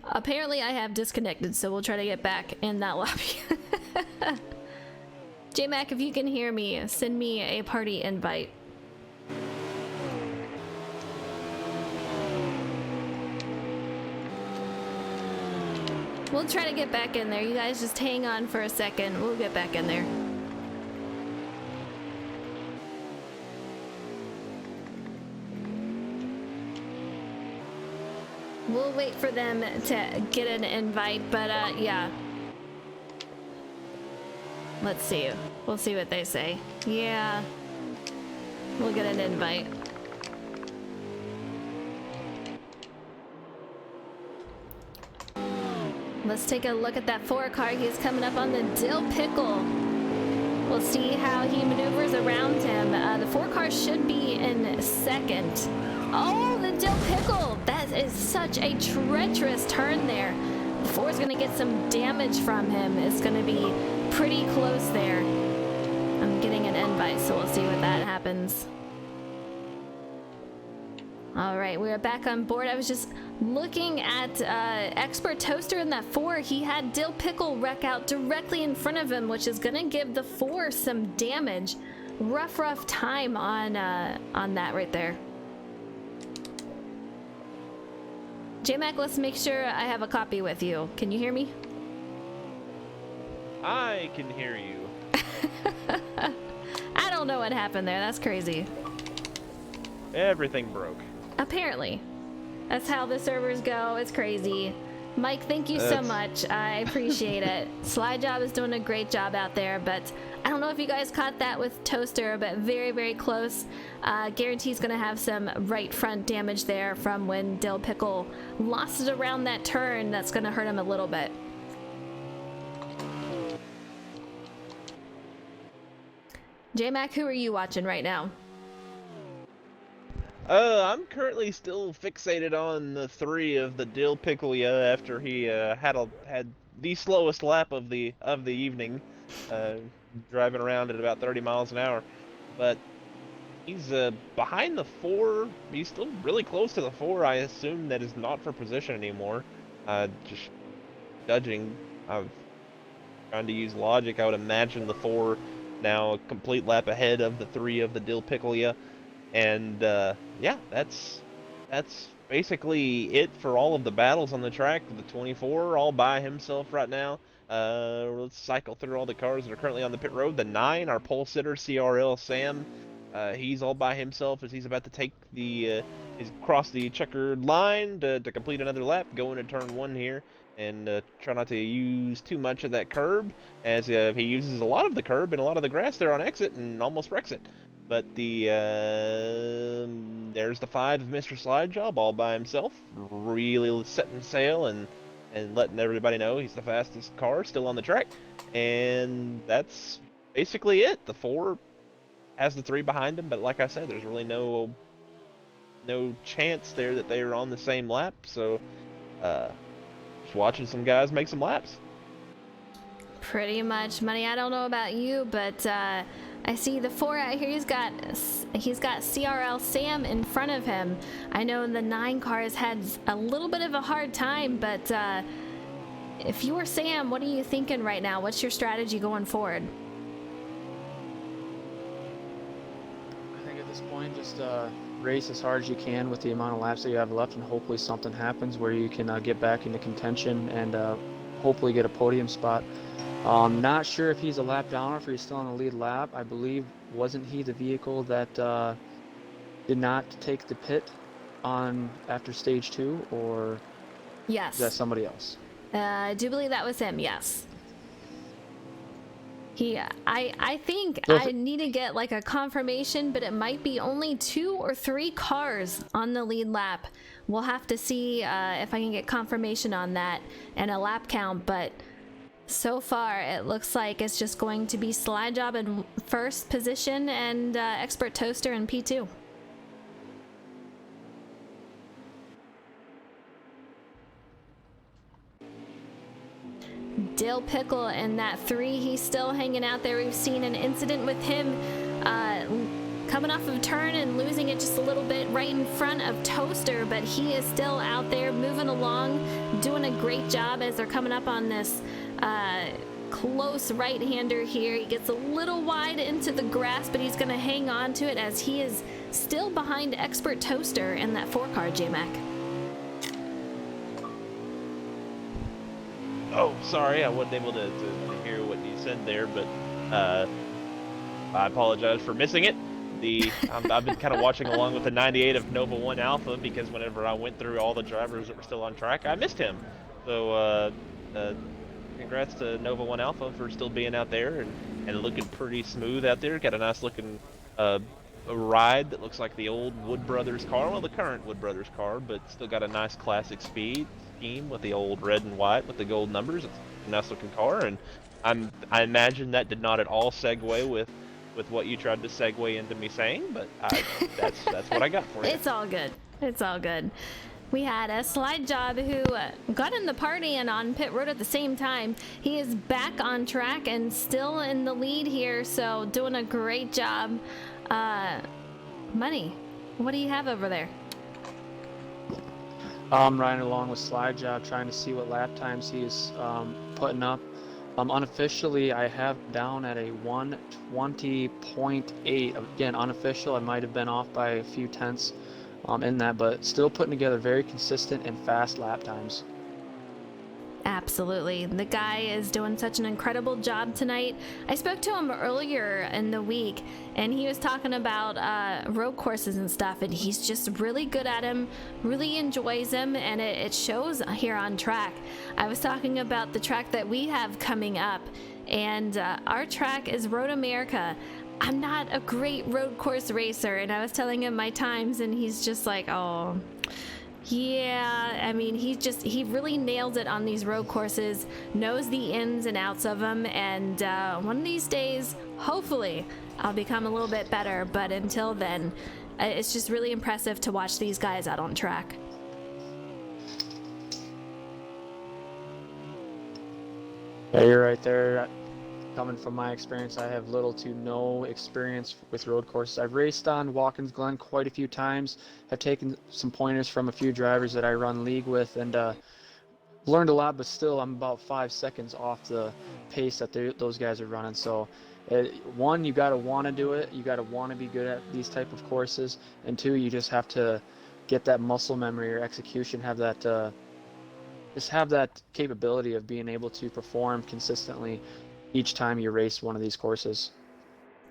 Apparently I have disconnected, so we'll try to get back in that lobby. J-Mac, if you can hear me, send me a party invite. We'll try to get back in there. You guys just hang on for a second. We'll get back in there. We'll wait for them to get an invite, but yeah. Let's see. We'll see what they say. Yeah. We'll get an invite. Let's take a look at that 4 car. He's coming up on the Dill Pickle. We'll see how he maneuvers around him. The 4 car should be in second. Oh, the Dill Pickle! That is such a treacherous turn there. Four's gonna get some damage from him. It's gonna be pretty close there. I'm getting an invite, so we'll see what that happens. All right, we're back on board. I was just looking at Expert Toaster in that 4. He had Dill Pickle wreck out directly in front of him, which is gonna give the 4 some damage. Rough time on that right there. J-Mac, let's make sure I have a copy with you. Can you hear me? I can hear you. I don't know what happened there. That's crazy. Everything broke. Apparently. That's how the servers go. It's crazy. Mike, thank you so much. I appreciate it. Slide Job is doing a great job out there, but I don't know if you guys caught that with Toaster, but very close. Guarantee's gonna have some right front damage there from when Dill Pickle lost it around that turn. That's gonna hurt him a little bit. J-Mac, who are you watching right now? I'm currently still fixated on the 3 of the Dill Pickle after he had the slowest lap of the evening, driving around at about 30 miles an hour. But he's behind the 4. He's still really close to the 4. I assume that is not for position anymore. Just judging, I'm trying to use logic. I would imagine the 4 now a complete lap ahead of the 3 of the Dill Pickle. And yeah, that's basically it for all of the battles on the track. The 24 all by himself right now. Let's cycle through all the cars that are currently on the pit road. The 9, our pole sitter, CRL Sam, he's all by himself as he's about to take he's cross the checkered line to complete another lap, go into turn 1 here, and try not to use too much of that curb, as he uses a lot of the curb and a lot of the grass there on exit and almost wrecks it. But there's the 5 of Mr. Slide Job all by himself, really setting sail and letting everybody know he's the fastest car still on the track. And that's basically it. The 4 has the 3 behind him, but like I said, there's really no chance there that they are on the same lap. So just watching some guys make some laps. Pretty much, Money. I don't know about you, but I see the 4 out here. He's got CRL Sam in front of him. I know the 9 car has had a little bit of a hard time, but if you were Sam, what are you thinking right now? What's your strategy going forward? I think at this point, just race as hard as you can with the amount of laps that you have left, and hopefully something happens where you can get back into contention and hopefully get a podium spot. Not sure if he's a lap down or if he's still on the lead lap. I believe, wasn't he the vehicle that did not take the pit on after stage 2, or Yes. is that somebody else? I do believe that was him, yes. I think So I need to get like a confirmation, but it might be only 2 or 3 cars on the lead lap. We'll have to see if I can get confirmation on that and a lap count, but so far it looks like it's just going to be Slide Job in first position and Expert Toaster in P2. Dill Pickle in that 3, he's still hanging out there. We've seen an incident with him coming off of a turn and losing it just a little bit right in front of Toaster, but he is still out there moving along, doing a great job as they're coming up on this close right-hander here. He gets a little wide into the grass, but he's going to hang on to it as he is still behind Expert Toaster in that 4 car, J-Mac. Oh, sorry, I wasn't able to hear what you said there, but I apologize for missing it. I've been kind of watching along with the 98 of Nova 1 Alpha, because whenever I went through all the drivers that were still on track, I missed him. So congrats to Nova 1 Alpha for still being out there and looking pretty smooth out there. Got a nice looking a ride that looks like the old Wood Brothers car, well, the current Wood Brothers car, but still got a nice classic speed scheme with the old red and white with the gold numbers. It's a nice looking car, and I imagine that did not at all segue with what you tried to segue into me saying, but that's what I got for you. It's all good. It's all good. We had a Slide Job who got in the party and on pit road at the same time. He is back on track and still in the lead here, so doing a great job. Money, what do you have over there? I'm riding along with Slide Job, trying to see what lap times he's putting up. Unofficially, I have down at a 120.8. Again, unofficial, I might have been off by a few tenths in that, but still putting together very consistent and fast lap times. Absolutely. The guy is doing such an incredible job tonight. I spoke to him earlier in the week, and he was talking about road courses and stuff, and he's just really good at them, really enjoys them, and it shows here on track. I was talking about the track that we have coming up, and our track is Road America. I'm not a great road course racer, and I was telling him my times, and he's just like, oh... Yeah, I mean, he really nails it on these road courses, knows the ins and outs of them, and one of these days, hopefully, I'll become a little bit better, but until then, it's just really impressive to watch these guys out on track. Yeah, you're right there. Coming from my experience, I have little to no experience with road courses. I've raced on Watkins Glen quite a few times, have taken some pointers from a few drivers that I run league with, and learned a lot, but still I'm about 5 seconds off the pace that those guys are running. So one, you got to want to do it, you got to want to be good at these type of courses, and two, you just have to get that muscle memory or execution, have that just have that capability of being able to perform consistently each time you race one of these courses.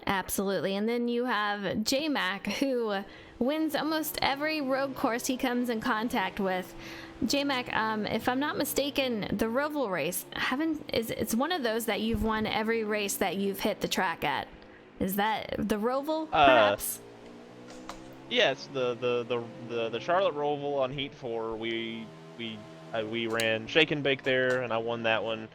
Absolutely. And then you have J-Mac, who wins almost every road course he comes in contact with. J-Mac, if I'm not mistaken, the Roval race, it's one of those that you've won every race that you've hit the track at. Is that the Roval, perhaps? Yes, the Charlotte Roval on Heat 4, we ran Shake and Bake there, and I won that one.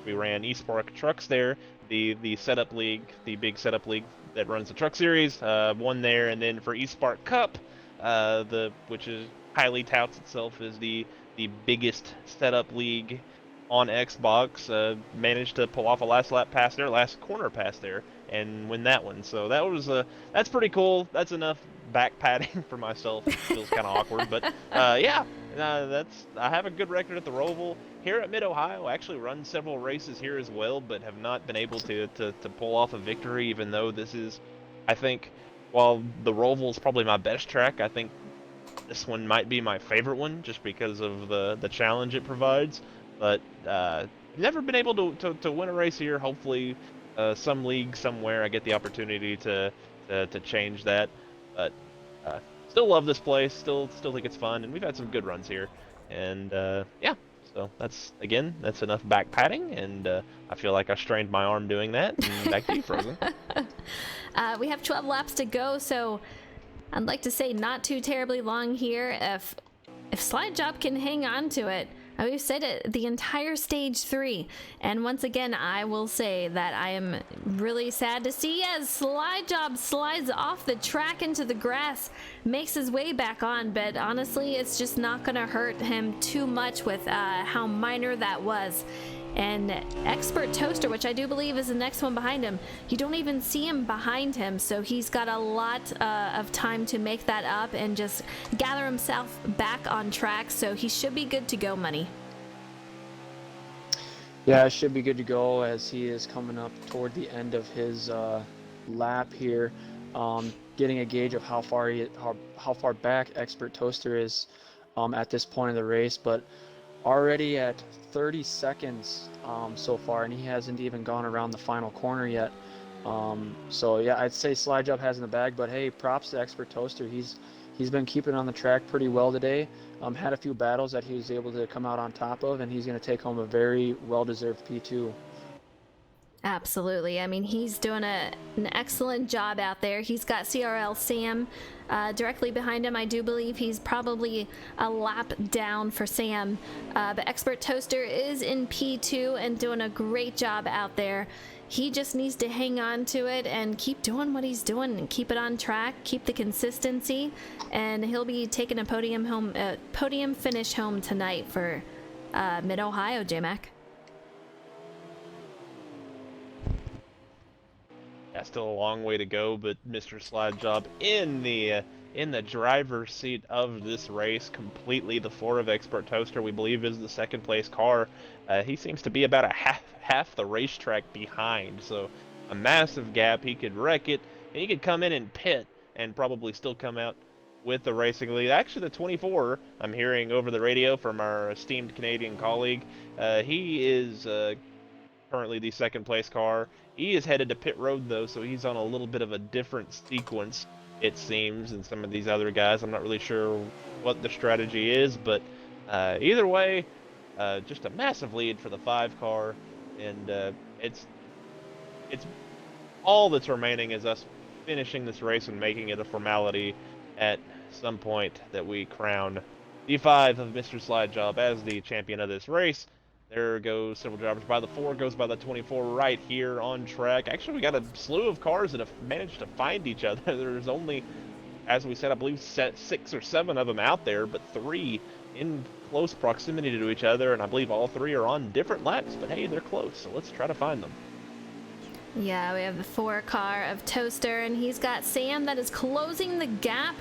We ran East Park Trucks there, the setup league, the big setup league that runs the Truck Series, won there, and then for East Park Cup, which is highly touts itself as the biggest setup league on Xbox, managed to pull off a last corner pass there, and win that one. So that's pretty cool. That's enough back padding for myself. It feels kind of awkward, but yeah. I have a good record at the Roval. Here at Mid-Ohio, I actually run several races here as well, but have not been able to pull off a victory, even though this is, I think, while the Roval is probably my best track, I think this one might be my favorite one, just because of the challenge it provides. But never been able to win a race here. Hopefully, some league somewhere I get the opportunity to change that. But still love this place. Still think it's fun, and we've had some good runs here. And yeah, so that's enough back padding, and I feel like I strained my arm doing that. And back to you, Frozen. We have 12 laps to go, so I'd like to say not too terribly long here. If Slide Job can hang on to it, we've said it the entire stage 3, and once again I will say that I am really sad to see as Slide Job slides off the track into the grass, makes his way back on, but honestly it's just not gonna hurt him too much with how minor that was. And Expert Toaster, which I do believe is the next one behind him, you don't even see him behind him, so he's got a lot of time to make that up and just gather himself back on track, so he should be good to go, Money. Yeah, it should be good to go as he is coming up toward the end of his lap here, getting a gauge of how far back Expert Toaster is at this point of the race, but already at 30 seconds so far, and he hasn't even gone around the final corner yet. So yeah, I'd say Slide Job has in the bag, but hey, props to Expert Toaster. He's been keeping on the track pretty well today. Had a few battles that he was able to come out on top of, and he's going to take home a very well-deserved P2. Absolutely. I mean, he's doing an excellent job out there. He's got CRL Sam directly behind him. I do believe he's probably a lap down for Sam. But Expert Toaster is in P2 and doing a great job out there. He just needs to hang on to it and keep doing what he's doing and keep it on track, keep the consistency, and he'll be taking a podium finish home tonight for Mid-Ohio, J-Mac. Yeah, still a long way to go, but Mr. Slide Job in the driver's seat of this race completely. The 4 of Expert Toaster, we believe, is the second place car. He seems to be about a half the racetrack behind, so a massive gap. He could wreck it, and he could come in and pit and probably still come out with the racing lead. Actually, the 24, I'm hearing over the radio from our esteemed Canadian colleague, he is currently the second place car. He is headed to pit road though, so he's on a little bit of a different sequence, it seems, than some of these other guys. I'm not really sure what the strategy is, but either way, just a massive lead for the 5 car, and it's all that's remaining is us finishing this race and making it a formality at some point that we crown the 5 of Mr. Slide Job as the champion of this race. There goes several drivers by. The 4 goes by the 24 right here on track. Actually, we got a slew of cars that have managed to find each other. There's only, as we said, I believe 6 or 7 of them out there, but 3 in close proximity to each other, and I believe all 3 are on different laps, but hey, they're close, so let's try to find them. Yeah, we have the 4 car of Toaster, and he's got Sam that is closing the gap.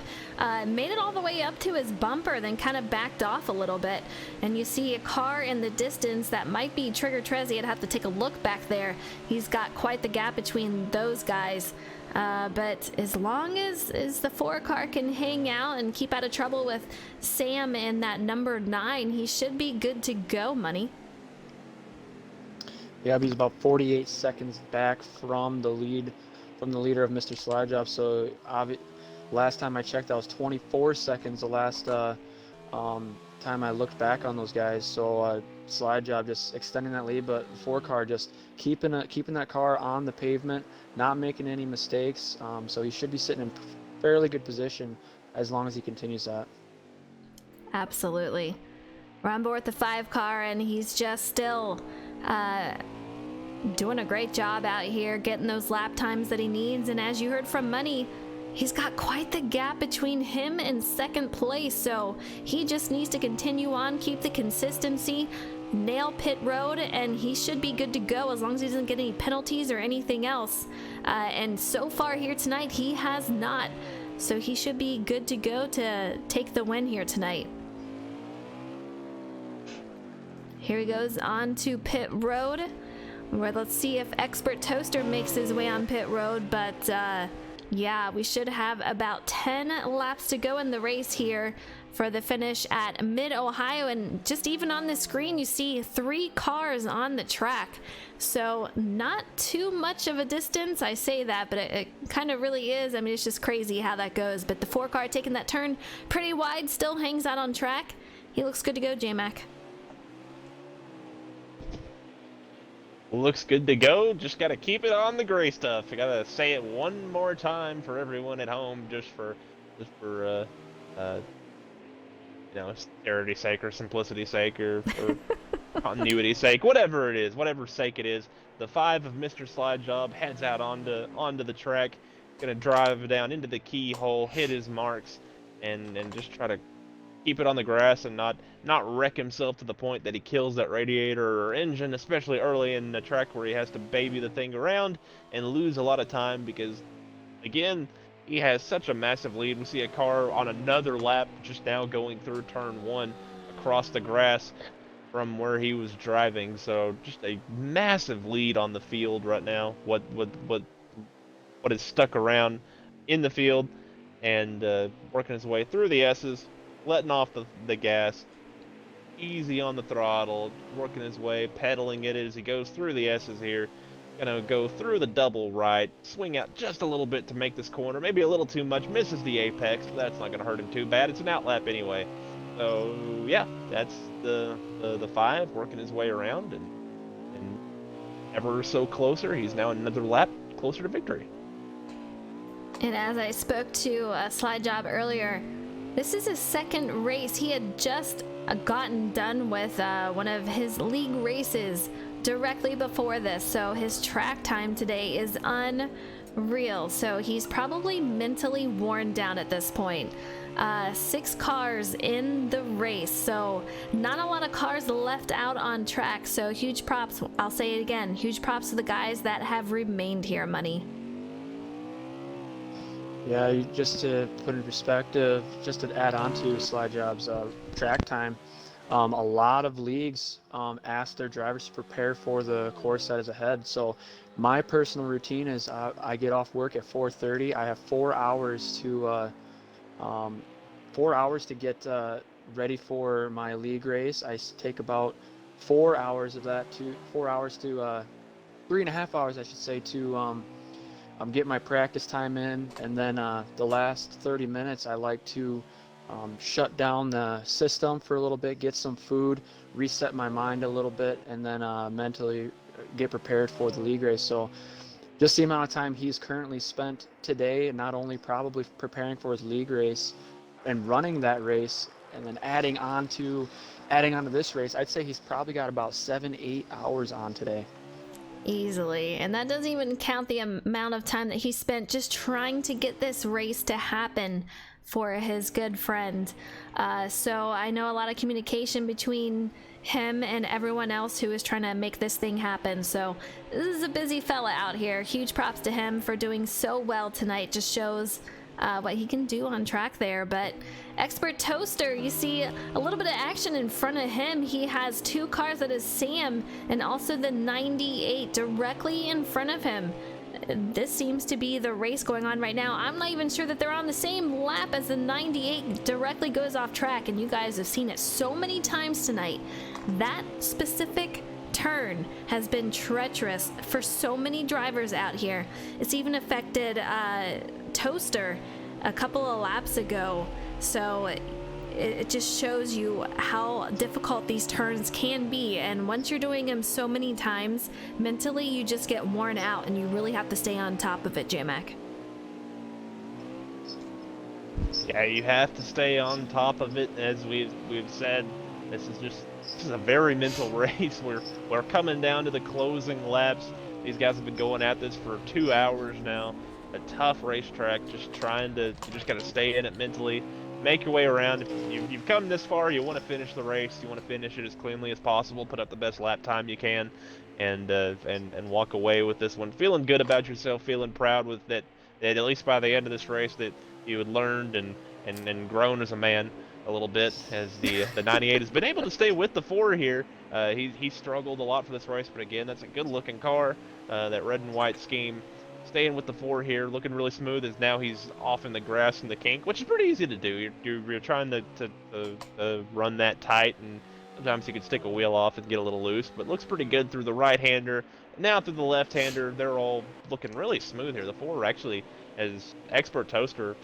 Made it all the way up to his bumper, then kind of backed off a little bit. And you see a car in the distance that might be Trigger Trezzy. I'd have to take a look back there. He's got quite the gap between those guys. But as long as the 4 car can hang out and keep out of trouble with Sam in that number 9, he should be good to go, Money. Yeah, he's about 48 seconds back from the leader of Mr. Slide Job. So last time I checked, that was 24 seconds the last time I looked back on those guys. So Slide Job just extending that lead, but 4 car just keeping that car on the pavement, not making any mistakes. So he should be sitting in fairly good position as long as he continues that. Absolutely. We're on board with the 5 car, and he's just still doing a great job out here, getting those lap times that he needs. And as you heard from Money, he's got quite the gap between him and second place, so he just needs to continue on, keep the consistency, nail pit road, and he should be good to go as long as he doesn't get any penalties or anything else. And so far here tonight, he has not, so he should be good to go to take the win here tonight. Here he goes on to pit road, where let's see if Expert Toaster makes his way on pit road, but yeah, we should have about 10 laps to go in the race here for the finish at Mid-Ohio, and just even on the screen you see 3 cars on the track, so not too much of a distance. I say that, but it kind of really is. I mean, it's just crazy how that goes, but the 4 car taking that turn pretty wide still hangs out on track. He looks good to go, J-Mac. Looks good to go. Just gotta keep it on the gray stuff. I gotta say it one more time for everyone at home, just for charity's sake or simplicity's sake or for continuity's sake, whatever it is, whatever sake it is. The 5 of Mr. Slide Job heads out onto the track, gonna drive down into the keyhole, hit his marks, and just try to keep it on the grass and not wreck himself to the point that he kills that radiator or engine, especially early in the track where he has to baby the thing around and lose a lot of time because, again, he has such a massive lead. We see a car on another lap just now going through turn 1 across the grass from where he was driving, so just a massive lead on the field right now. What is stuck around in the field and working his way through the S's, letting off the gas, easy on the throttle, working his way, pedaling it as he goes through the S's here. Gonna go through the double right, swing out just a little bit to make this corner, maybe a little too much, misses the apex, but that's not gonna hurt him too bad. It's an outlap anyway. So yeah, that's the 5 working his way around and ever so closer. He's now another lap closer to victory. And as I spoke to Slide Job earlier, this is his second race. He had just gotten done with one of his league races directly before this, so his track time today is unreal. So he's probably mentally worn down at this point. 6 cars in the race, so not a lot of cars left out on track. So huge props, I'll say it again, huge props to the guys that have remained here, Money. Yeah, just to put in perspective, just to add on to Slide Job's track time, a lot of leagues ask their drivers to prepare for the course that is ahead. So my personal routine is I get off work at 4:30. I have 4 hours to 4 hours to get ready for my league race. I take about 4 hours of that to 4 hours to 3.5 hours, I should say, to get my practice time in, and then the last 30 minutes I like to shut down the system for a little bit, get some food, reset my mind a little bit, and then mentally get prepared for the league race. So just the amount of time he's currently spent today, not only probably preparing for his league race and running that race, and then adding on to this race, I'd say he's probably got about 7-8 hours on today. Easily. And that doesn't even count the amount of time that he spent just trying to get this race to happen for his good friend. So I know a lot of communication between him and everyone else who is trying to make this thing happen. So this is a busy fella out here. Huge props to him for doing so well tonight. Just shows what he can do on track there. But Expert Toaster, you see a little bit of action in front of him. He has 2 cars, that is Sam and also the 98 directly in front of him. This seems to be the race going on right now. I'm not even sure that they're on the same lap as the 98 directly goes off track, and you guys have seen it so many times tonight. That specific turn has been treacherous for so many drivers out here. It's even affected Toaster a couple of laps ago. So it just shows you how difficult these turns can be, and once you're doing them so many times, mentally you just get worn out, and you really have to stay on top of it, J-Mac. Yeah, you have to stay on top of it. As we've said, this is a very mental race. We're coming down to the closing laps. These guys have been going at this for 2 hours now. A tough racetrack, just you just got to stay in it mentally, make your way around. If you've come this far, you want to finish the race, you want to finish it as cleanly as possible, put up the best lap time you can, and walk away with this one feeling good about yourself, feeling proud with that at least by the end of this race that you had learned and grown as a man a little bit, as the 98 has been able to stay with the 4 here. He struggled a lot for this race, but again, that's a good looking car, that red and white scheme. Staying with the 4 here, looking really smooth, as now he's off in the grass in the kink, which is pretty easy to do. You're trying to run that tight, and sometimes you can stick a wheel off and get a little loose, but looks pretty good through the right-hander. Now through the left-hander, they're all looking really smooth here. The 4 actually, as Expert Toaster,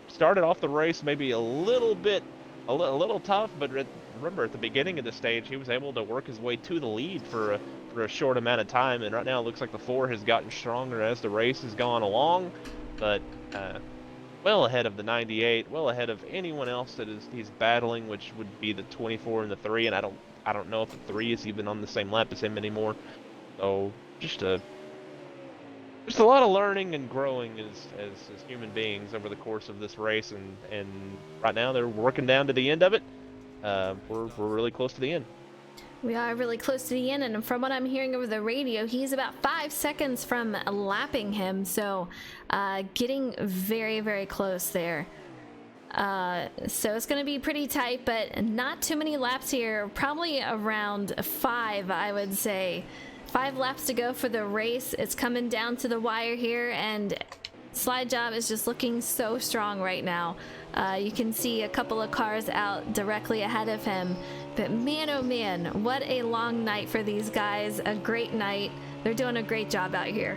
started off the race maybe a little tough, but remember at the beginning of the stage, he was able to work his way to the lead for a short amount of time, and right now it looks like the 4 has gotten stronger as the race has gone along, but well ahead of the 98, well ahead of anyone else that he's battling, which would be the 24 and the 3, and I don't know if the 3 is even on the same lap as him anymore. So just a lot of learning and growing as human beings over the course of this race, and right now they're working down to the end of it. We're really close to the end. We are really close to the end, and from what I'm hearing over the radio, he's about 5 seconds from lapping him, so getting very, very close there. So it's going to be pretty tight, but not too many laps here, probably around 5, I would say. 5 laps to go for the race. It's coming down to the wire here, and Slide Job is just looking so strong right now. You can see a couple of cars out directly ahead of him. But man, oh man, what a long night for these guys. A great night. They're doing a great job out here.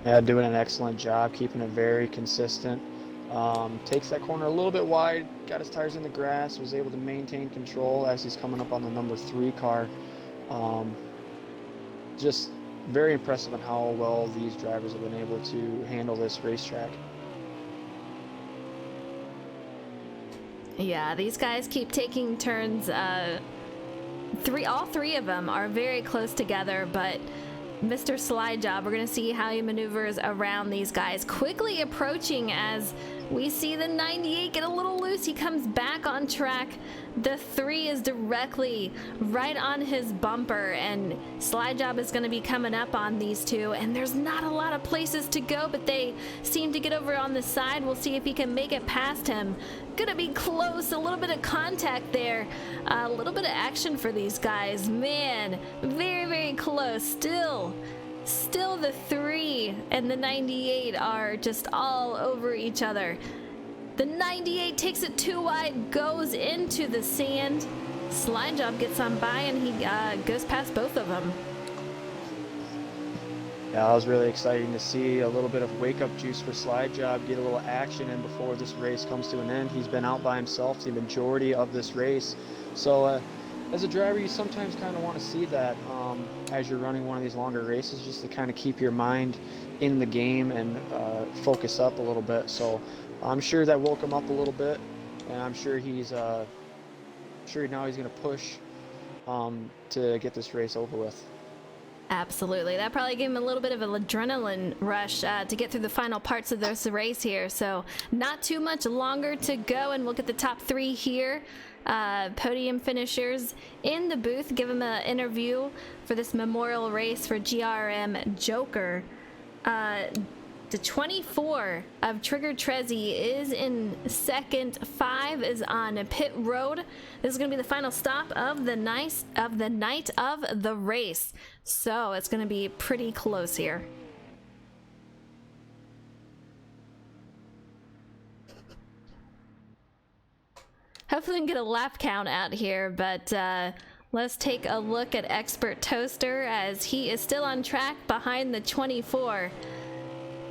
Yeah, doing an excellent job, keeping it very consistent. Takes that corner a little bit wide, got his tires in the grass, was able to maintain control as he's coming up on the number 3 car. Just very impressive on how well these drivers have been able to handle this racetrack. Yeah, these guys keep taking turns. All three of them are very close together, but Mr. Slide Job, we're going to see how he maneuvers around these guys. Quickly approaching as we see the 98 get a little loose. He comes back on track. The 3 is directly right on his bumper, and Slide Job is going to be coming up on these two, and there's not a lot of places to go, but they seem to get over on the side. We'll see if he can make it past him. Gonna be close, a little bit of contact there, a little bit of action for these guys. Man, very, very close. Still the 3 and the 98 are just all over each other. The 98 takes it too wide, goes into the sand. Slide Job gets on by, and he goes past both of them. Yeah, that was really exciting to see a little bit of wake-up juice for Slide Job, get a little action in before this race comes to an end. He's been out by himself the majority of this race. So as a driver, you sometimes kind of want to see that as you're running one of these longer races, just to kind of keep your mind in the game and focus up a little bit. So I'm sure that woke him up a little bit, and I'm sure he's now he's going to push to get this race over with. Absolutely. That probably gave him a little bit of an adrenaline rush to get through the final parts of this race here. So not too much longer to go, and we'll get the top 3 here. Podium finishers in the booth. Give him an interview for this memorial race for GRM Joker. The 24 of Trigger Trezzy is in second. 5 is on pit road. This is going to be the final stop of the night of the race. So it's going to be pretty close here. Hopefully we can get a lap count out here, but let's take a look at Expert Toaster as he is still on track behind the 24.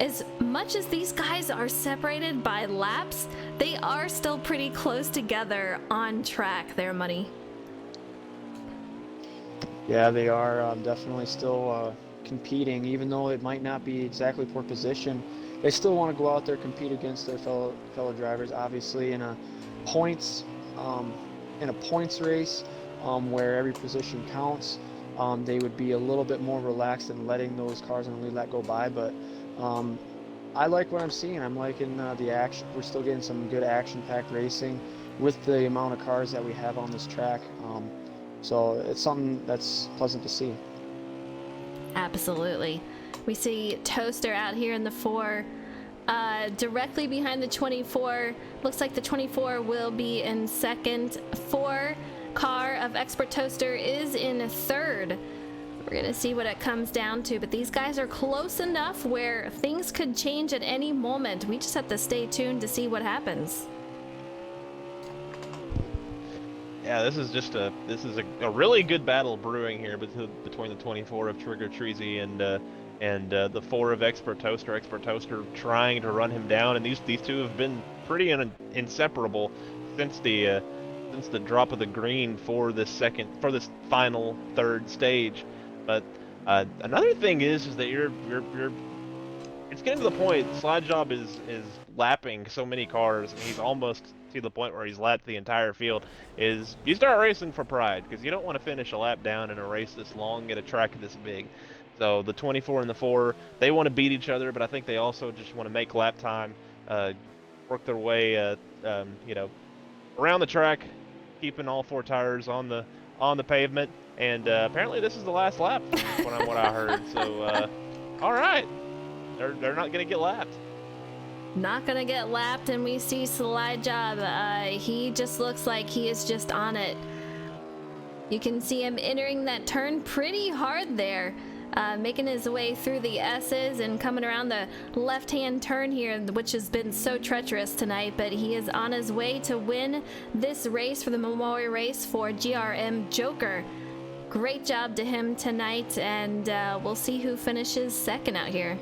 As much as these guys are separated by laps, they are still pretty close together on track there, Money. Yeah, they are definitely still competing, even though it might not be exactly for position. They still want to go out there, compete against their fellow drivers. Obviously, in a points race where every position counts, they would be a little bit more relaxed in letting those cars in the lead let go by. But I like what I'm seeing. I'm liking the action. We're still getting some good action-packed racing with the amount of cars that we have on this track. So it's something that's pleasant to see. Absolutely. We see Toaster out here in the 4, directly behind the 24. Looks like the 24 will be in second. 4 car of Expert Toaster is in third. We're going to see what it comes down to, but these guys are close enough where things could change at any moment. We just have to stay tuned to see what happens. Yeah, this is a really good battle brewing here between the 24 of Trigger Treasy and the 4 of Expert Toaster. Expert Toaster trying to run him down, and these two have been pretty inseparable since the drop of the green for this final third stage. But another thing is that it's getting to the point. Slide Job is lapping so many cars, and he's almost to the point where he's lapped the entire field. Is you start racing for pride, because you don't want to finish a lap down in a race this long at a track this big. So the 24 and the 4, they want to beat each other, but I think they also just want to make lap time, work their way, around the track, keeping all 4 tires on the pavement. And apparently this is the last lap, from what I heard. So, all right, they're not gonna get lapped. Not gonna get lapped, and we see Slide Job. He just looks like he is just on it. You can see him entering that turn pretty hard there, making his way through the S's and coming around the left-hand turn here, which has been so treacherous tonight, but he is on his way to win this race for the memorial race for GRM Joker. Great job to him tonight, and we'll see who finishes second out here.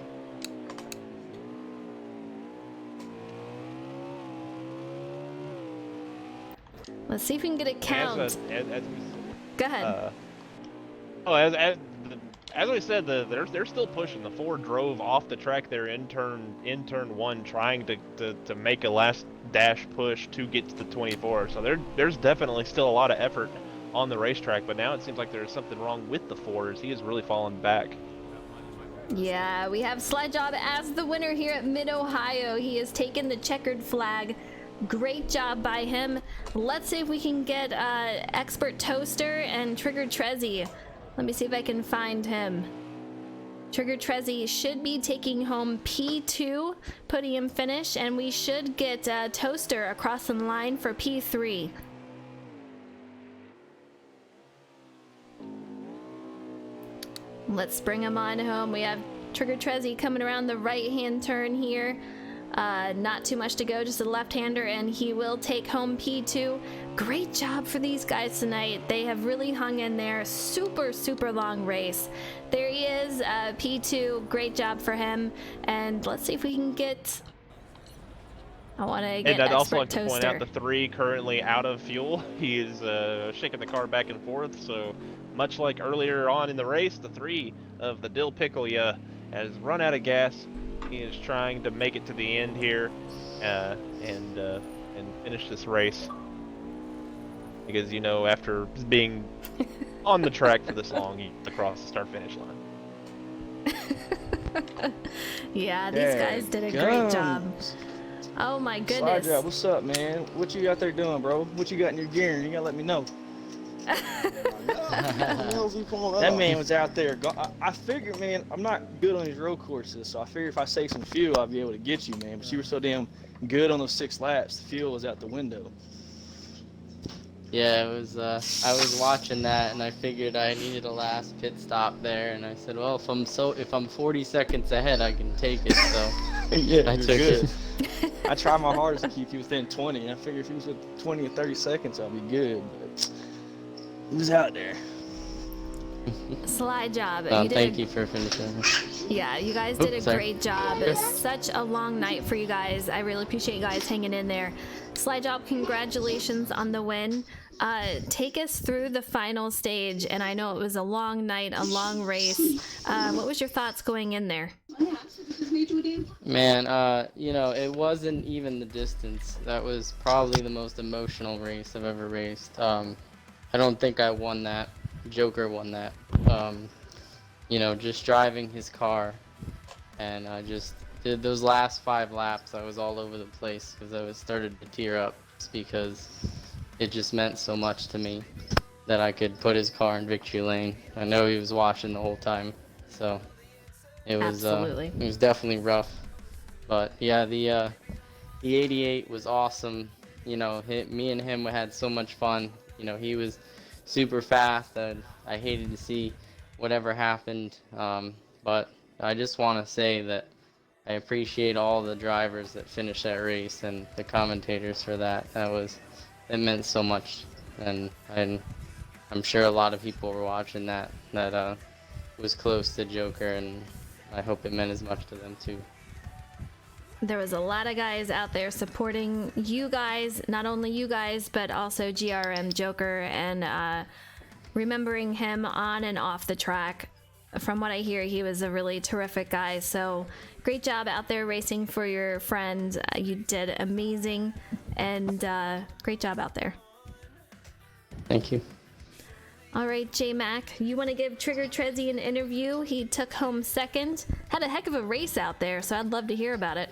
Let's see if we can get a count. Go ahead. as I said, they're still pushing. The 4 drove off the track there in turn 1, trying to make a last dash push to get to the 24. So there's definitely still a lot of effort on the racetrack, but now it seems like there's something wrong with the 4s. He has really fallen back. Yeah, we have Slide Job as the winner here at Mid-Ohio. He has taken the checkered flag. Great job by him. Let's see if we can get Expert Toaster and Trigger Trezzy. Let me see if I can find him. Trigger Trezzy should be taking home P2 podium finish, and we should get Toaster across the line for P3. Let's bring him on home. We have Trigger Trezzy coming around the right-hand turn here. Not too much to go, just a left-hander, and he will take home P2. Great job for these guys tonight. They have really hung in there. Super, super long race. There he is, P2. Great job for him. And let's see if we can get... I want to get And I'd also Expert like to point Toaster. out the 3 currently out of fuel. He is shaking the car back and forth, so much like earlier on in the race, the 3 of the Dill Pickle has run out of gas. He is trying to make it to the end here and finish this race. Because, you know, after being on the track for this long, you across the start-finish line. Yeah, these guys did a great job. Oh my goodness. Slide Job, what's up, man? What you out there doing, bro? What you got in your gear? You gotta let me know. That man was out there. I figured, man, I'm not good on these road courses, so I figured if I save some fuel, I'd be able to get you, man. But you were so damn good on those 6 laps, the fuel was out the window. Yeah, it was. I was watching that, and I figured I needed a last pit stop there, and I said, well, if I'm 40 seconds ahead, I can take it. So Yeah, I you're took good. it. I tried my hardest to keep you within 20, and I figured if he was with 20 or 30 seconds, I'd be good. But he was out there. Slide Job. Thank you for finishing. Yeah, you guys did a Sorry. great job. It was such a long night for you guys. I really appreciate you guys hanging in there. Slide Job, congratulations on the win. Take us through the final stage, and I know it was a long night, a long race. What was your thoughts going in there? Man, you know, it wasn't even the distance. That was probably the most emotional race I've ever raced. I don't think I won that. Joker won that. You know, just driving his car, and I just did those last 5 laps. I was all over the place because I was started to tear up because it just meant so much to me that I could put his car in victory lane. I know he was watching the whole time, so it was Absolutely. it was definitely rough. But yeah, the 88 was awesome. You know, me and him had so much fun. You know, he was super fast, and I hated to see whatever happened. But I just want to say that I appreciate all the drivers that finished that race and the commentators for that. It meant so much, and I'm sure a lot of people were watching that was close to Joker, and I hope it meant as much to them too. There was a lot of guys out there supporting you guys, not only you guys, but also GRM Joker, and remembering him on and off the track. From what I hear, he was a really terrific guy. So great job out there racing for your friend. You did amazing, and great job out there. Thank you. All right, J-Mac, you want to give Trigger Trezzy an interview? He took home second. Had a heck of a race out there, so I'd love to hear about it.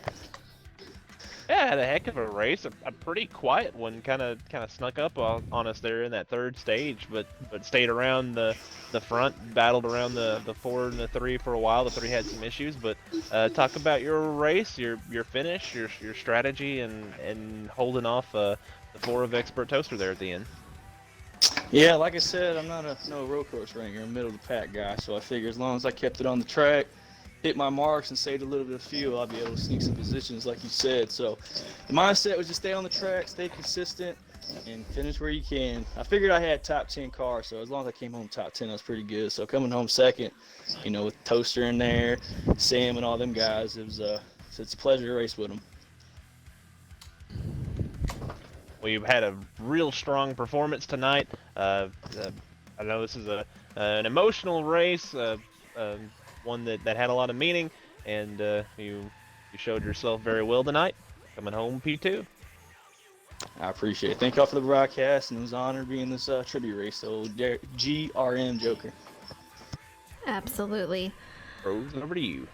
Yeah, had a heck of a race. A pretty quiet one, kind of snuck up on us there in that 3rd stage, but stayed around the front, battled around the 4 and the 3 for a while. The 3 had some issues, but talk about your race, your finish, your strategy, and holding off the 4 of Expert Toaster there at the end. Yeah, like I said, I'm not no road course ringer. I'm a middle of the pack guy, so I figure as long as I kept it on the track, hit my marks, and saved a little bit of fuel, I'll be able to sneak some positions like you said. So the mindset was just stay on the track, stay consistent, and finish where you can. I figured I had top 10 cars, so as long as I came home top 10, I was pretty good. So coming home second, you know, with Toaster in there, Sam and all them guys, it's a pleasure to race with them. We've had a real strong performance tonight. I know this is an emotional race. one that had a lot of meaning, and you showed yourself very well tonight, coming home P2. I appreciate it. Thank y'all for the broadcast, and it was an honor being this tribute race. So GRM Joker. Absolutely. Rose, over to you.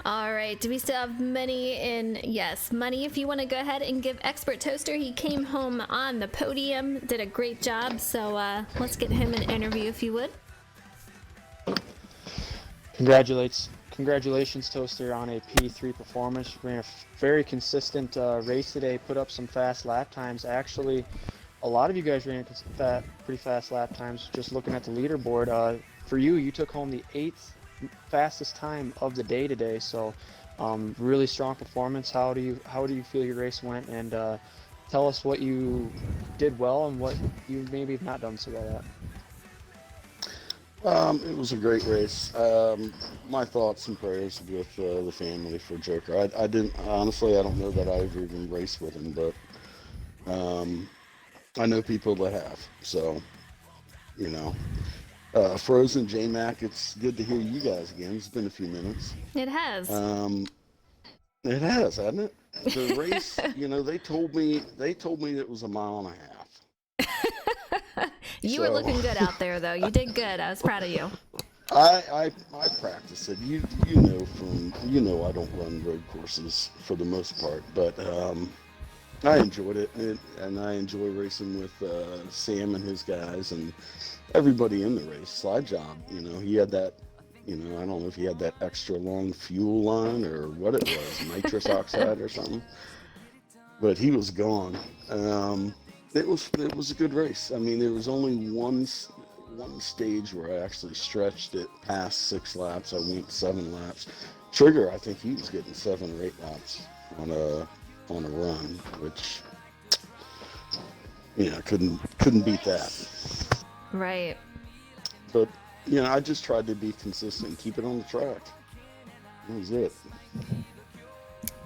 All right, do we still have Money in? Yes, Money, if you want to go ahead and give Expert Toaster, he came home on the podium, did a great job, so let's get him an interview if you would. Congratulations, Toaster, on a P3 performance. You ran a very consistent race today, put up some fast lap times. Actually, a lot of you guys ran pretty fast lap times. Just looking at the leaderboard, for you took home the 8th fastest time of the day today. So, really strong performance. How do you feel your race went? And tell us what you did well and what you maybe have not done so well at. It was a great race. My thoughts and prayers with the family for Joker. I didn't honestly. I don't know that I've even raced with him, but I know people that have. So, you know, Frozen J-Mac. It's good to hear you guys again. It's been a few minutes. It has. It has, hasn't it? The race. You know, they told me it was a mile and a half. You were looking good out there, though. You did good. I was proud of you. I practice it. You know I don't run road courses for the most part, but I enjoyed it, and I enjoy racing with Sam and his guys and everybody in the race. Slide job, you know, he had that. You know, I don't know if he had that extra long fuel line or what it was, nitrous oxide or something, but he was gone. It was a good race. I mean, there was only one stage where I actually stretched it past 6 laps. I went 7 laps. Trigger, I think he was getting 7 or 8 laps on a run, which couldn't beat that. Right. But I just tried to be consistent and keep it on the track. That was it.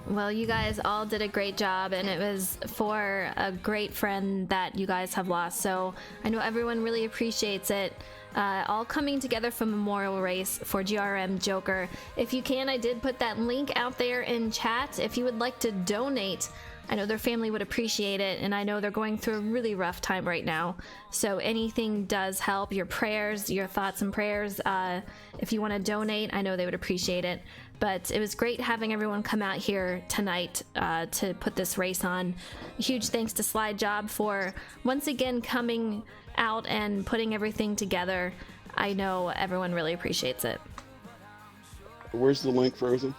Well, you guys all did a great job, and it was for a great friend that you guys have lost. So I know everyone really appreciates it. All coming together for Memorial Race for GRM Joker. If you can, I did put that link out there in chat. If you would like to donate, I know their family would appreciate it, and I know they're going through a really rough time right now. So anything does help. Your prayers, your thoughts and prayers. If you want to donate, I know they would appreciate it. But it was great having everyone come out here tonight to put this race on. Huge thanks to Slide Job for once again coming out and putting everything together. I know everyone really appreciates it. Where's the link, Frozen?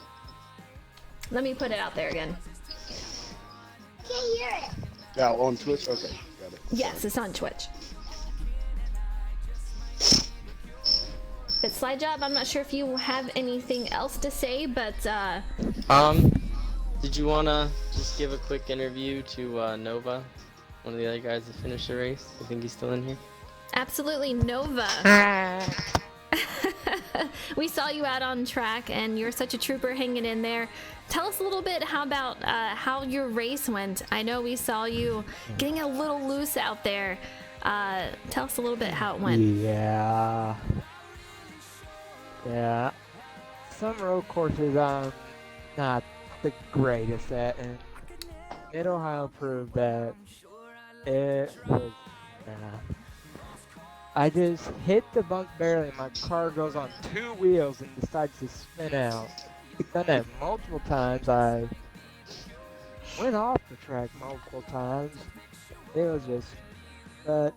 Let me put it out there again. Can't hear it. Yeah, on Twitch? Okay, got it. Yes, it's on Twitch. But Slide Job, I'm not sure if you have anything else to say, but did you wanna just give a quick interview to Nova, one of the other guys that finished the race? I think he's still in here. absolutely, Nova. We saw you out on track, and you're such a trooper hanging in there. Tell us a little bit about how your race went. I know we saw you getting a little loose out there. Tell us a little bit how it went. Yeah. Some road courses I'm not the greatest at, and Mid-Ohio proved that it was I just hit the bump barely, my car goes on 2 wheels and decides to spin out. I've done that multiple times. I went off the track multiple times. It was just, but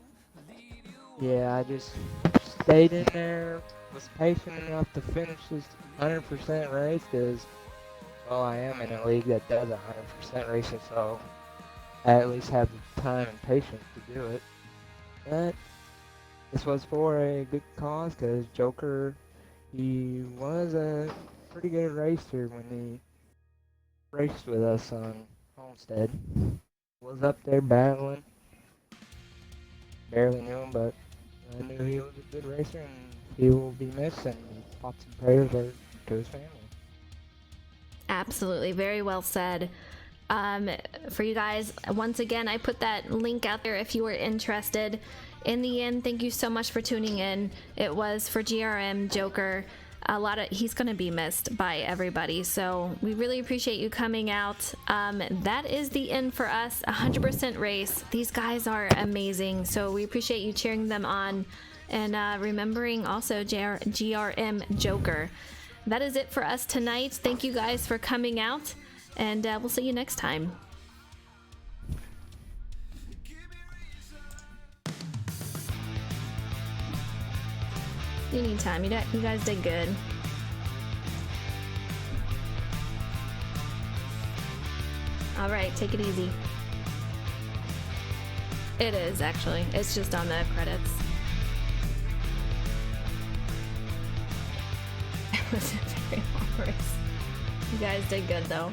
yeah, I just stayed in there, was patient enough to finish this 100% race, because, well, I am in a league that does 100% racing, so I at least have the time and patience to do it. But this was for a good cause, because Joker, he was a pretty good racer when he raced with us on Homestead. Was up there battling. Barely knew him, but I knew he was a good racer, and he will be missed, and thoughts and prayers are to his family. Absolutely, very well said. For you guys, once again, I put that link out there if you were interested. In the end, thank you so much for tuning in. It was for GRM Joker. he's going to be missed by everybody. So we really appreciate you coming out. That is the end for us. 100% race. These guys are amazing. So we appreciate you cheering them on and remembering also GRM Joker. That is it for us tonight. Thank you guys for coming out, and we'll see you next time. Anytime. You guys did good. All right, take it easy. It is, actually. It's just on the credits. It was a very long race. You guys did good, though.